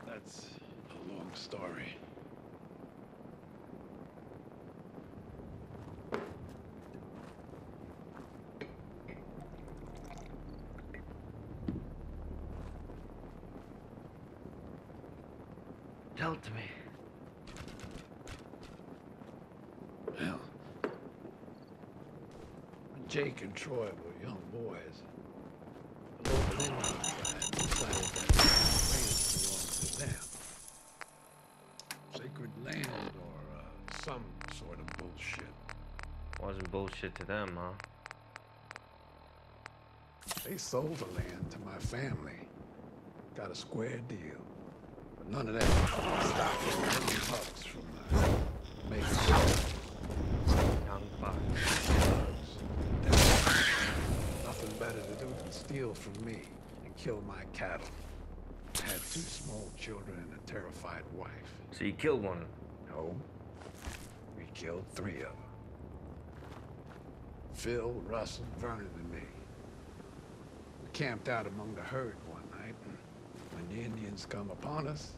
[SPEAKER 1] That's a long story. Tell it to me. Well, when Jake and Troy were young boys, the local Indian tribe decided that land belonged to them. Sacred land or some sort of bullshit.
[SPEAKER 12] Wasn't bullshit to them, huh?
[SPEAKER 1] They sold the land to my family. Got a square deal. But none of that stopped the young bucks from making
[SPEAKER 12] young bucks.
[SPEAKER 1] Nothing better to do than steal from me and kill my cattle. I had 2 small children and a terrified wife.
[SPEAKER 12] So you killed one?
[SPEAKER 1] No. We killed 3 of them. Phil, Russ, and Vernon and me. We camped out among the herd one night, and when the Indians come upon us,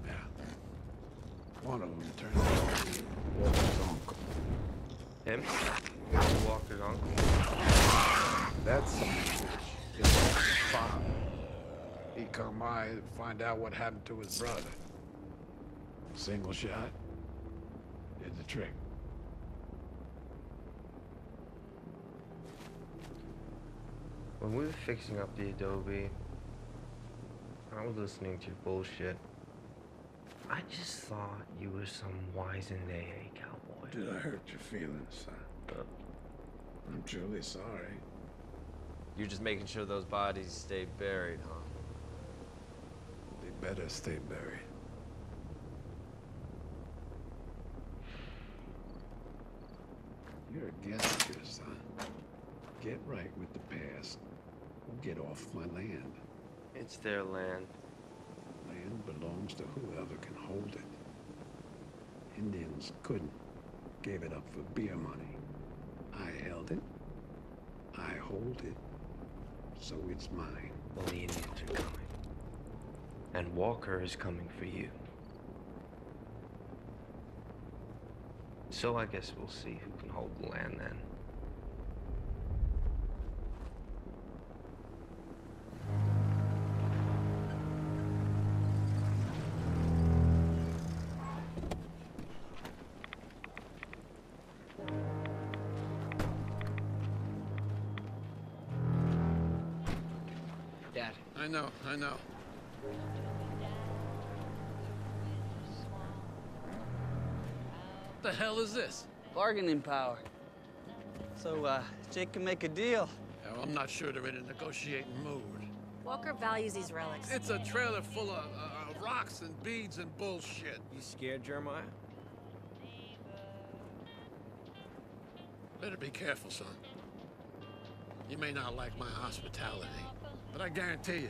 [SPEAKER 1] yeah, one of them turned out to be Walker's uncle.
[SPEAKER 12] Him? Walker's uncle?
[SPEAKER 1] That's something which is Walker's father. He come by to find out what happened to his brother. Single shot did the trick.
[SPEAKER 12] When we were fixing up the adobe, I was listening to your bullshit.
[SPEAKER 9] I just thought you were some wizened AA cowboy.
[SPEAKER 4] Did I hurt your feelings, son? I'm truly sorry.
[SPEAKER 9] You're just making sure those bodies stay buried, huh?
[SPEAKER 4] They better stay buried. You're a guest here, son. Get right with the past. Or get off my land.
[SPEAKER 9] It's their land.
[SPEAKER 4] Land belongs to whoever can hold it. Indians couldn't. Gave it up for beer money. I held it. I hold it. So it's mine.
[SPEAKER 9] Well, the Indians are coming. And Walker is coming for you. So I guess we'll see who can hold the land then.
[SPEAKER 2] Dad.
[SPEAKER 1] I know. What the hell is this?
[SPEAKER 2] Bargaining power. So, Jake can make a deal.
[SPEAKER 1] Yeah, well, I'm not sure they're in a negotiating mood.
[SPEAKER 3] Walker values these relics.
[SPEAKER 1] It's a trailer full of rocks and beads and bullshit.
[SPEAKER 9] You scared, Jeremiah?
[SPEAKER 1] Better be careful, son. You may not like my hospitality, but I guarantee you,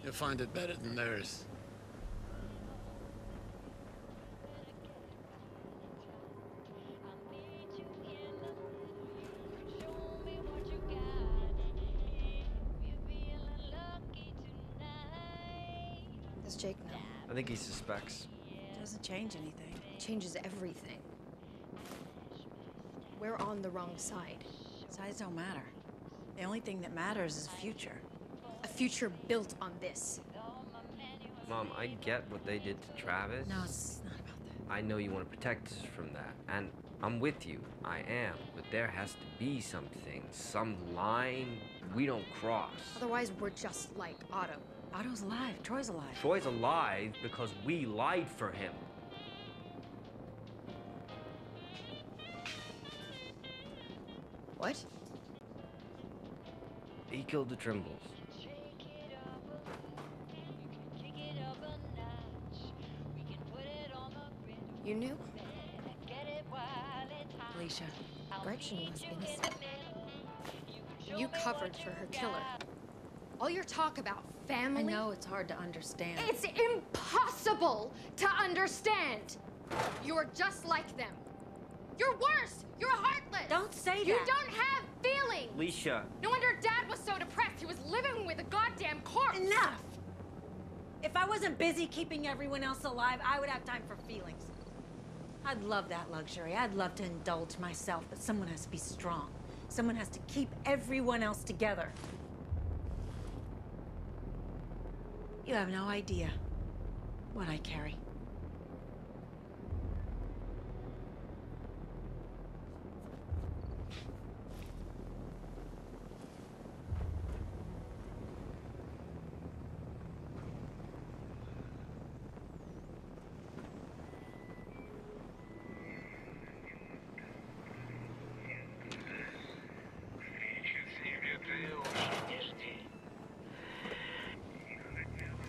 [SPEAKER 1] you'll find it better than theirs.
[SPEAKER 6] Does Jake know?
[SPEAKER 9] I think he suspects.
[SPEAKER 3] Doesn't change anything.
[SPEAKER 6] It changes everything. We're on the wrong side.
[SPEAKER 3] Sides don't matter. The only thing that matters is future.
[SPEAKER 6] A future built on this.
[SPEAKER 9] Mom, I get what they did to Travis.
[SPEAKER 3] No, it's not about that.
[SPEAKER 9] I know you want to protect us from that, and I'm with you. I am, but there has to be something, some line we don't cross.
[SPEAKER 6] Otherwise, we're just like Otto.
[SPEAKER 3] Otto's alive. Troy's alive.
[SPEAKER 9] Troy's alive because we lied for him.
[SPEAKER 6] What?
[SPEAKER 9] He killed the Trimbles.
[SPEAKER 6] You knew?
[SPEAKER 3] Alicia.
[SPEAKER 6] Gretchen was innocent. You covered for her killer. All your talk about family...
[SPEAKER 3] I know it's hard to understand.
[SPEAKER 6] It's impossible to understand! You're just like them. You're worse! You're heartless!
[SPEAKER 3] Don't say that!
[SPEAKER 6] You don't have feelings!
[SPEAKER 9] Alicia.
[SPEAKER 6] No wonder Dad was so depressed. He was living with a goddamn corpse!
[SPEAKER 3] Enough! If I wasn't busy keeping everyone else alive, I would have time for feelings. I'd love that luxury. I'd love to indulge myself, but someone has to be strong. Someone has to keep everyone else together. You have no idea what I carry.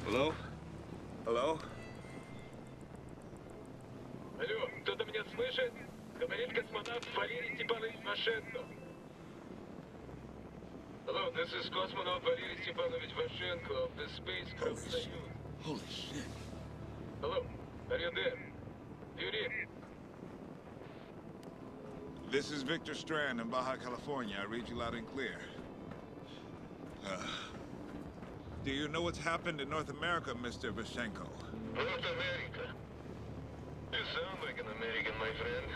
[SPEAKER 22] Hello? Hello?
[SPEAKER 11] Алло, кто-то меня слышит? Говорит космонавт Валерий Степанович Вашенко. Hello, this is cosmonaut Valery Stepanovich Vashenko of the Spacecraft Soyuz.
[SPEAKER 15] Holy shit.
[SPEAKER 11] Hello, are you there? Do you read?
[SPEAKER 22] This is Victor Strand in Baja California. I read you loud and clear. Do you know what's happened in North America, Mr. Vashenko?
[SPEAKER 11] North America? You sound like an American, my friend.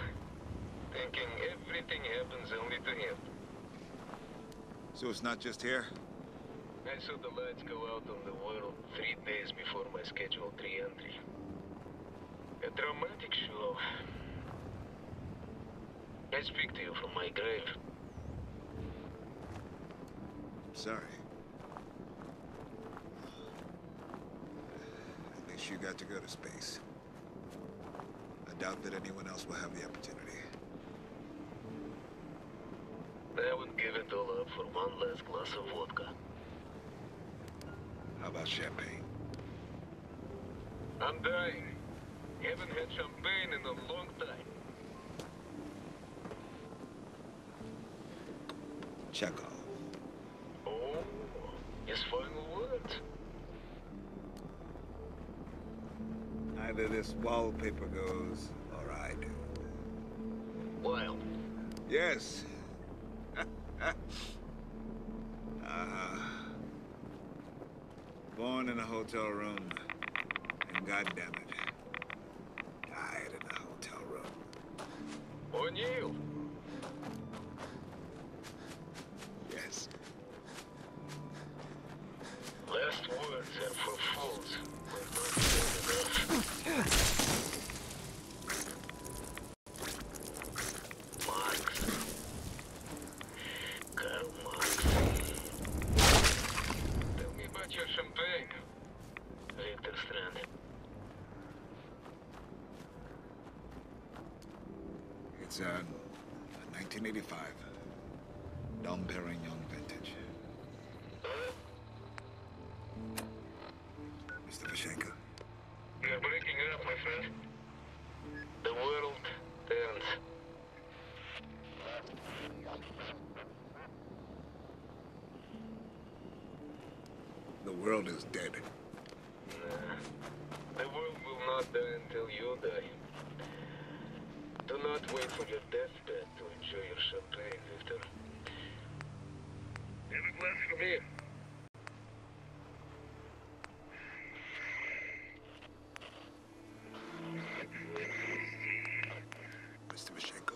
[SPEAKER 11] Thinking everything happens only to him.
[SPEAKER 22] So it's not just here?
[SPEAKER 11] I saw the lights go out on the world 3 days before my scheduled re-entry. A dramatic show. I speak to you from my grave.
[SPEAKER 22] Sorry. At least you got to go to space.
[SPEAKER 15] doubt that anyone else will have the opportunity.
[SPEAKER 11] I would give it all up for one last glass of vodka.
[SPEAKER 15] How about champagne?
[SPEAKER 11] I'm dying. Haven't had champagne in a long time.
[SPEAKER 15] Chekhov.
[SPEAKER 11] Oh, his final words.
[SPEAKER 15] Either this wallpaper goes, or I do.
[SPEAKER 11] Wild.
[SPEAKER 15] Yes. Born in a hotel room, and goddammit, died in a hotel room.
[SPEAKER 11] O'Neill.
[SPEAKER 15] Yes.
[SPEAKER 11] Last words are for fools. We're not good enough. Marx. Karl Marx. Tell me about your champagne, Victor Strand.
[SPEAKER 15] It's a 1985 Dom Perignon vintage. Mr. Vashenko.
[SPEAKER 11] You're breaking up, my friend. The world turns.
[SPEAKER 15] The world is dead.
[SPEAKER 11] Nah. The world will not die until you die. Do not wait for your deathbed to enjoy your champagne, Victor. Have a glass for me.
[SPEAKER 15] Mr. Vashenko.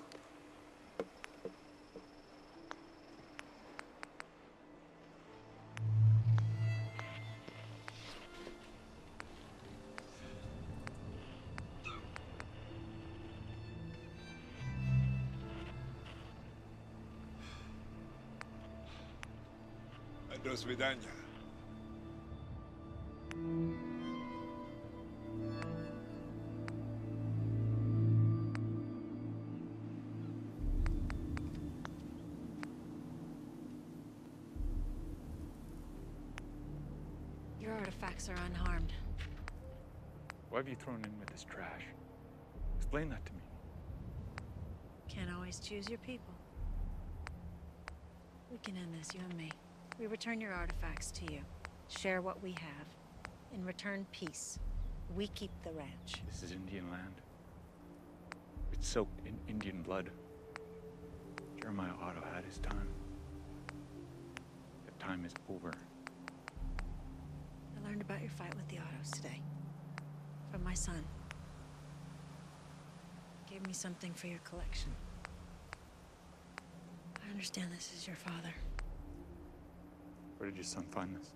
[SPEAKER 15] До свидания.
[SPEAKER 3] Your artifacts are unharmed.
[SPEAKER 13] Why have you thrown in with this trash? Explain that to me.
[SPEAKER 3] Can't always choose your people. We can end this, you and me. We return your artifacts to you. Share what we have. In return, peace. We keep the ranch.
[SPEAKER 13] This is Indian land. It's soaked in Indian blood. Jeremiah Otto had his time. That time is over.
[SPEAKER 3] I learned about your fight with the Ottos today. From my son. Gave me something for your collection. I understand this is your father.
[SPEAKER 13] Where did your son find this?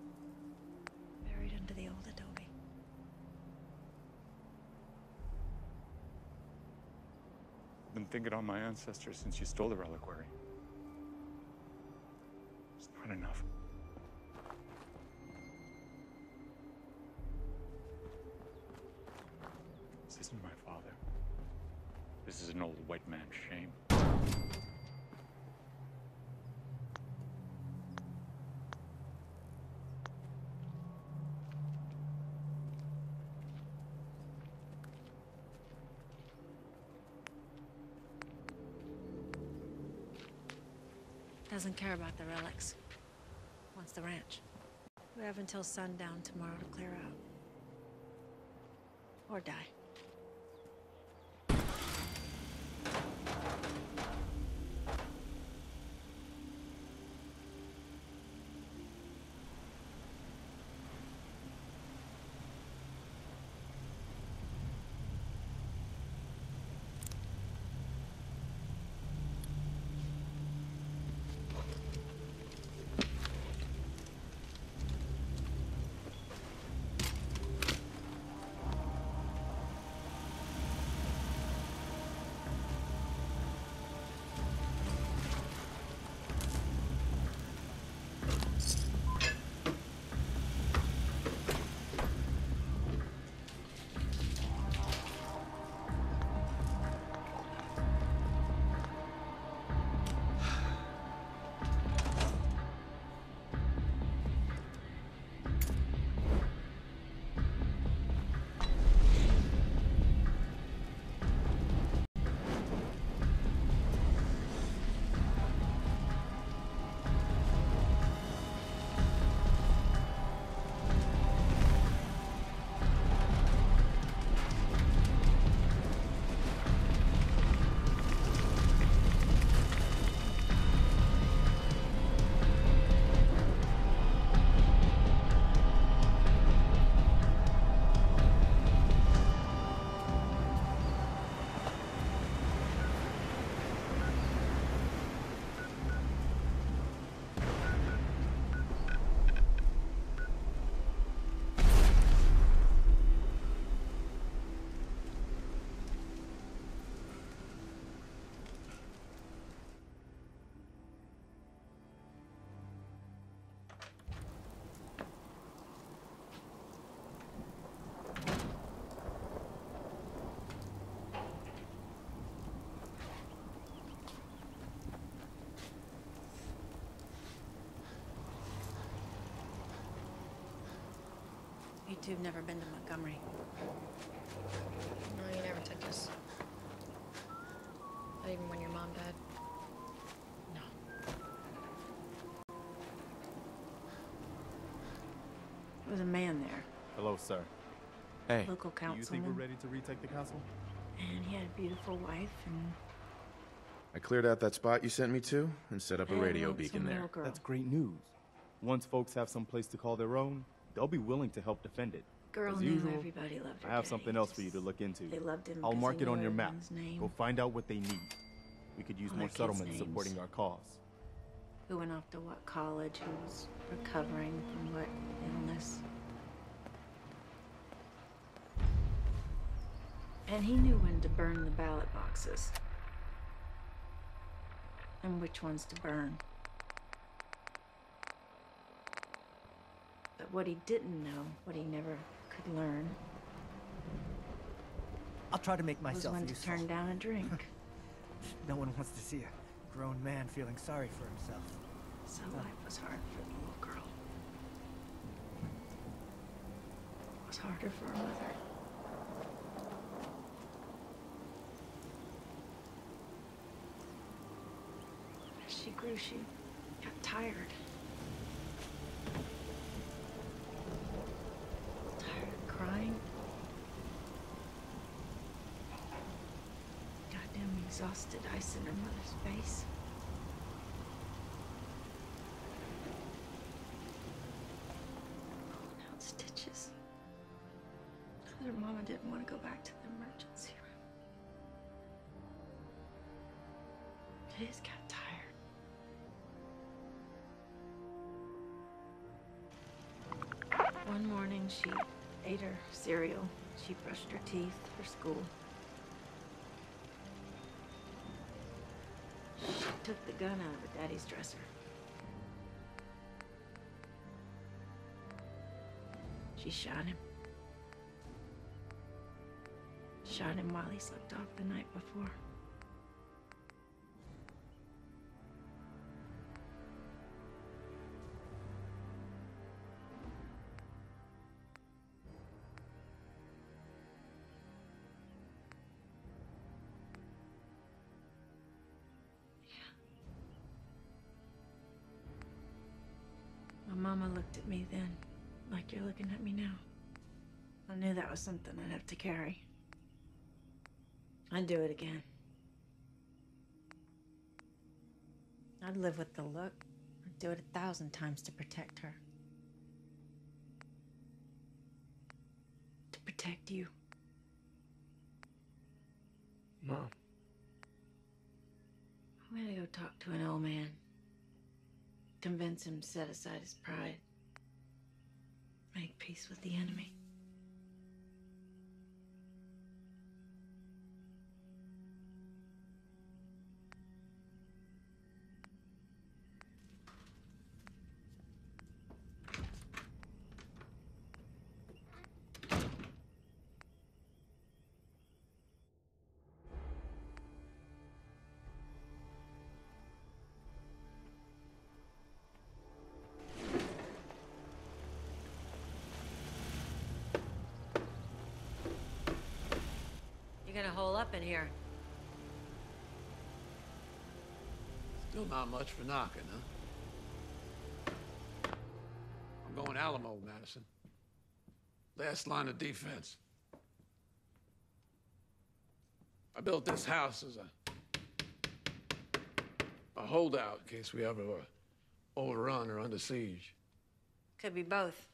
[SPEAKER 3] Buried under the old adobe.
[SPEAKER 13] I've been thinking on my ancestors since you stole the reliquary. It's not enough. This isn't my father. This is an old white man's shame.
[SPEAKER 3] Doesn't care about the relics. Wants the ranch. We have until sundown tomorrow to clear out. Or die. two have never been to Montgomery.
[SPEAKER 6] No, you never took us. Not even when your mom died.
[SPEAKER 3] No. There was a man there.
[SPEAKER 14] Hello, sir.
[SPEAKER 7] Hey.
[SPEAKER 3] Local
[SPEAKER 14] Do you think
[SPEAKER 3] councilman.
[SPEAKER 14] we're ready to retake the castle?
[SPEAKER 3] And he had a beautiful wife and
[SPEAKER 7] I cleared out that spot you sent me to and set up a
[SPEAKER 3] and
[SPEAKER 7] radio
[SPEAKER 3] lonesome
[SPEAKER 7] beacon there.
[SPEAKER 3] little girl.
[SPEAKER 14] That's great news. Once folks have some place to call their own, they'll be willing to help defend it.
[SPEAKER 3] Girl
[SPEAKER 14] As
[SPEAKER 3] knew
[SPEAKER 14] usual,
[SPEAKER 3] everybody loved her
[SPEAKER 14] I have
[SPEAKER 3] daddy.
[SPEAKER 14] something else for you to look into.
[SPEAKER 3] They loved him
[SPEAKER 14] I'll
[SPEAKER 3] because
[SPEAKER 14] mark
[SPEAKER 3] he
[SPEAKER 14] it on
[SPEAKER 3] knew
[SPEAKER 14] your map.
[SPEAKER 3] everyone's name.
[SPEAKER 14] Go find out what they need. We could use
[SPEAKER 3] All
[SPEAKER 14] more
[SPEAKER 3] their kids'
[SPEAKER 14] settlements
[SPEAKER 3] names.
[SPEAKER 14] supporting our cause.
[SPEAKER 3] Who went off to what college, who was recovering from what illness. And he knew when to burn the ballot boxes. And which ones to burn. But what he didn't know, what he never could learn,
[SPEAKER 8] I'll try to make
[SPEAKER 3] was
[SPEAKER 8] myself
[SPEAKER 3] when to
[SPEAKER 8] useful.
[SPEAKER 3] turn down a drink.
[SPEAKER 8] No one wants to see a grown man feeling sorry for himself.
[SPEAKER 3] So life was hard for the little girl. It was harder for her mother. As she grew, she got tired. Tired of crying. Goddamn exhausted, ice in her mother's face. Pulling out stitches. Her mama didn't want to go back to the emergency room. She just got tired. One morning, she ate her cereal. She brushed her teeth for school. She took the gun out of her daddy's dresser. She shot him. Shot him while he slept off the night before. My mama looked at me then, like you're looking at me now. I knew that was something I'd have to carry. I'd do it again. I'd live with the look. I'd do it 1,000 times to protect her. To protect you.
[SPEAKER 4] Mom.
[SPEAKER 3] I'm gonna go talk to an old man. Convince him to set aside his pride. Make peace with the enemy. You're gonna hole up in here.
[SPEAKER 1] Still not much for knocking, huh? I'm going Alamo, Madison. Last line of defense. I built this house as a holdout in case we ever were overrun or under siege.
[SPEAKER 3] Could be both.